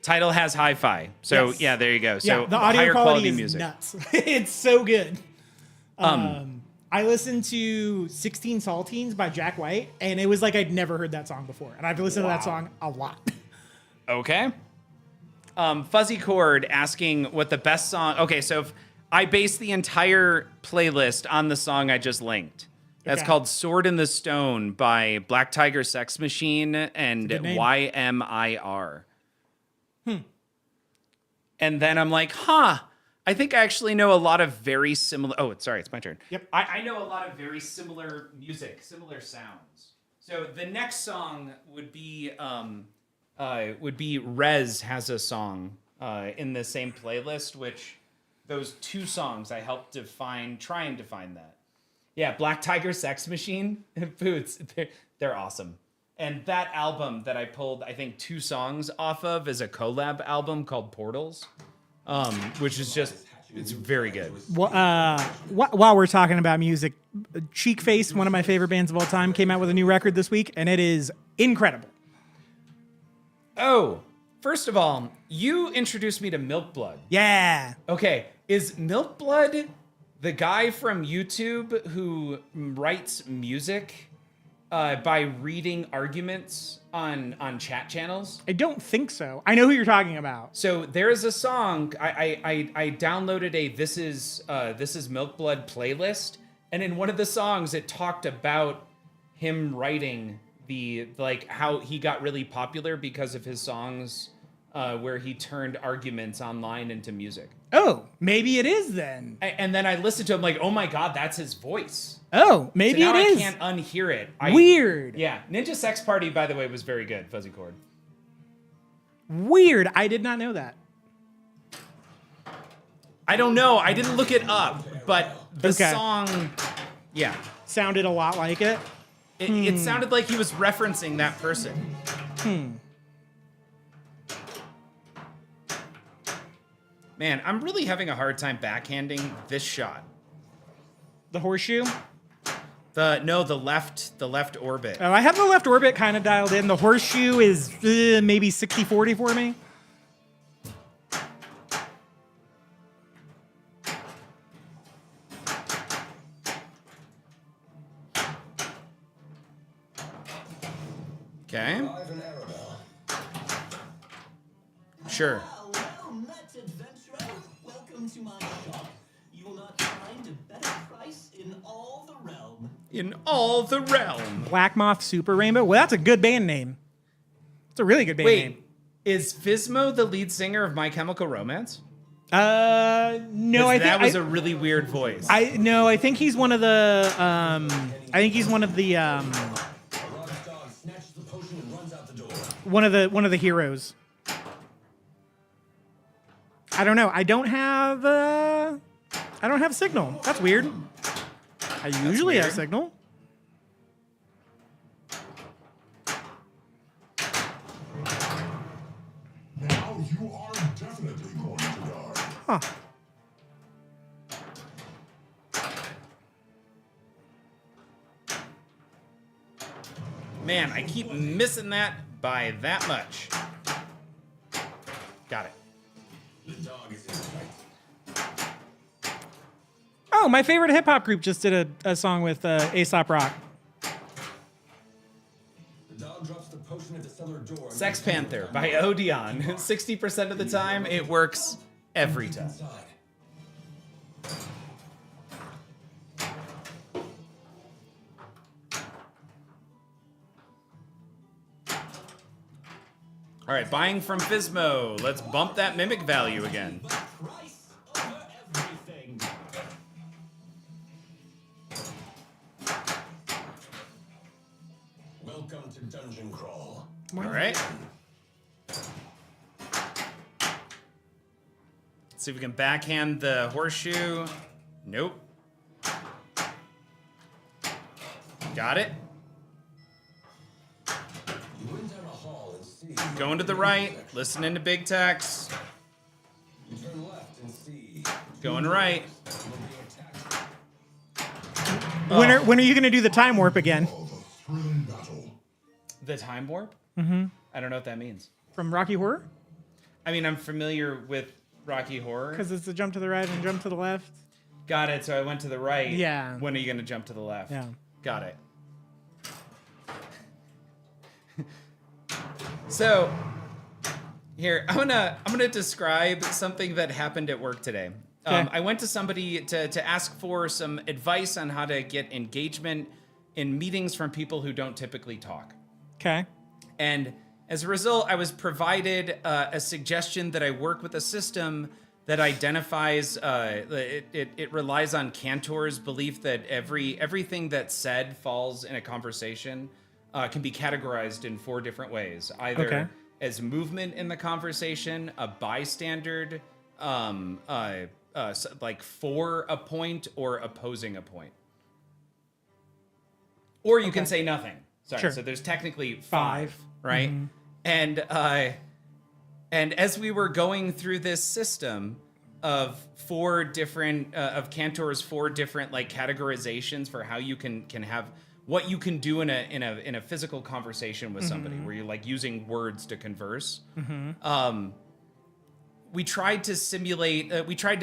Tidal has hi-fi. So,
Yes.
yeah, there you go. So,
Yeah, the audio
higher
quality is
music.
nuts. It's so good. I listened to 16 Saltines by Jack White, and it was like I'd never heard that song before. And I've listened to that song a lot.
Okay. Fuzzy Cord asking what the best song... Okay, so if I base the entire playlist on the song I just linked. That's
Okay.
called Sword in the Stone by Black Tiger Sex Machine and
Good name.
YMIR. And then I'm like, I think I actually know a lot of very similar... Oh, sorry, it's my turn.
Yep.
I know a lot of very similar music, similar sounds. So the next song would be Rez has a song in the same playlist, which those two songs I helped try and define that. Yeah, Black Tiger Sex Machine Boots, they're awesome. And that album that I pulled, I think, 2 songs off of is a collab album called Portals, which is just, it's very good.
While we're talking about music, Cheek Face, one of my favorite bands of all time, came out with a new record this week, and it is incredible.
Oh, first of all, you introduced me to Milk Blood.
Yeah.
Okay, is Milk Blood the guy from YouTube who writes music by reading arguments on chat channels?
I don't think so. I know who you're talking about.
So there is a song I downloaded a This Is Milk Blood playlist, and in one of the songs it talked about him writing how he got really popular because of his songs where he turned arguments online into music.
Oh, maybe it is then.
And then I listened to him like, oh my god, that's his voice.
Oh, maybe
so now
it is.
I can't unhear it.
Weird.
Yeah, Ninja Sex Party, by the way, was very good, Fuzzy Cord.
Weird. I did not know that.
I don't know. I didn't look it up, but the
Okay.
song, yeah.
Sounded a lot like it.
It sounded like he was referencing that person. Man, I'm really having a hard time backhanding this shot.
The horseshoe.
The left orbit.
Oh, I have the left orbit kind of dialed in. The horseshoe is maybe 60-40 for me.
Okay.
Ivan Arabelle.
Sure.
Well, Met Adventurer, welcome to my shop. You will not find a better price in all the realm.
In all the realm.
Black Moth Super Rainbow. Well, that's a good band name. It's a really good band name.
Wait, is Fizmo the lead singer of My Chemical Romance?
No, I think
that was a really weird voice.
I think he's one of the one of the heroes. I don't know. I don't have Signal. That's weird. I usually have Signal.
Now you are definitely going to die.
Huh.
Man, I keep missing that by that much. Got it.
The dog is in sight.
Oh, my favorite hip hop group just did a song with Aesop Rock.
The dog drops the door.
Sex Panther by Odeon. 60% of the time, it works every time.
Inside.
All right, buying from Fismo. Let's bump that mimic value again.
The price over everything.
Welcome to Dungeon Crawl.
All right. Let's see if we can backhand the horseshoe. Nope. Got it.
You went down a hall and see.
Going to the right, listening to big text.
You turn left and see.
Going right.
You'll be attacked.
When are you going to do the time warp again?
Oh, the thrilling battle.
The time warp? Mm-hmm. I don't know what that means.
From Rocky Horror?
I mean, I'm familiar with Rocky Horror.
Because it's a jump to the right and jump to the left.
Got it. So I went to the right.
Yeah.
When are you going to jump to the left?
Yeah.
Got it. So here, I'm gonna describe something that happened at work today.
Okay.
I went to somebody to ask for some advice on how to get engagement in meetings from people who don't typically talk.
Okay.
And as a result, I was provided a suggestion that I work with a system that identifies, it relies on Cantor's belief that everything that's said falls in a conversation can be categorized in 4 different ways. Either
Okay.
as movement in the conversation, a bystander, like for a point, or opposing a point. Or you can say nothing. Sorry,
Sure.
so there's technically 5,
Five.
right? And as we were going through this system of 4 different of Cantor's 4 different like categorizations for how you can have what you can do in a physical conversation with somebody where you're like using words to converse. We tried to simulate. We tried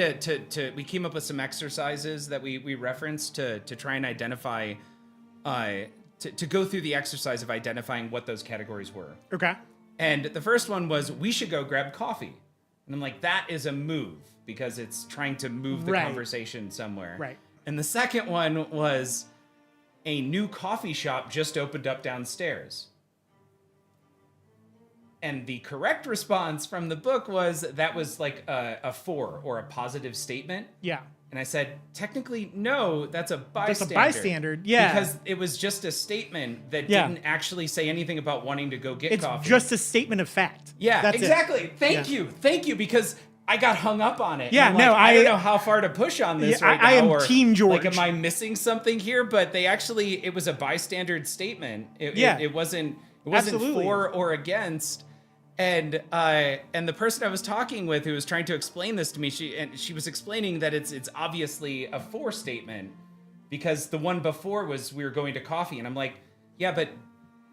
we came up with some exercises that we referenced to try and identify. To go through the exercise of identifying what those categories were.
Okay.
And the first one was, we should go grab coffee. And I'm like, that is a move because it's trying to move the
Right.
conversation somewhere.
Right.
And the second one was, a new coffee shop just opened up downstairs. And the correct response from the book was that was like a 4 or a positive statement.
Yeah.
And I said, technically, no, that's a bystander.
That's a bystander, yeah.
Because it was just a statement that
Yeah.
didn't actually say anything about wanting to go get
It's
coffee.
just a statement of fact.
Yeah,
That's it.
exactly. Thank
Yeah.
you. Thank you, because I got hung up on it.
Yeah,
And I'm
no,
like, I don't
I-
know how far to push on this
Yeah,
right now.
I am
or,
Team George.
Like, am I missing something here? But they actually, it was a bystander statement.
Yeah.
It wasn't
Absolutely.
for or against. And the person I was talking with who was trying to explain this to me, she was explaining that it's obviously a 4 statement because the one before was we were going to coffee, and I'm like, yeah, but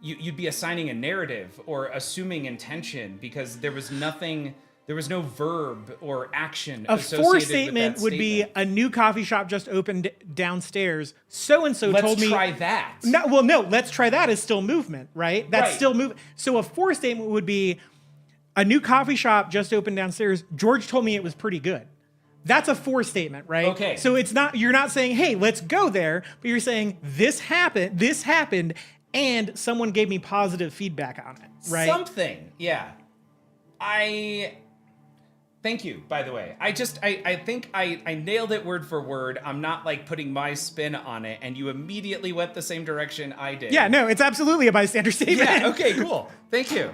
you'd be assigning a narrative or assuming intention because there was no verb or action.
A
associated
4
with
statement
that
would be
statement.
a new coffee shop just opened downstairs. So and so told me.
Let's try that.
No, let's try that is still movement, right? That's
Right.
still movement. So a 4 statement would be a new coffee shop just opened downstairs. George told me it was pretty good. That's a 4 statement, right?
Okay.
So you're not saying, hey, let's go there, but you're saying this happened, and someone gave me positive feedback on it, right?
Something, yeah. Thank you, by the way. I think I nailed it word for word. I'm not like putting my spin on it, and you immediately went the same direction I did.
Yeah, no, it's absolutely a bystander statement.
Yeah, okay, cool. Thank you.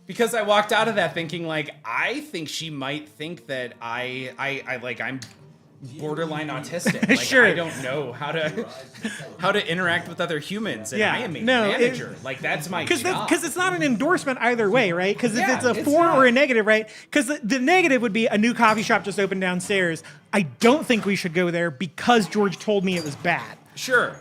Because I walked out of that thinking like, I think she might think that I'm borderline autistic. Like,
Sure.
I don't know how to interact with other humans, and
Yeah,
I am a
no,
manager. Like, that's my job.
Because it's not an endorsement either way, right? Because if
Yeah,
it's a
it's
4
not.
or a negative, right? Because the negative would be a new coffee shop just opened downstairs. I don't think we should go there because George told me it was bad.
Sure.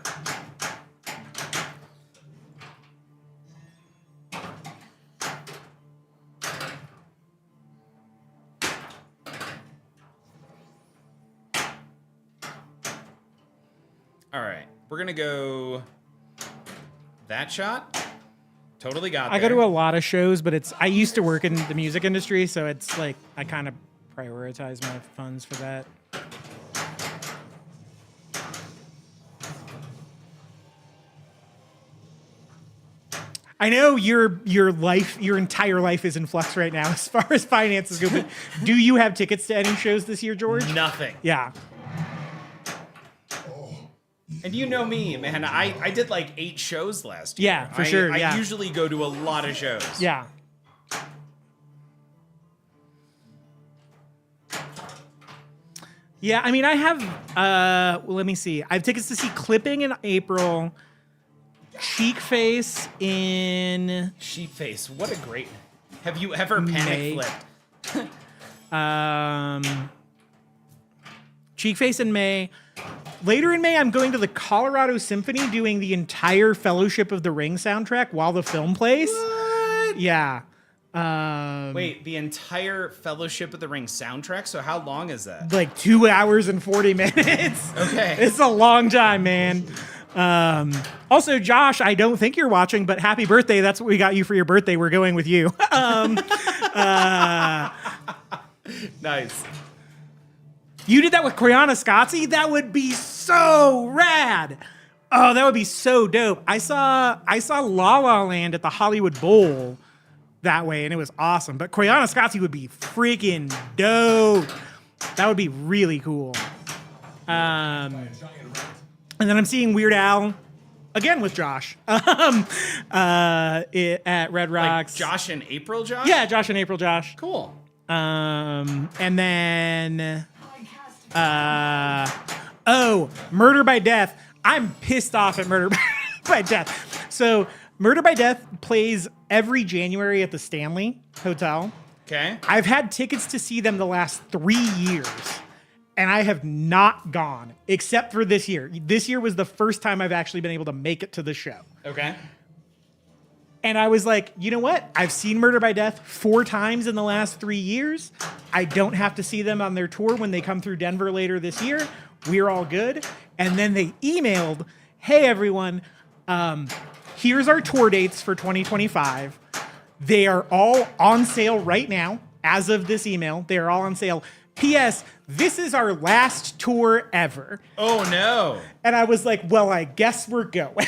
All right, we're gonna go that shot, Totally got
I go
there.
to a lot of shows, but I used to work in the music industry, so it's like I kind of prioritize my funds for that. I know your entire life is in flux right now as far as finances go. But do you have tickets to any shows this year, George?
Nothing.
Yeah.
And you know me, man. I did like 8 shows last year.
Yeah, for sure.
I usually go to a lot of shows.
Yeah. Yeah, I mean, I have, well, let me see. I have tickets to see Clipping in April, Cheek Face in
Sheep Face, what a great. Have you ever panic flipped?
Cheek Face in May. Later in May, I'm going to the Colorado Symphony doing the entire Fellowship of the Ring soundtrack while the film plays.
What?
Yeah.
Wait, the entire Fellowship of the Ring soundtrack? So how long is that?
Like 2 hours and 40 minutes.
Okay.
It's a long time, man. Also, Josh, I don't think you're watching, but happy birthday. That's what we got you for your birthday. We're going with you.
Nice.
You did that with Kriana Scotzi? That would be so rad. Oh, that would be so dope. I saw La La Land at the Hollywood Bowl that way, and it was awesome. But Kriana Scotzi would be freaking dope. That would be really cool. And then I'm seeing Weird Al again with Josh at Red Rocks.
Like Josh in April, Josh?
Yeah, Josh and April, Josh.
Cool.
And then Murder by Death. I'm pissed off at Murder by Death. So Murder by Death plays every January at the Stanley Hotel.
Okay.
I've had tickets to see them the last 3 years, and I have not gone except for this year. This year was the first time I've actually been able to make it to the show.
Okay.
And I was like, you know what? I've seen Murder by Death 4 times in the last 3 years. I don't have to see them on their tour when they come through Denver later this year. We're all good. And then they emailed, hey, everyone, here's our tour dates for 2025. They are all on sale right now. As of this email, they are all on sale. P.S. This is our last tour ever.
Oh, no.
And I was like, well, I guess we're going.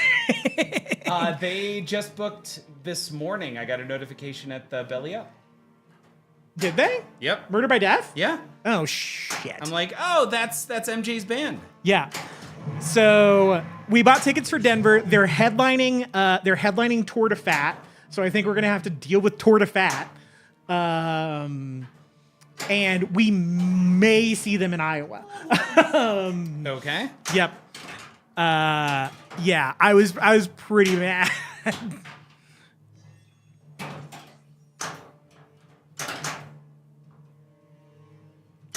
They just booked this morning. I got a notification at the Belly Up.
Did they?
Yep.
Murder by Death?
Yeah.
Oh, shit.
I'm like, oh, that's MJ's band.
Yeah. So we bought tickets for Denver. They're headlining Tour de Fat. So I think we're gonna have to deal with Tour de Fat. And we may see them in Iowa.
Okay.
Yep. Yeah, I was pretty mad.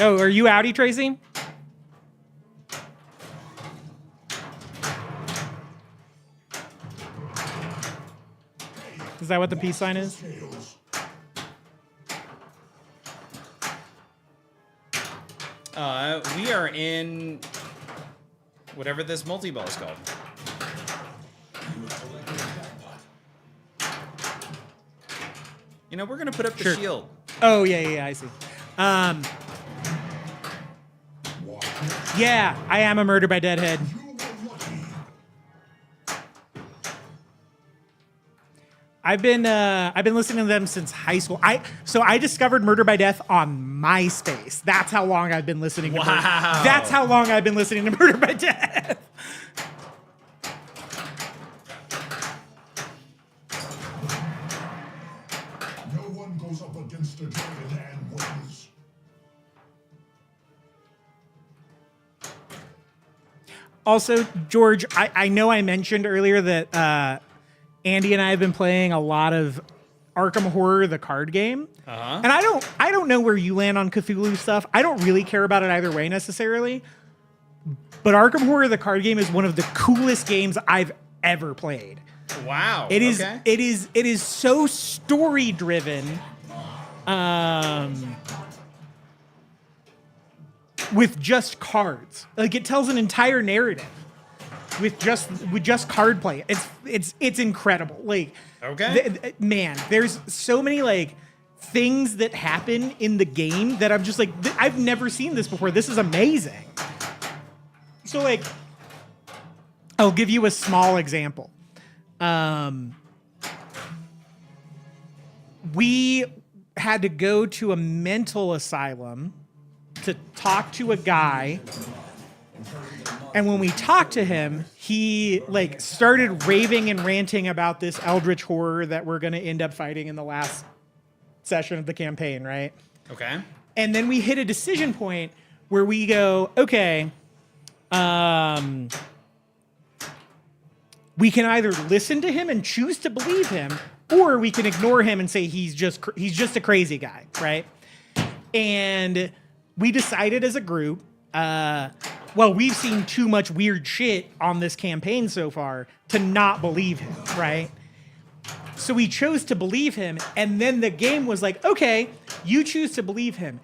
Oh, are you outie, Tracy? Is that what the peace sign is?
We are in whatever this multi-ball is called. You know, we're gonna put up the
Sure.
shield.
Oh, yeah, I see. Yeah, I am a Murder by Deadhead. I've been listening to them since high school. I discovered Murder by Death on MySpace. That's how long I've been listening to
Wow.
That's how long I've been listening to Murder by Death.
No one goes up against a dragon and wins.
Also, George, I know I mentioned earlier that Andy and I have been playing a lot of Arkham Horror, the card game.
Uh-huh.
And I don't know where you land on Cthulhu stuff. I don't really care about it either way necessarily. But Arkham Horror, the card game, is one of the coolest games I've ever played.
Wow.
It is
Okay.
it is so story driven. With just cards. Like, it tells an entire narrative. with just card play. It's incredible. Like,
Okay.
Man, there's so many like things that happen in the game that I'm just like, I've never seen this before. This is amazing. So like, I'll give you a small example. We had to go to a mental asylum to talk to a guy. And when we talked to him, he like started raving and ranting about this eldritch horror that we're going to end up fighting in the last session of the campaign, right?
Okay.
And then we hit a decision point where we go, okay, we can either listen to him and choose to believe him, or we can ignore him and say he's just a crazy guy, right? And we decided as a group, well, we've seen too much weird shit on this campaign so far to not believe him, right? So we chose to believe him, and then the game was like, okay, you choose to believe him.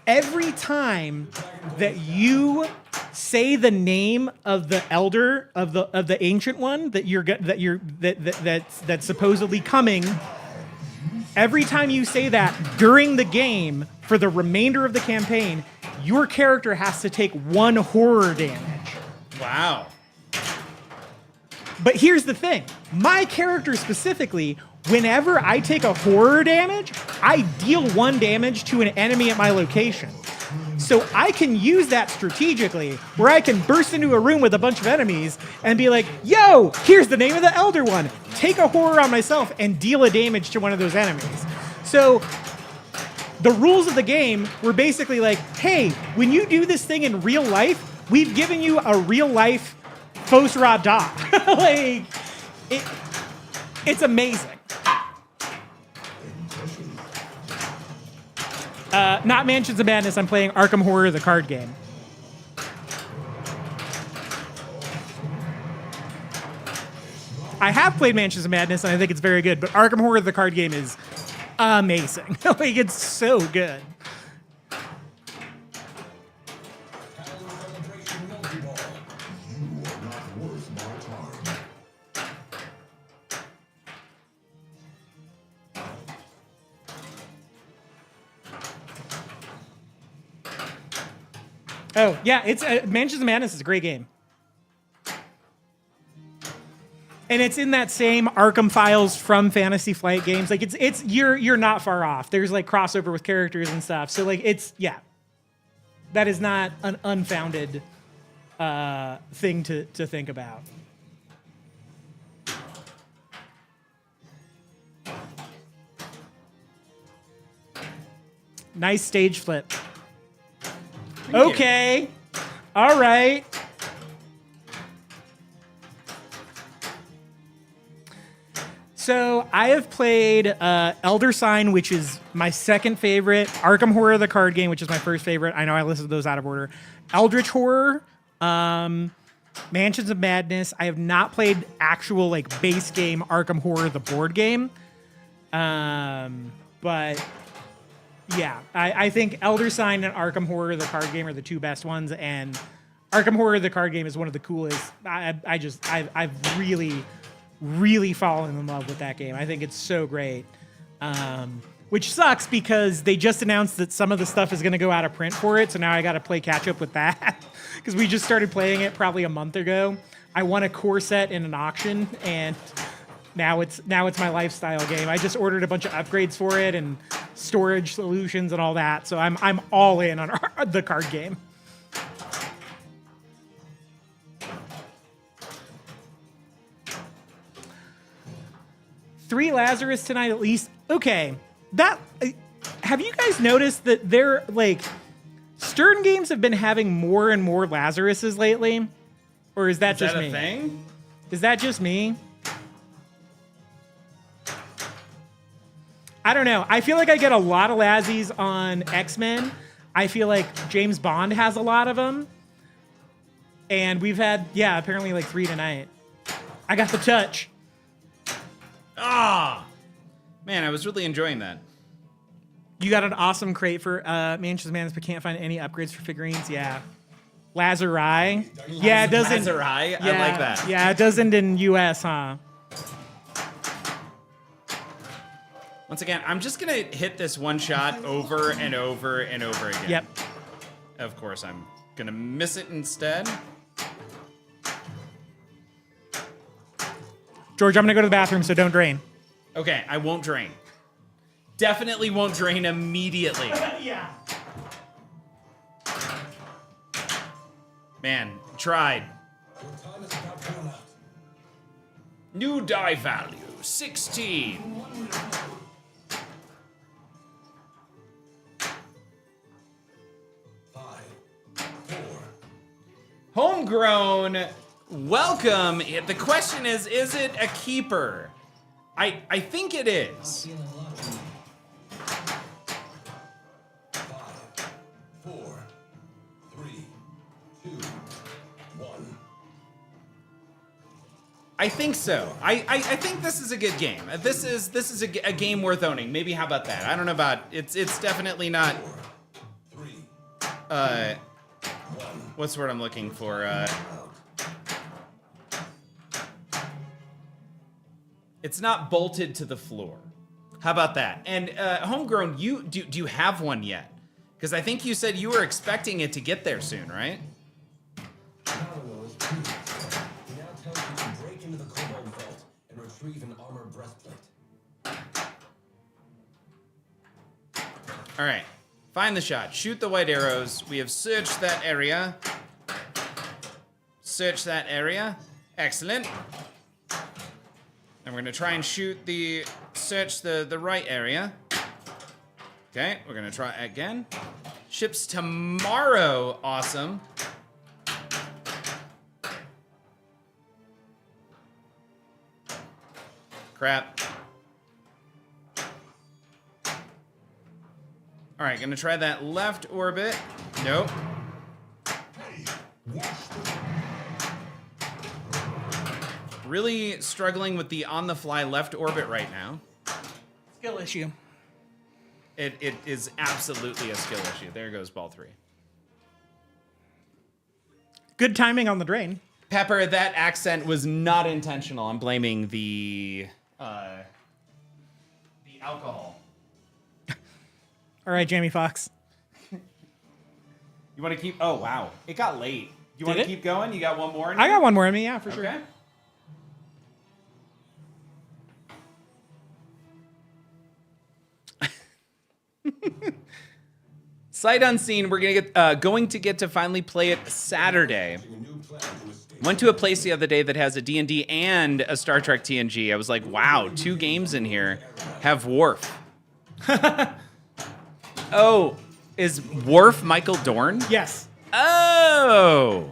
Every time that you say the name of the elder of the ancient one that's supposedly coming, every time you say that during the game for the remainder of the campaign, your character has to take 1 horror damage.
Wow.
But here's the thing. My character specifically, whenever I take a horror damage, I deal 1 damage to an enemy at my location. So I can use that strategically, where I can burst into a room with a bunch of enemies and be like, yo, here's the name of the Elder One. Take a horror on myself and deal a damage to one of those enemies. So the rules of the game were basically like, hey, when you do this thing in real life, we've given you a real life faux rada. Like, it's amazing. Not Mansions of Madness, I'm playing Arkham Horror, the card game. I have played Mansions of Madness, and I think it's very good, but Arkham Horror, the card game, is amazing. Like, it's so good. Oh, yeah, it's Mansions of Madness is a great game. And it's in that same Arkham Files from Fantasy Flight games. Like it's you're not far off. There's like crossover with characters and stuff. So like that is not an unfounded thing to think about. Nice stage flip. Okay. All right. So I have played Elder Sign, which is my second favorite. Arkham Horror, the card game, which is my first favorite. I know I listed those out of order. Eldritch Horror, Mansions of Madness. I have not played actual like base game Arkham Horror, the board game. But yeah, I think Elder Sign and Arkham Horror, the card game, are the 2 best ones, and Arkham Horror, the card game, is one of the coolest. I've really fallen in love with that game. I think it's so great. Which sucks because they just announced that some of the stuff is going to go out of print for it, so now I got to play catch up with that because we just started playing it probably a month ago. I won a core set in an auction, and now it's my lifestyle game. I just ordered a bunch of upgrades for it and storage solutions and all that. So I'm all in on the card game. Three Lazarus tonight at least. Okay, have you guys noticed that they're like Stern Games have been having more and more Lazaruses lately, or is that just me?
Is that a thing?
Is that just me? I don't know. I feel like I get a lot of Lazzies on X-Men. I feel like James Bond has a lot of them. And we've had, apparently like 3 tonight. I got the touch.
Ah! Man, I was really enjoying that.
You got an awesome crate for Mansions of Madness, but can't find any upgrades for figurines? Yeah. Lazari. Yeah, it doesn't.
Lazari? I like that.
Yeah, it doesn't in U.S., huh?
Once again, I'm just gonna hit this one shot over and over and over again.
Yep.
Of course, I'm gonna miss it instead.
George, I'm gonna go to the bathroom, so don't drain.
Okay, I won't drain. Definitely won't drain immediately.
Yeah.
Man, tried.
Your time is about to run out.
New die value, 16. Homegrown, welcome. The question is it a keeper? I think it is.
Feeling lucky. 5, 4, 3, 2, 1.
I think so. I think this is a good game. This is a game worth owning. Maybe how about that? I don't know about it's definitely not.
4, 3,
What's the word I'm looking for? It's not bolted to the floor. How about that? And Homegrown, do you have one yet? Because I think you said you were expecting it to get there soon, right?
Parallel is proved. He now tells you to break into the Cobalt Vault and retrieve an armor breastplate.
All right. Find the shot. Shoot the white arrows. We have searched that area. Search that area. Excellent. And we're gonna try and search the right area. Okay, we're gonna try again. Ships tomorrow. Awesome. Crap. All right, gonna try that left orbit. Nope. Really struggling with the on-the-fly left orbit right now.
Skill issue.
It is absolutely a skill issue. There goes ball 3.
Good timing on the drain.
Pepper, that accent was not intentional. I'm blaming the alcohol.
All right, Jamie Foxx.
You want to keep? Oh wow, it got late. You want
Did
to
it?
keep going? You got one more?
I got one more in me, yeah, for sure.
Okay. Sight unseen. We're going to get to finally play it Saturday. Went to a place the other day that has a D&D and a Star Trek TNG. I was like, wow, 2 games in here have Worf. Oh, is Worf Michael Dorn?
Yes.
Oh.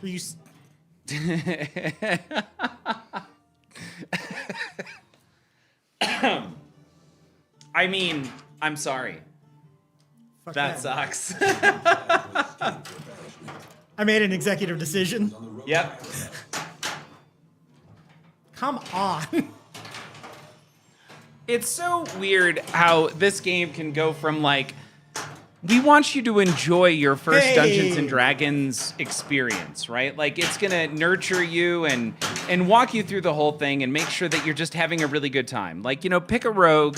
Are you
I mean, I'm sorry.
Fuck
That sucks.
I made an executive decision.
Yep.
Come on.
It's so weird how this game can go from like, we want you to enjoy your first Dungeons and Dragons experience, right? Like it's gonna nurture you and walk you through the whole thing and make sure that you're just having a really good time. Like, you know, pick a rogue,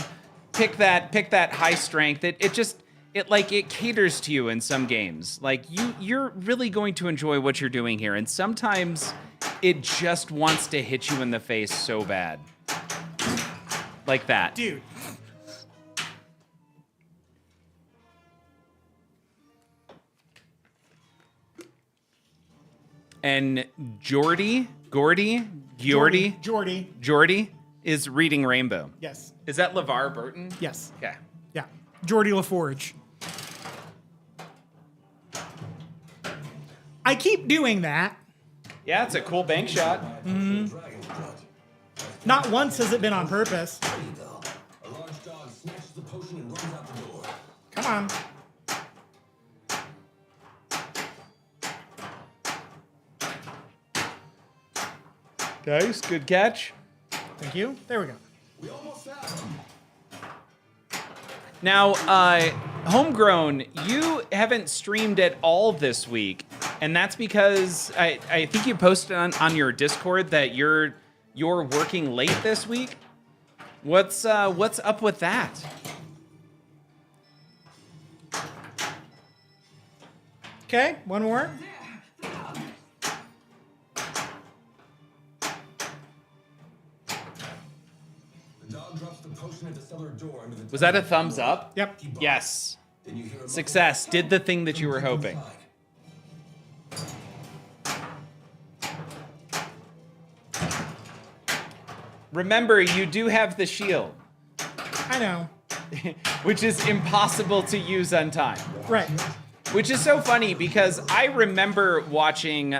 pick that high strength. It caters to you in some games. Like you're really going to enjoy what you're doing here. And sometimes it just wants to hit you in the face so bad. Like that.
Dude.
And Jordy is reading Rainbow.
Yes.
Is that LeVar Burton?
Yes.
Okay.
Yeah. Geordie LaForge. I keep doing that.
Yeah, it's a cool bank shot.
Mm-hmm. Not once has it been on purpose.
A large dog snatches the potion and runs out the door.
Come on.
Nice, good catch.
Thank you. There we go.
We almost have him.
Now, Homegrown, you haven't streamed at all this week, and that's because I think you posted on your Discord that you're working late this week. What's up with that?
Okay, one more.
The dog drops the potion at the cellar door under the
Was that a thumbs up?
Yep.
Yes.
Then you hear a
Success. Did the thing that you were hoping. Remember, you do have the shield,
I know.
which is impossible to use on time.
Right.
Which is so funny because I remember watching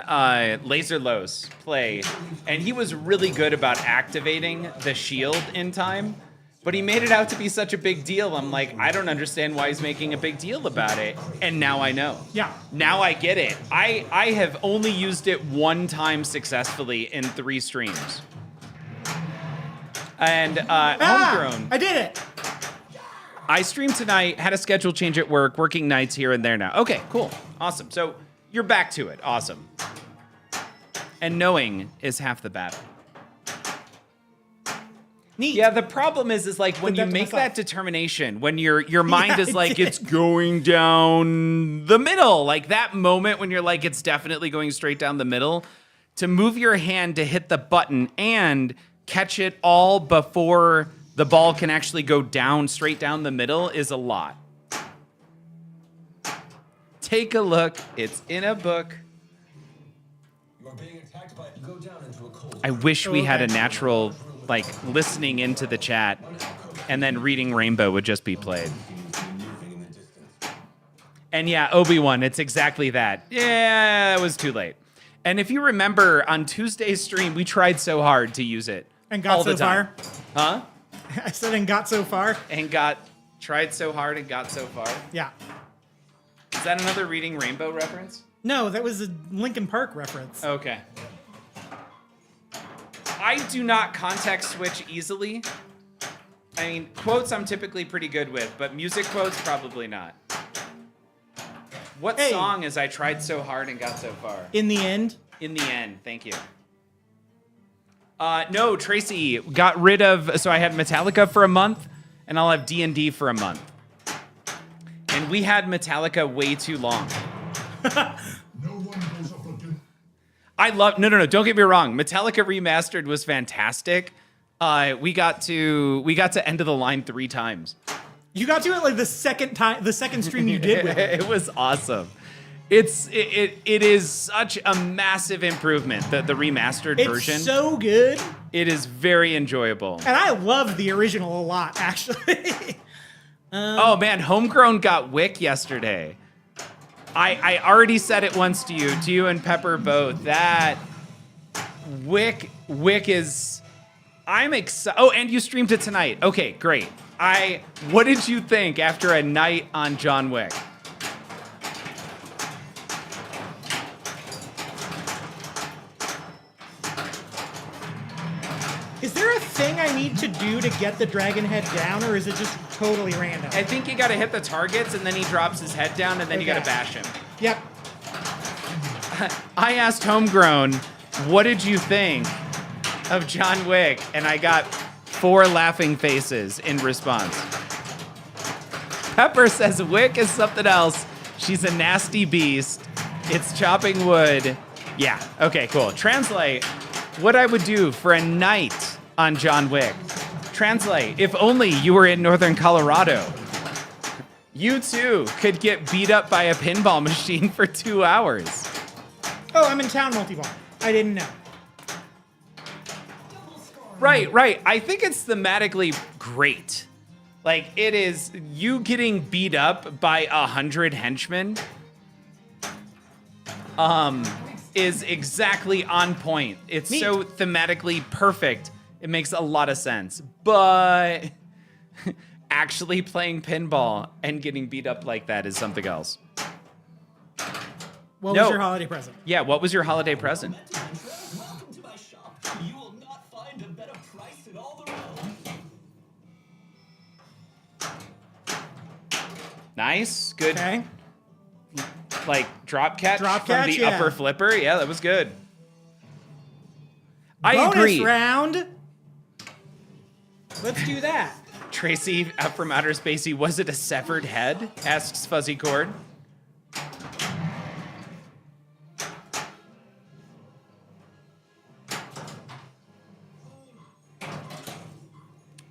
Laser Los play, and he was really good about activating the shield in time, but he made it out to be such a big deal. I'm like, I don't understand why he's making a big deal about it, and now I know.
Yeah.
Now I get it. I have only used it one time successfully in 3 streams. And Homegrown.
I did it.
I streamed tonight, had a schedule change at work, working nights here and there now. Okay, cool. Awesome. So you're back to it. Awesome. And knowing is half the battle.
Neat.
Yeah, the problem is like when
Put
you
that to
make
myself.
that determination, when your mind
Yeah,
is
I
like,
did.
it's going down the middle, like that moment when you're like, it's definitely going straight down the middle, to move your hand to hit the button and catch it all before the ball can actually go down, straight down the middle is a lot. Take a look. It's in a book.
You're being attacked by go down into a cold.
I wish we had a
Okay.
natural, like, listening into the chat and then reading Rainbow would just be played.
moving in the distance.
And yeah, Obi-Wan, it's exactly that. Yeah, it was too late. And if you remember, on Tuesday's stream, we tried so hard to use it.
And got
all
so
the time. Huh?
I said and got so far.
And tried so hard and got so far.
Yeah.
Is that another Reading Rainbow reference?
No, that was a Linkin Park reference.
Okay. I do not context switch easily. I mean, quotes I'm typically pretty good with, but music quotes, probably not. What
Hey.
song is I tried so hard and got so far?
In the end,
In the end, thank you. No, Tracy got rid of, so I had Metallica for a month, and I'll have D&D for a month. And we had Metallica way too long.
No one goes up again.
I love, no, don't get me wrong. Metallica Remastered was fantastic. We got to End of the Line 3 times.
you got to it like the second stream you did with it.
It was awesome. It is such a massive improvement, the remastered version.
It's so good.
It is very enjoyable.
And I love the original a lot, actually.
Oh man, Homegrown got Wick yesterday. I already said it once to you and Pepper both. That Wick is. I'm excited. Oh, and you streamed it tonight. Okay, great. What did you think after a night on John Wick?
Is there a thing I need to do to get the dragon head down, or is it just totally random?
I think you gotta hit the targets and then he drops his head down and then you gotta
Okay.
bash him.
Yep.
I asked Homegrown, what did you think of John Wick? And I got 4 laughing faces in response. Pepper says Wick is something else. She's a nasty beast. It's chopping wood. Yeah, okay, cool. Translate what I would do for a night on John Wick. Translate, if only you were in northern Colorado. You too could get beat up by a pinball machine for 2 hours.
Oh, I'm in town multi-ball. I didn't know.
Right. I think it's thematically great. Like, it is you getting beat up by 100 henchmen is exactly on point. It's
Neat.
so thematically perfect. It makes a lot of sense. But actually playing pinball and getting beat up like that is something else.
What
No.
was your holiday present?
Yeah, what was your holiday present?
Welcome to my shop. You will not find a better price in all the realm.
Nice. Good.
Okay.
Like drop catch
Drop
from
catch,
the
yeah.
upper flipper. Yeah, that was good. I
Bonus
agree.
round. Let's do that.
Tracy out from outer spacey. Was it a severed head? Asks Fuzzy Cord.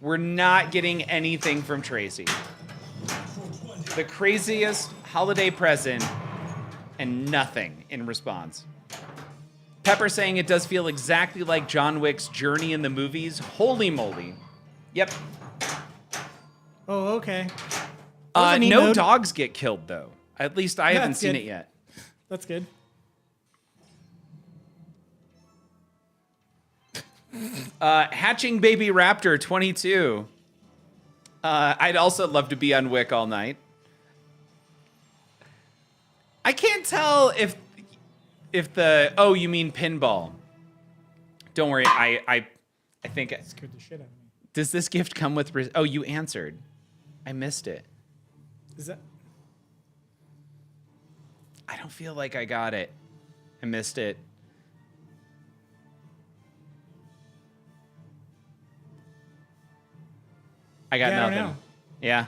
We're not getting anything from Tracy. The craziest holiday present and nothing in response. Pepper saying it does feel exactly like John Wick's journey in the movies. Holy moly. Yep.
Oh, okay. That was a neat
No
mode.
dogs get killed, though. At least I haven't
That's
seen
good.
it yet.
That's good.
Hatching Baby Raptor 22. I'd also love to be on Wick all night. I can't tell if the you mean pinball. Don't worry, I think
Scared the shit out of me.
does this gift come with you answered. I missed it.
Is that?
I don't feel like I got it. I missed it. I got
Yeah, I don't
nothing.
know.
Yeah.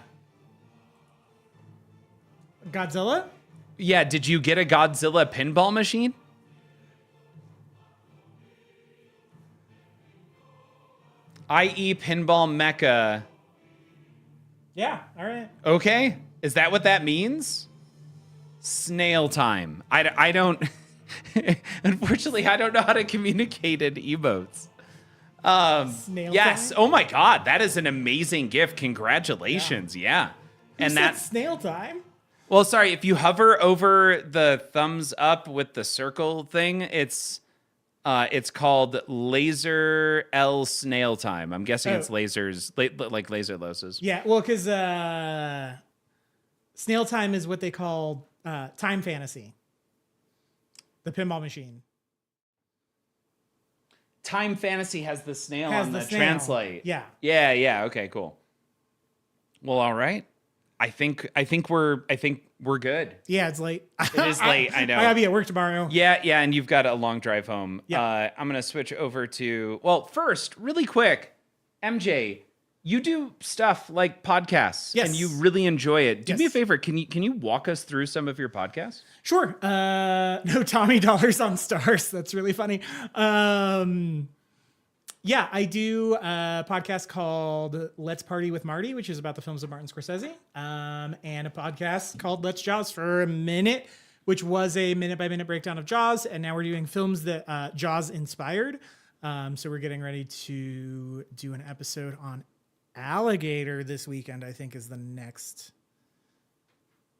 Godzilla?
Yeah, did you get a Godzilla pinball machine? I.e. pinball mecha.
Yeah, all right.
Okay. Is that what that means? Snail time. I don't... Unfortunately, I don't know how to communicate in emotes.
Snail
Yes.
time?
Oh my God. That is an amazing gift. Congratulations. Yeah.
Who
And
said
that's...
snail time?
Well, sorry, if you hover over the thumbs up with the circle thing, it's called Laser L Snail Time. I'm guessing it's lasers, like laser losses.
Yeah, well, because snail time is what they call time fantasy. The pinball machine.
Time Fantasy has the snail
Has
on
the
the
snail.
translate.
Yeah.
Yeah. Okay, cool. Well, all right. I think we're good.
Yeah, it's late.
It is late. I know.
I gotta be at work tomorrow.
Yeah, and you've got a long drive home.
Yeah.
I'm gonna switch over to first, really quick, MJ. You do stuff like podcasts,
Yes.
and you really enjoy it. Do me a
Yes.
favor. Can you walk us through some of your podcasts?
Sure. No Tommy Dollars on Stars. That's really funny. Yeah, I do a podcast called Let's Party with Marty, which is about the films of Martin Scorsese, and a podcast called Let's Jaws for a Minute, which was a minute-by-minute breakdown of Jaws, and now we're doing films that Jaws inspired. So we're getting ready to do an episode on Alligator this weekend, I think is the next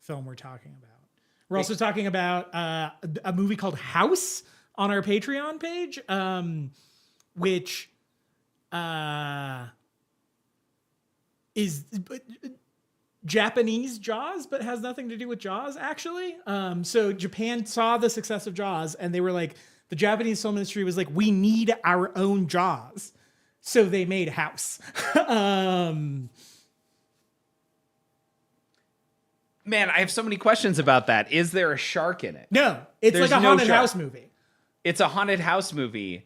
film we're talking about. We're also talking about a movie called House on our Patreon page, which is Japanese Jaws, but has nothing to do with Jaws, actually. So Japan saw the success of Jaws, and they were like, the Japanese film industry was like, we need our own Jaws. So they made House.
Man, I have so many questions about that. Is there a shark in it?
No, it's
There's
like a
no
haunted
shark.
house movie.
It's a haunted house movie.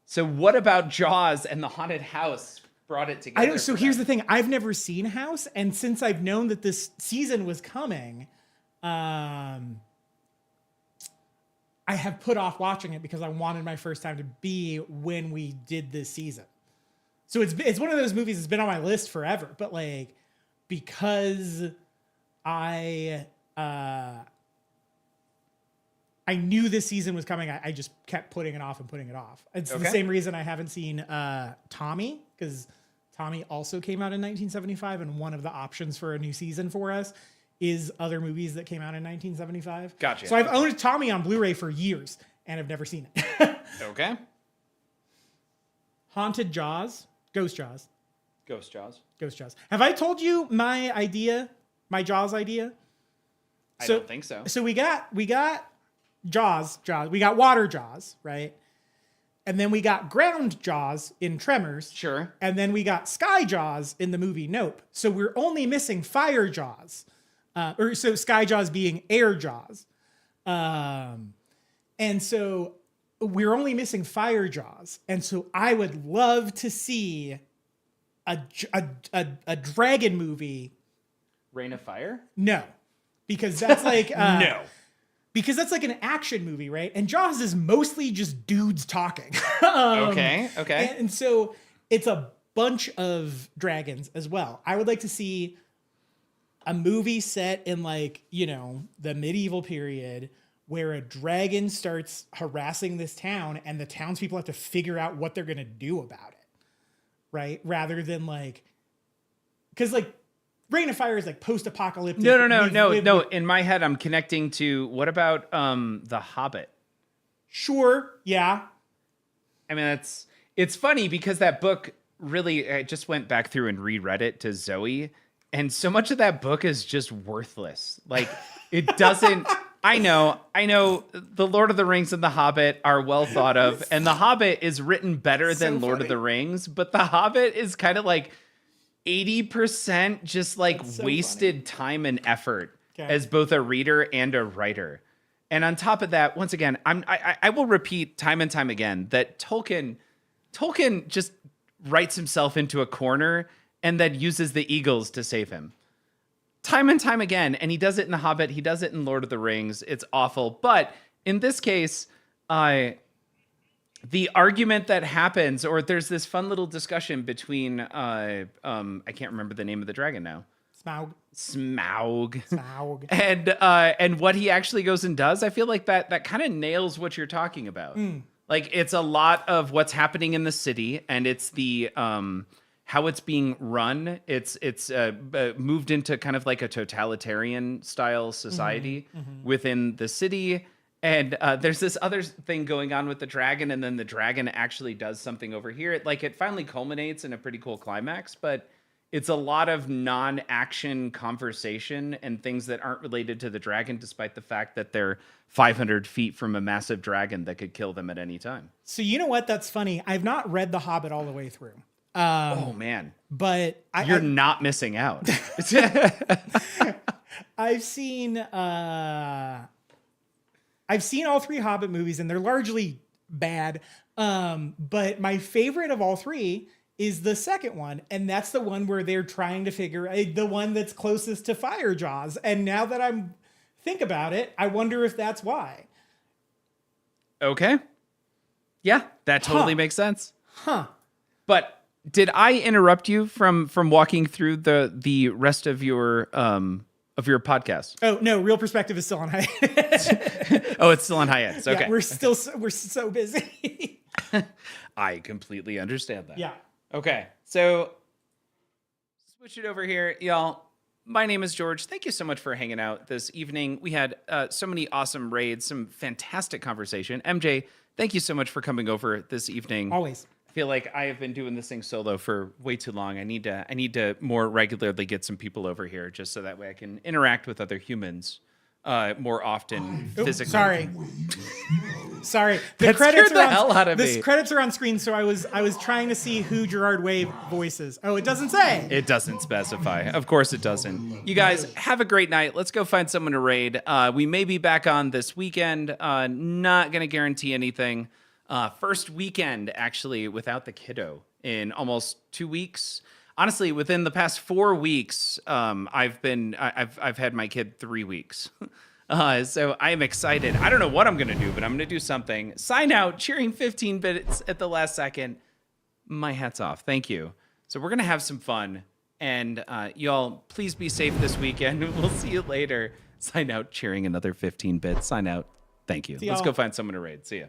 So what about Jaws and the haunted house brought it together?
I don't. So here's the thing: I've never seen House, and since I've known that this season was coming, I have put off watching it because I wanted my first time to be when we did this season. So it's one of those movies that's been on my list forever, but like because I knew this season was coming, I just kept putting it off and putting it off. It's the same reason I haven't seen Tommy, because Tommy also came out in 1975, and one of the options for a new season for us is other movies that came out in 1975.
Gotcha.
So I've owned Tommy on Blu-ray for years, and I've never seen it.
Okay.
Haunted Jaws, Ghost Jaws.
Ghost Jaws.
Ghost Jaws. Have I told you my idea, my Jaws idea?
I don't think so.
So we got Jaws, we got water Jaws, right? And then we got ground Jaws in Tremors.
Sure.
And then we got sky Jaws in the movie Nope. So we're only missing fire Jaws. So sky Jaws being air Jaws. And so we're only missing fire Jaws. And so I would love to see a dragon movie.
Reign of Fire?
No. Because that's like...
No.
Because that's like an action movie, right? And Jaws is mostly just dudes talking.
Okay.
And so it's a bunch of dragons as well. I would like to see a movie set in like, you know, the medieval period where a dragon starts harassing this town and the townspeople have to figure out what they're going to do about it, right? Rather than like... Because like Reign of Fire is like post-apocalyptic.
No. In my head, I'm connecting to what about The Hobbit?
Sure. Yeah.
I mean, it's funny because that book really, I just went back through and reread it to Zoe, and so much of that book is just worthless. Like it doesn't. I know. The Lord of the Rings and The Hobbit are well thought of, and The Hobbit is written better than Lord of the Rings, but The Hobbit is kind of like 80% just like wasted time and effort as both a reader and a writer. And on top of that, once again, I will repeat time and time again that Tolkien just writes himself into a corner and then uses the eagles to save him. Time and time again. And he does it in The Hobbit. He does it in Lord of the Rings. It's awful. But in this case, the argument that happens, or there's this fun little discussion between, I can't remember the name of the dragon now. Smaug. And what he actually goes and does, I feel like that kind of nails what you're talking about. Like it's a lot of what's happening in the city, and it's the how it's being run. It's moved into kind of like a totalitarian style society within the city. And there's this other thing going on with the dragon, and then the dragon actually does something over here. It finally culminates in a pretty cool climax, but it's a lot of non-action conversation and things that aren't related to the dragon, despite the fact that they're 500 feet from a massive dragon that could kill them at any time.
So you know what? That's funny. I've not read The Hobbit all the way through.
Oh, man.
But
you're not missing out.
I've seen all three Hobbit movies, and they're largely bad. But my favorite of all three is the second one, and that's the one where they're trying to figure the one that's closest to Fire Jaws. And now that I'm think about it, I wonder if that's why.
Okay. Yeah, that totally makes sense. But did I interrupt you from walking through the rest of your podcast?
Oh no, Real Perspective is still on hiatus.
Oh, it's still on hiatus. Okay.
Yeah, we're so busy.
I completely understand that.
Yeah.
Okay. So switch it over here, y'all. My name is George. Thank you so much for hanging out this evening. We had so many awesome raids, some fantastic conversation. MJ, thank you so much for coming over this evening.
Always.
I feel like I have been doing this thing solo for way too long. I need to more regularly get some people over here, just so that way I can interact with other humans more often physically. Sorry. The credits are hell out of me.
The credits are on screen, so I was trying to see who Gerard Way voices. Oh, it doesn't say.
It doesn't specify. Of course it doesn't. You guys have a great night. Let's go find someone to raid. We may be back on this weekend. Not going to guarantee anything. First weekend, actually, without the kiddo in almost 2 weeks. Honestly, within the past 4 weeks, I've had my kid 3 weeks. So I am excited. I don't know what I'm going to do, but I'm going to do something. Sign out, cheering 15 bits at the last second. My hat's off. Thank you. So we're going to have some fun. And y'all, please be safe this weekend. We'll see you later. Sign out, cheering another 15 bits. Sign out. Thank you. Let's go find someone to raid. See ya.